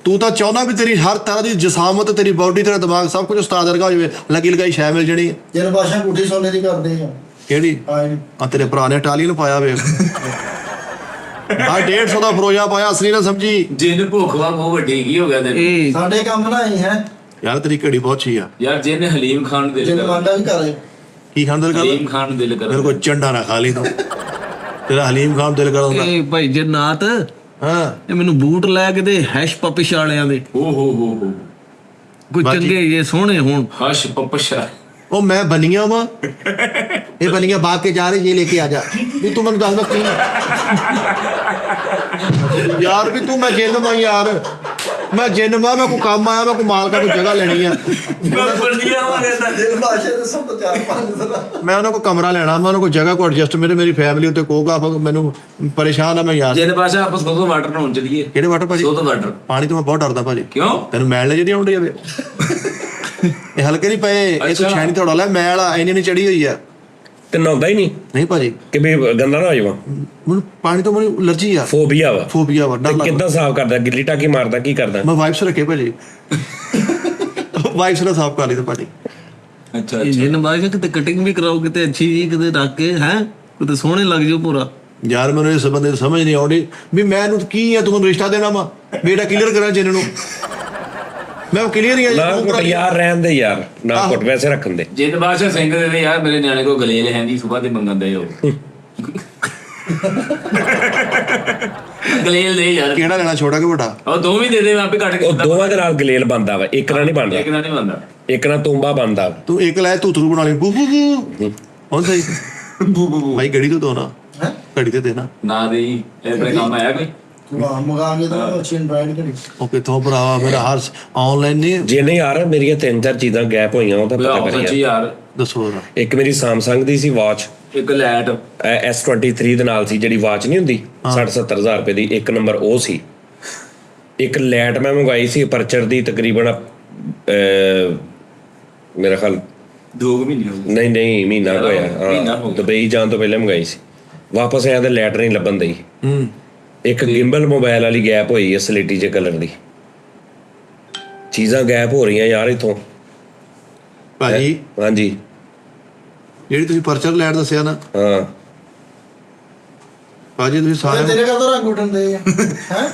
ਤੂੰ ਤਾਂ ਚਾਹੁੰਦਾ ਵੀ ਤੇਰੀ ਹਰ ਤਰ੍ਹਾਂ ਦੀ ਜਿਸਾਮਤ, ਤੇਰੀ ਬਾਡੀ, ਤੇਰਾ ਦਿਮਾਗ ਸਭ ਕੁਝ ਉਸਤਾਦ ਵਰਗਾ ਹੋ ਜਾਵੇ, ਲੱਗੀ ਲਗਾਈ ਸ਼ੈ ਮਿਲ ਜਣੀ।
ਜਿਹਨੇ ਭਾਸ਼ਾ ਗੁੱਠੀ ਸੋਨੇ ਦੀ ਕਰਦੇ ਆ।
ਕਿਹੜੀ ਆ ਤੇਰੇ ਭਰਾ ਨੇ ਇਟਾਲੀਅਨ ਪਾਇਆ ਵੇ ਆ 150 ਦਾ ਫਰੋਜਾ ਪਾਇਆ, ਅਸਲੀ ਨਾ ਸਮਝੀ।
ਜਿੰਨ ਭੁੱਖ ਵਾ ਬਹੁਤ ਵੱਡੀ ਕੀ ਹੋ ਗਿਆ ਤੈਨੂੰ?
ਇਹ
ਸਾਡੇ ਕੰਮ ਨਾ ਹੀ ਹੈ
ਯਾਰ ਤੇਰੀ ਘੜੀ ਬਹੁਤ ਅੱਛੀ ਆ
ਯਾਰ ਜਿੰਨ ਹਲੀਮ ਖਾਣ ਨੂੰ ਦਿਲ
ਜਿਹਨੇ
ਕਰਦਾ,
ਮੰਡਾ ਵੀ ਕਰੇ।
ਕੀ ਖਾਣ ਦਿਲ
ਹਲੀਮ
ਕਰਦਾ?
ਖਾਣ ਨੂੰ ਦਿਲ
ਮੇਰੇ
ਕਰਦਾ।
ਕੋਲ ਚੰਡਾ ਨਾ ਖਾ ਲਈ ਤੂੰ, ਤੇਰਾ ਹਲੀਮ ਖਾਣ ਦਿਲ ਕਰਦਾ।
ਇਹ ਭਾਈ ਜਨਾਤ,
ਹਾਂ
ਇਹ ਮੈਨੂੰ ਬੂਟ ਲੈ ਕੇ ਦੇ ਹੈਸ਼ ਪਪਿਸ਼ ਵਾਲਿਆਂ ਦੇ,
ਹੋ
ਕੋਈ
ਬਾਕੀ-
ਚੰਗੇ ਜੇ ਸੋਹਣੇ ਹੋਣ।
ਹਸ਼ ਪਪਸ਼ਾ।
ਉਹ ਮੈਂ ਬਨੀਆਂ ਵਾ, ਇਹ ਬਨੀਆਂ ਬਾਗ ਕੇ ਜਾ ਰਹੇ, ਇਹ ਲੈ ਕੇ ਆ ਜਾ। ਵੀ ਤੂੰ ਮੈਨੂੰ ਦੱਸ ਕੀ ਯਾਰ, ਵੀ ਤੂੰ ਮੈਂ ਜਿੰਨ ਮਾ ਯਾਰ, ਮੈਂ ਜਿੰਨ ਮਾ, ਮੈਂ ਕੋਈ ਕੰਮ ਆਇਆ, ਮੈਂ ਕੋਈ ਮਾਲ ਕਾ ਕੋਈ ਜਗ੍ਹਾ ਲੈਣੀ ਆ,
ਜਿਹਨੇ ਭਾਸ਼ਾ ਦੇ ਸਭ ਤੋਂ 4-5 ਸਾਲ
ਮੈਂ ਉਹਨਾਂ ਕੋਲ ਕਮਰਾ ਲੈਣਾ, ਮੈਂ ਉਹਨਾਂ ਕੋਲ ਜਗ੍ਹਾ ਕੋ ਐਡਜਸਟ, ਮੇਰੀ ਫੈਮਿਲੀ ਉੱਤੇ ਕੋਗਾ, ਮੈਨੂੰ ਪਰੇਸ਼ਾਨ ਆ ਮੈਂ ਯਾਰ।
ਜਿੰਨ ਬਾਦਸ਼ਾਹ ਆਪਸ ਕੋਲ ਵਾਟਰ ਨਹਾਉਣ ਚਲੀਏ।
ਕਿਹੜੇ ਵਾਟਰ ਭਾਜੀ?
ਸੋਧ ਵਾਟਰ।
ਪਾਣੀ ਤੋਂ ਮੈਂ ਬਹੁਤ ਡਰਦਾ ਭਾਜੀ।
ਕਿਉਂ?
ਤੈਨੂੰ ਮੈਲ ਨੇ ਜਿਹੜੀ ਆਉਂਦੀ ਆਵੇ ਇਹ ਹਲਕੇ ਨਹੀਂ ਪਏ, ਇਹ ਤੂੰ
ਅੱਛਾ।
ਛਾਣੀ ਥੋੜਾ ਲੈ, ਮੈਲ ਆ ਇੰਨੀ ਨਹੀਂ ਚੜੀ ਹੋਈ ਆ।
ਤੇ ਨਹਾਉਂਦਾ ਹੀ ਨਹੀਂ
ਨਹੀਂ ਭਾਜੀ,
ਕਿ ਵੀ ਗੰਦਾ ਨਾ ਹੋ ਜਾਵਾਂ।
ਮੈਨੂੰ ਪਾਣੀ ਤੋਂ ਮੈਨੂੰ ਅਲਰਜੀ ਆ,
ਫੋਬੀਆ ਵਾ।
ਫੋਬੀਆ ਵਾ, ਡਰ
ਤੇ
ਲੱਗਦਾ।
ਕਿੱਦਾਂ ਸਾਫ਼ ਕਰਦਾ? ਗਿੱਲੀ ਟਾਕੀ ਮਾਰਦਾ? ਕੀ ਕਰਦਾ?
ਮੈਂ ਵਾਈਪਸ ਰੱਖੇ ਭਾਜੀ, ਵਾਈਪਸ ਨਾਲ ਸਾਫ਼ ਕਰ ਲਈ ਤੇ ਭਾਜੀ।
ਅੱਛਾ
ਇਹ ਜਿੰਨ ਬਾਸ਼ਾ ਕਿਤੇ ਕਟਿੰਗ ਵੀ ਕਰਾਓ ਕਿਤੇ ਅੱਛੀ ਜੀ, ਕਿਤੇ ਰੱਖ ਕੇ ਹੈ ਕਿਤੇ ਸੋਹਣੇ ਲੱਗ ਜਾਓ ਪੂਰਾ।
ਯਾਰ ਮੈਨੂੰ ਇਸ ਬੰਦੇ ਦੀ ਸਮਝ ਨਹੀਂ ਆਉਂਦੀ ਵੀ ਮੈਂ ਇਹਨੂੰ ਕੀ ਆ, ਤੂੰ ਮੈਨੂੰ ਰਿਸ਼ਤਾ ਦੇਣਾ ਵਾ, ਬੇਟਾ ਕਲੀਅਰ ਕਰਾਂ ਜਿੰਨ ਨੂੰ, ਮੈਂ ਕਲੀਅਰ ਹੀ ਆ
ਨਾ ਕੁੱਟ ਯਾਰ, ਰਹਿਣ ਦੇ ਯਾਰ, ਨਾ ਕੁੱਟ, ਵੈਸੇ ਰੱਖਣ ਦੇ।
ਜਿੰਨ ਬਾਦਸ਼ਾਹ ਸਿੰਘ ਦੇ ਦੇ ਯਾਰ, ਮੇਰੇ ਨਿਆਣੇ ਕੋ ਗਲੇਲ ਹੈਂਦੀ ਸੁਬਾਹ ਤੇ ਮੰਗਣ ਦੇ ਉਹ ਗਲੇਲ ਦੇ ਯਾਰ।
ਕਿਹੜਾ ਲੈਣਾ, ਛੋਟਾ ਕਿ ਵੱਡਾ?
ਉਹ ਦੋਵੇਂ ਦੇ ਦੇ, ਮੈਂ ਆਪੇ ਕੱਟ ਕੇ
ਉਹ ਦੋਵਾਂ ਦੇ ਨਾਲ ਗਲੇਲ ਬਣਦਾ ਵਾ, ਇੱਕ ਨਾਲ ਨਹੀਂ ਬਣਦਾ।
ਇੱਕ ਨਾਲ ਨਹੀਂ ਬੰਦਾ।
ਇੱਕ ਨਾਲ ਤੂੰਬਾ ਬਣਦਾ।
ਤੂੰ ਇੱਕ ਲੈ ਤੂਤਰੂ ਬਣਾ ਲਈ, ਬੂ ਬੂ ਬੂ ਹੁਣ ਸਹੀ ਭਾਈ। ਗੜੀ ਤੋਂ ਦੋ ਨਾ,
ਹੈ
ਘੜੀ ਤੇ ਦੇਣਾ।
ਨਾ ਦੇ ਹੀ ਆਪਣੇ ਕੰਮ ਆਇਆ ਕੋਈ।
ਮੰਗਾਂਗੇ ਤਾਂ ਅੱਛੀ ਐਂਡਰਾਇਡ ਘੜੀ।
ਉਹ ਕਿੱਥੋਂ ਭਰਾਵਾ, ਮੇਰਾ ਹਰ ਆਨਲਾਈਨ ਨਹੀਂ।
ਜੇ ਨਹੀਂ ਯਾਰ, ਮੇਰੀਆਂ 3-4 ਚੀਜ਼ਾਂ ਗੈਪ ਹੋਈਆਂ, ਉਹ ਤਾਂ ਪਤਾ
ਸੱਚੀ
ਕਰੀਏ।
ਯਾਰ
ਦੱਸੋ ਨਾ।
ਇੱਕ ਮੇਰੀ ਸੈਮਸੰਗ ਦੀ ਸੀ ਵਾਚ,
ਇੱਕ ਲਾਈਟ
S23 ਦੇ ਨਾਲ ਸੀ, ਜਿਹੜੀ ਵਾਚ ਨਹੀਂ ਹੁੰਦੀ 60-70 ਹਜ਼ਾਰ ਰੁਪਏ ਦੀ, ਇੱਕ ਨੰਬਰ ਉਹ ਸੀ। ਇੱਕ ਲੈਟ ਮੈਂ ਮੰਗਵਾਈ ਸੀ ਅਪਰਚਰ ਦੀ, ਤਕਰੀਬਨ ਮੇਰਾ ਖਿਆਲ
2 ਮਹੀਨੇ ਹੋ ਗਏ।
ਨਹੀਂ ਮਹੀਨਾ ਕੁ
ਮਹੀਨਾ ਹੋ
ਹੋਇਆ,
ਗਿਆ।
ਦੁਬਈ ਜਾਣ ਤੋਂ ਪਹਿਲਾਂ ਮੰਗਾਈ ਸੀ। ਵਾਪਸ ਆਇਆ ਤੇ ਲੈਟ ਨਹੀਂ ਲੱਭਣ ਦਈ। ਇੱਕ ਗਿੰਬਲ ਮੋਬਾਈਲ ਵਾਲੀ ਗੈਪ ਹੋਈ ਹੈ ਸਲੇਟੀ ਜਿਹੇ ਕਲਰ ਦੀ। ਚੀਜ਼ਾਂ ਗੈਪ ਹੋ ਰਹੀਆਂ ਯਾਰ ਇਥੋਂ
ਭਾਜੀ
ਹਾਂਜੀ।
ਜਿਹੜੀ ਤੁਸੀਂ ਪਰਚਰ ਲੈਟ ਦੱਸਿਆ ਨਾ
ਹਾਂ
ਭਾਜੀ, ਤੁਸੀਂ ਸਾਰੇ
ਤੇਰੇ ਕਦੋਂ ਰੰਗ ਉੱਡਣ ਦੇ ਹੈ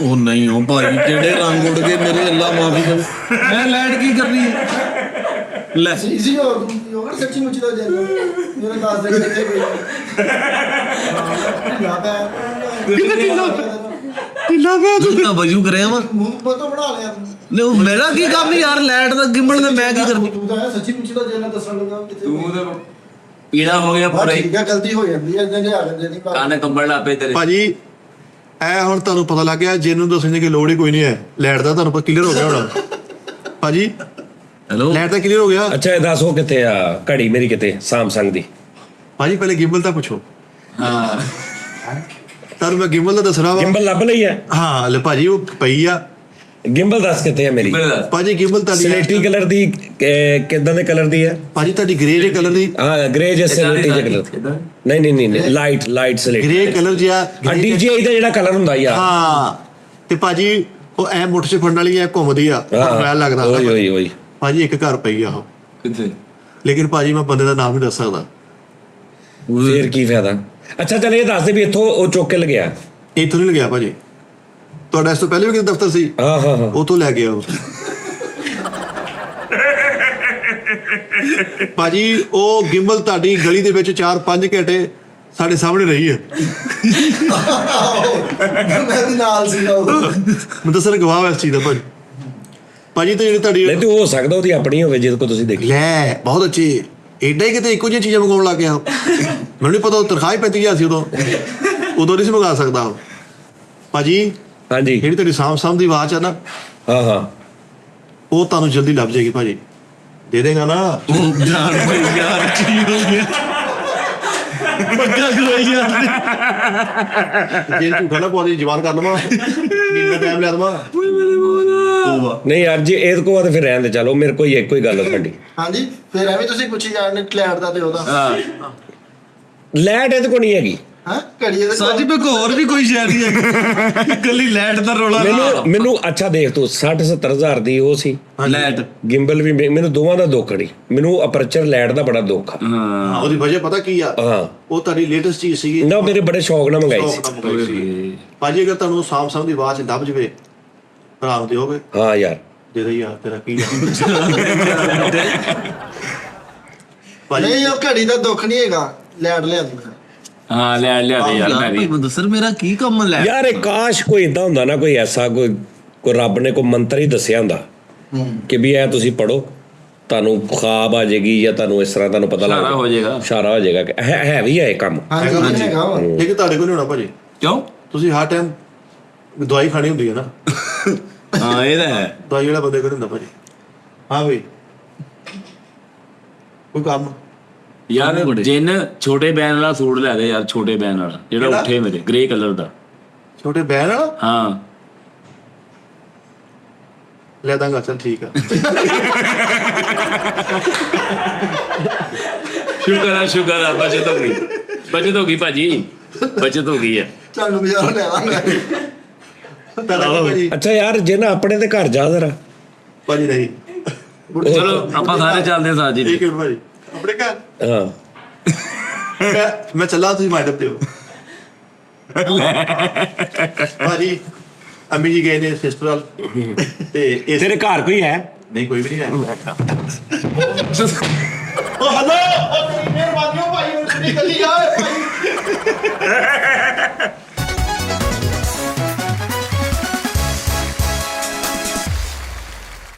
ਉਹ ਨਹੀਂ ਉਹ ਭਾਈ ਜਿਹੜੇ ਰੰਗ ਉੱਡ ਗਏ ਮੇਰੇ, ਅੱਲਾ ਮਾਫੀ ਕਰ। ਮੈਂ ਲਾਈਟ ਕੀ ਕਰਨੀ ਹੈ? ਲੈ
ਇਜ਼ੀ ਹੋ ਯੋਗਰ ਸੱਚੀ ਮੁੱਚੀ ਦਾ ਜੇਲ ਮੇਰੇ ਦੱਸ ਦੇ ਕਿੱਥੇ ਗਈ
ਕਿੰਨਾ ਪਿਆ
ਤੂੰ ਤਾਂ ਵਜੂ ਕਰਿਆ ਵਾ।
ਮੂੰਹ ਪਤੋ ਬਣਾ ਲਿਆ ਤੂੰ।
ਲੈ ਉਹ ਮੇਰਾ ਕੀ ਕੰਮ ਯਾਰ, ਲਾਈਟ ਦਾ ਗਿੰਬਲ ਦਾ ਮੈਂ ਕੀ ਕਰਨੀ?
ਤੂੰ ਤਾਂ ਸੱਚੀ ਮੁੱਚੀ ਦਾ ਜੇਲ ਦੱਸਣ ਲੱਗਾ ਕਿਤੇ
ਤੂੰ ਤਾਂ ਪੀੜਾ ਹੋ ਗਿਆ
ਬਸ
ਪੂਰਾ ਹੀ,
ਠੀਕ ਹੈ, ਗਲਤੀ ਹੋ ਜਾਂਦੀ ਹੈ ਇੰਨੇ ਆ ਜਾਂਦੇ ਨਹੀਂ
ਕੰਨ ਕੰਬਣ ਲੱਗ ਪਏ ਤੇਰੇ।
ਭਾਜੀ ਐ ਹੁਣ ਤੁਹਾਨੂੰ ਪਤਾ ਲੱਗ ਗਿਆ, ਜਿਹਨੂੰ ਦੱਸਣ ਦੀ ਲੋੜ ਹੀ ਕੋਈ ਨਹੀਂ ਹੈ। ਲੈਟ ਦਾ ਤੁਹਾਨੂੰ ਕਲੀਅਰ ਹੋ ਗਿਆ ਹੁਣ ਭਾਜੀ,
ਹੈਲੋ
ਲੈਟ ਦਾ ਕਲੀਅਰ ਹੋ ਗਿਆ
ਅੱਛਾ ਇਹ ਦੱਸ ਉਹ ਕਿੱਥੇ ਆ ਘੜੀ ਮੇਰੀ, ਕਿਤੇ ਸੈਮਸੰਗ ਦੀ?
ਭਾਜੀ। ਪਹਿਲੇ ਗਿੰਬਲ ਤਾਂ ਪੁੱਛੋ,
ਹਾਂ
ਤੁਹਾਨੂੰ ਮੈਂ ਗਿੰਬਲ ਦਾ ਦੱਸਣਾ ਵਾ।
ਗਿੰਬਲ ਲੱਭ ਲਈ ਹੈ?
ਹਾਂ ਲੈ ਭਾਜੀ, ਉਹ ਪਈ ਆ
ਗਿੰਬਲ ਦੱਸ ਕਿੱਥੇ ਆ ਮੇਰੀ?
ਭਾਜੀ। ਗਿੰਬਲ ਤੁਹਾਡੀ
ਸਲੇਟੀ ਕਲਰ ਦੀ, ਕਿੱਦਾਂ ਦੇ ਕਲਰ ਦੀ ਹੈ?
ਭਾਜੀ ਤੁਹਾਡੀ ਗ੍ਰੇ ਜੇ ਕਲਰ ਦੀ,
ਹਾਂ ਗ੍ਰੇ ਜਿਹਾ ਸਲੇਟੀ ਜਿਹਾ ਕਲਰ। ਨਹੀਂ ਲਾਈਟ ਸਲੇਟੀ।
ਗ੍ਰੇ ਕਲਰ ਜਿਹਾ
DJI ਦਾ ਜਿਹੜਾ ਕਲਰ ਹੁੰਦਾ ਯਾਰ।
ਹਾਂ ਤੇ ਭਾਜੀ ਉਹ ਐ ਮੁੱਠ 'ਚ ਫੜਨ ਵਾਲੀ ਐ ਘੁੰਮਦੀ ਆ, ਮੈਂ ਲੱਗਦਾ
ਓਏ
ਭਾਜੀ। ਇੱਕ ਘਰ ਪਈ ਆ ਉਹ,
ਕਿੱਥੇ?
ਲੇਕਿਨ ਭਾਜੀ ਮੈਂ ਬੰਦੇ ਦਾ ਨਾਮ ਨਹੀਂ ਦੱਸ ਸਕਦਾ।
ਫੇਰ ਕੀ ਫਾਇਦਾ? ਅੱਛਾ ਚੱਲ ਇਹ ਦੱਸ ਦੇ ਵੀ ਇੱਥੋਂ ਉਹ ਚੁੱਕ ਕੇ ਲਗਿਆ।
ਇੱਥੋਂ ਨਹੀਂ ਲੱਗਿਆ ਭਾਜੀ, ਤੁਹਾਡਾ ਇਸ ਤੋਂ ਪਹਿਲੇ ਵੀ ਕਿਤੇ ਦਫ਼ਤਰ ਸੀ,
ਹਾਂ
ਉਥੋਂ ਲੈ ਗਿਆ ਉਹ ਭਾਜੀ। ਉਹ ਗਿੰਬਲ ਤੁਹਾਡੀ ਗਲੀ ਦੇ ਵਿੱਚ 4-5 ਘੰਟੇ ਸਾਡੇ ਸਾਹਮਣੇ ਰਹੀ ਹੈ।
ਮੈਂ ਵੀ ਨਾਲ ਸੀਗਾ ਉਹ।
ਮੈਂ ਦੱਸਣ ਗਵਾਹ ਇਸ ਚੀਜ਼ ਦਾ ਭਾਜੀ। ਭਾਜੀ ਤੇ ਜਿਹੜੀ ਤੁਹਾਡੀ
ਨਹੀਂ ਤੇ ਹੋ ਸਕਦਾ ਉਹਦੀ ਆਪਣੀ ਹੋਵੇ ਜਿਹਦੇ ਕੋ ਤੁਸੀਂ ਦੇਖੀ।
ਲੈ ਬਹੁਤ ਅੱਛੀ, ਏਡਾ ਹੀ ਕਿਤੇ ਇੱਕੋ ਜਿਹੀਆਂ ਚੀਜ਼ਾਂ ਮੰਗਾਉਣ ਲੱਗ ਗਿਆ ਉਹ। ਮੈਨੂੰ ਨਹੀਂ ਪਤਾ, ਉਹ ਤਨਖਾਹ ਹੀ 35,000 ਸੀ ਉਦੋਂ ਨਹੀਂ ਸੀ ਮੰਗਾ ਸਕਦਾ ਉਹ ਭਾਜੀ।
ਹਾਂਜੀ
ਜਿਹੜੀ ਤੁਹਾਡੀ ਸਾਂਭ ਦੀ ਆਵਾਜ਼ ਆ ਨਾ,
ਹਾਂ
ਉਹ ਤੁਹਾਨੂੰ ਜਲਦੀ ਲੱਭ ਜਾਏਗੀ ਭਾਜੀ। ਦੇ ਦੇਗਾ ਨਾ?
ਉਹ ਜਾਨ ਭਾਈ ਯਾਰ ਕੀ ਹੋ ਗਿਆ? ਪੱਕਾ ਕਰੋ ਯਾਰ।
ਜੇ ਝੂਠਾ ਨਾ ਪਵਾਦੀ ਜਵਾਨ ਕਰ ਲਵਾਂ, ਮਹੀਨਾ ਟਾਈਮ ਲੈ ਦਵਾਂ।
ਨਹੀਂ ਯਾਰ ਜੇ ਇਹਦੇ ਕੋਲ ਆ ਤੇ ਫਿਰ ਰਹਿਣ ਦੇ, ਚਲੋ ਮੇਰੇ ਕੋਈ ਇੱਕੋ ਹੀ ਗੱਲ ਹੈ ਤੁਹਾਡੀ।
ਹਾਂਜੀ ਫਿਰ ਐਵੇਂ ਤੁਸੀਂ ਪੁੱਛੀ ਜਾਣਦੇ ਲੈਟ ਦਾ ਤੇ ਉਹਦਾ
ਹਾਂ
ਲੈਟ ਇਹਦੇ ਕੋਲ ਨਹੀਂ ਹੈਗੀ।
ਹਾਂ ਘੜੀ ਇਹਦੇ
ਸਾਜੀ
ਕੋਲ
ਪੇ ਹੋਰ ਵੀ ਕੋਈ ਸ਼ਾਇਦ ਹੀ ਹੈ, ਇਕੱਲੀ ਲਾਈਟ ਦਾ ਰੋਲਾ
ਮੈਨੂੰ ਅੱਛਾ ਦੇਖ ਤੂੰ 60-70 ਹਜ਼ਾਰ ਦੀ ਉਹ ਸੀ
ਲਾਈਟ।
ਗਿੰਬਲ ਵੀ ਮੈਨੂੰ ਦੋਵਾਂ ਦਾ ਦੁੱਖ ਨਹੀਂ, ਮੈਨੂੰ ਅਪਰਚਰ ਲੈਟ ਦਾ ਬੜਾ ਦੁੱਖ ਆ।
ਹਾਂ
ਉਹਦੀ ਵਜ੍ਹਾ ਪਤਾ ਕੀ ਆ?
ਹਾਂ
ਉਹ ਤੁਹਾਡੀ ਲੇਟੈਸਟ ਚੀਜ਼ ਸੀਗੀ,
ਨਾ ਮੇਰੇ ਬੜੇ ਸ਼ੌਕ ਨਾਲ ਮੰਗਾਈ ਸੀ।
ਸ਼ੌਕ ਨਾਲ ਮੰਗਾਈ ਸੀ। ਭਾਜੀ ਅਗਰ ਤੁਹਾਨੂੰ ਸਾਂਭ ਦੀ ਆਵਾਜ਼ ਲੱਭ ਜਵੇ, ਆਰਾਮ ਦਿਓਗੇ?
ਹਾਂ ਯਾਰ
ਦੇ ਦੇ ਯਾਰ, ਤੇਰਾ ਕੀ ਆ ਭਾਜੀ?
ਨਹੀਂ ਉਹ ਘੜੀ ਦਾ ਦੁੱਖ ਨਹੀਂ ਹੈਗਾ, ਲੈਟ ਲਿਆਂਦੀ ਮੈਂ।
ਹਾਂ ਲੈ ਦੇ ਯਾਰ ਮੈਂ ਵੀ।
ਮੈਂ ਦੱਸਰ ਮੇਰਾ ਕੀ ਕੰਮ ਲੈ
ਯਾਰ ਇਹ ਕਾਸ਼ ਕੋਈ ਇਦਾਂ ਹੁੰਦਾ ਨਾ, ਕੋਈ ਐਸਾ ਕੋਈ ਰੱਬ ਨੇ ਕੋਈ ਮੰਤਰ ਹੀ ਦੱਸਿਆ ਹੁੰਦਾ ਕਿ ਵੀ ਇਹ ਤੁਸੀਂ ਪੜੋ, ਤੁਹਾਨੂੰ ਖ਼ਾਬ ਆ ਜਾਏਗੀ ਜਾਂ ਤੁਹਾਨੂੰ ਇਸ ਤਰ੍ਹਾਂ ਤੁਹਾਨੂੰ ਪਤਾ ਲੱਗ
ਇਸ਼ਾਰਾ ਹੋ ਜਾਏਗਾ।
ਇਸ਼ਾਰਾ ਹੋ ਜਾਏਗਾ ਕਿ ਹੈ ਵੀ ਹੈ ਇਹ ਕੰਮ।
ਹਾਂਜੀ ਹੈਗਾ ਵਾ।
ਲੇਕਿਨ ਤੁਹਾਡੇ ਕੋਲ ਨਹੀਂ ਹੋਣਾ ਭਾਜੀ,
ਕਿਉਂ?
ਤੁਸੀਂ ਹਰ ਟਾਈਮ ਦਵਾਈ ਖਾਣੀ ਹੁੰਦੀ ਹੈ ਨਾ।
ਹਾਂ ਇਹ ਤਾਂ ਹੈ।
ਦਵਾਈ ਵਾਲਾ ਬੰਦੇ ਕੋਲ ਹੁੰਦਾ ਭਾਜੀ। ਹਾਂ ਬਈ ਕੋਈ ਕੰਮ
ਯਾਰ ਜਿੰਨ ਛੋਟੇ ਬੈਨ ਵਾਲਾ ਸੂਟ ਲੈ ਦੇ ਯਾਰ, ਛੋਟੇ ਬੈਨ ਵਾਲਾ ਜਿਹੜਾ ਉੱਠੇ ਮੇਰੇ ਗ੍ਰੇ ਕਲਰ ਦਾ।
ਛੋਟੇ ਬੈਨ ਵਾਲਾ
ਹਾਂ
ਲੈ ਦਾਂਗਾ, ਚੱਲ ਠੀਕ ਆ।
ਸ਼ੁਕਰ ਆ ਬਚਤ ਹੋ ਗਈ ਭਾਜੀ, ਬਚਤ ਹੋ ਗਈ ਹੈ।
ਚੱਲ ਬਾਜ਼ਾਰ ਲੈ ਆਵਾਂਗਾ।
ਭਾਜੀ
ਅੱਛਾ ਯਾਰ ਜੇ ਨਾ ਆਪਣੇ ਤੇ ਘਰ ਜਾ ਜ਼ਰਾ।
ਭਾਜੀ ਨਹੀਂ,
ਚਲੋ ਆਪਾਂ ਸਾਰੇ ਚੱਲਦੇ ਸਾਂ ਜੀ।
ਇੱਕ ਮਿੰਟ ਭਾਜੀ, ਆਪਣੇ ਘਰ
ਹਾਂ
ਮੈਂ ਚੱਲਾ, ਤੁਸੀਂ ਮਾਈਂਡ ਅਪ ਦਿਓ ਭਾਜੀ। ਅੰਮੀ ਜੀ ਗਏ ਨੇ ਸਿਸਟਰ ਨਾਲ, ਤੇ ਇਸ
ਤੇਰੇ ਘਰ ਕੋਈ ਹੈ?
ਨਹੀਂ ਕੋਈ ਵੀ ਨਹੀਂ ਹੈ। ਉਹ ਹਲੋ, ਉਹ ਮਿਹਰਬਾਨੀ ਭਾਈ, ਉਹ ਕਿਹੜੀ ਗੱਲੀ ਆ ਭਾਈ।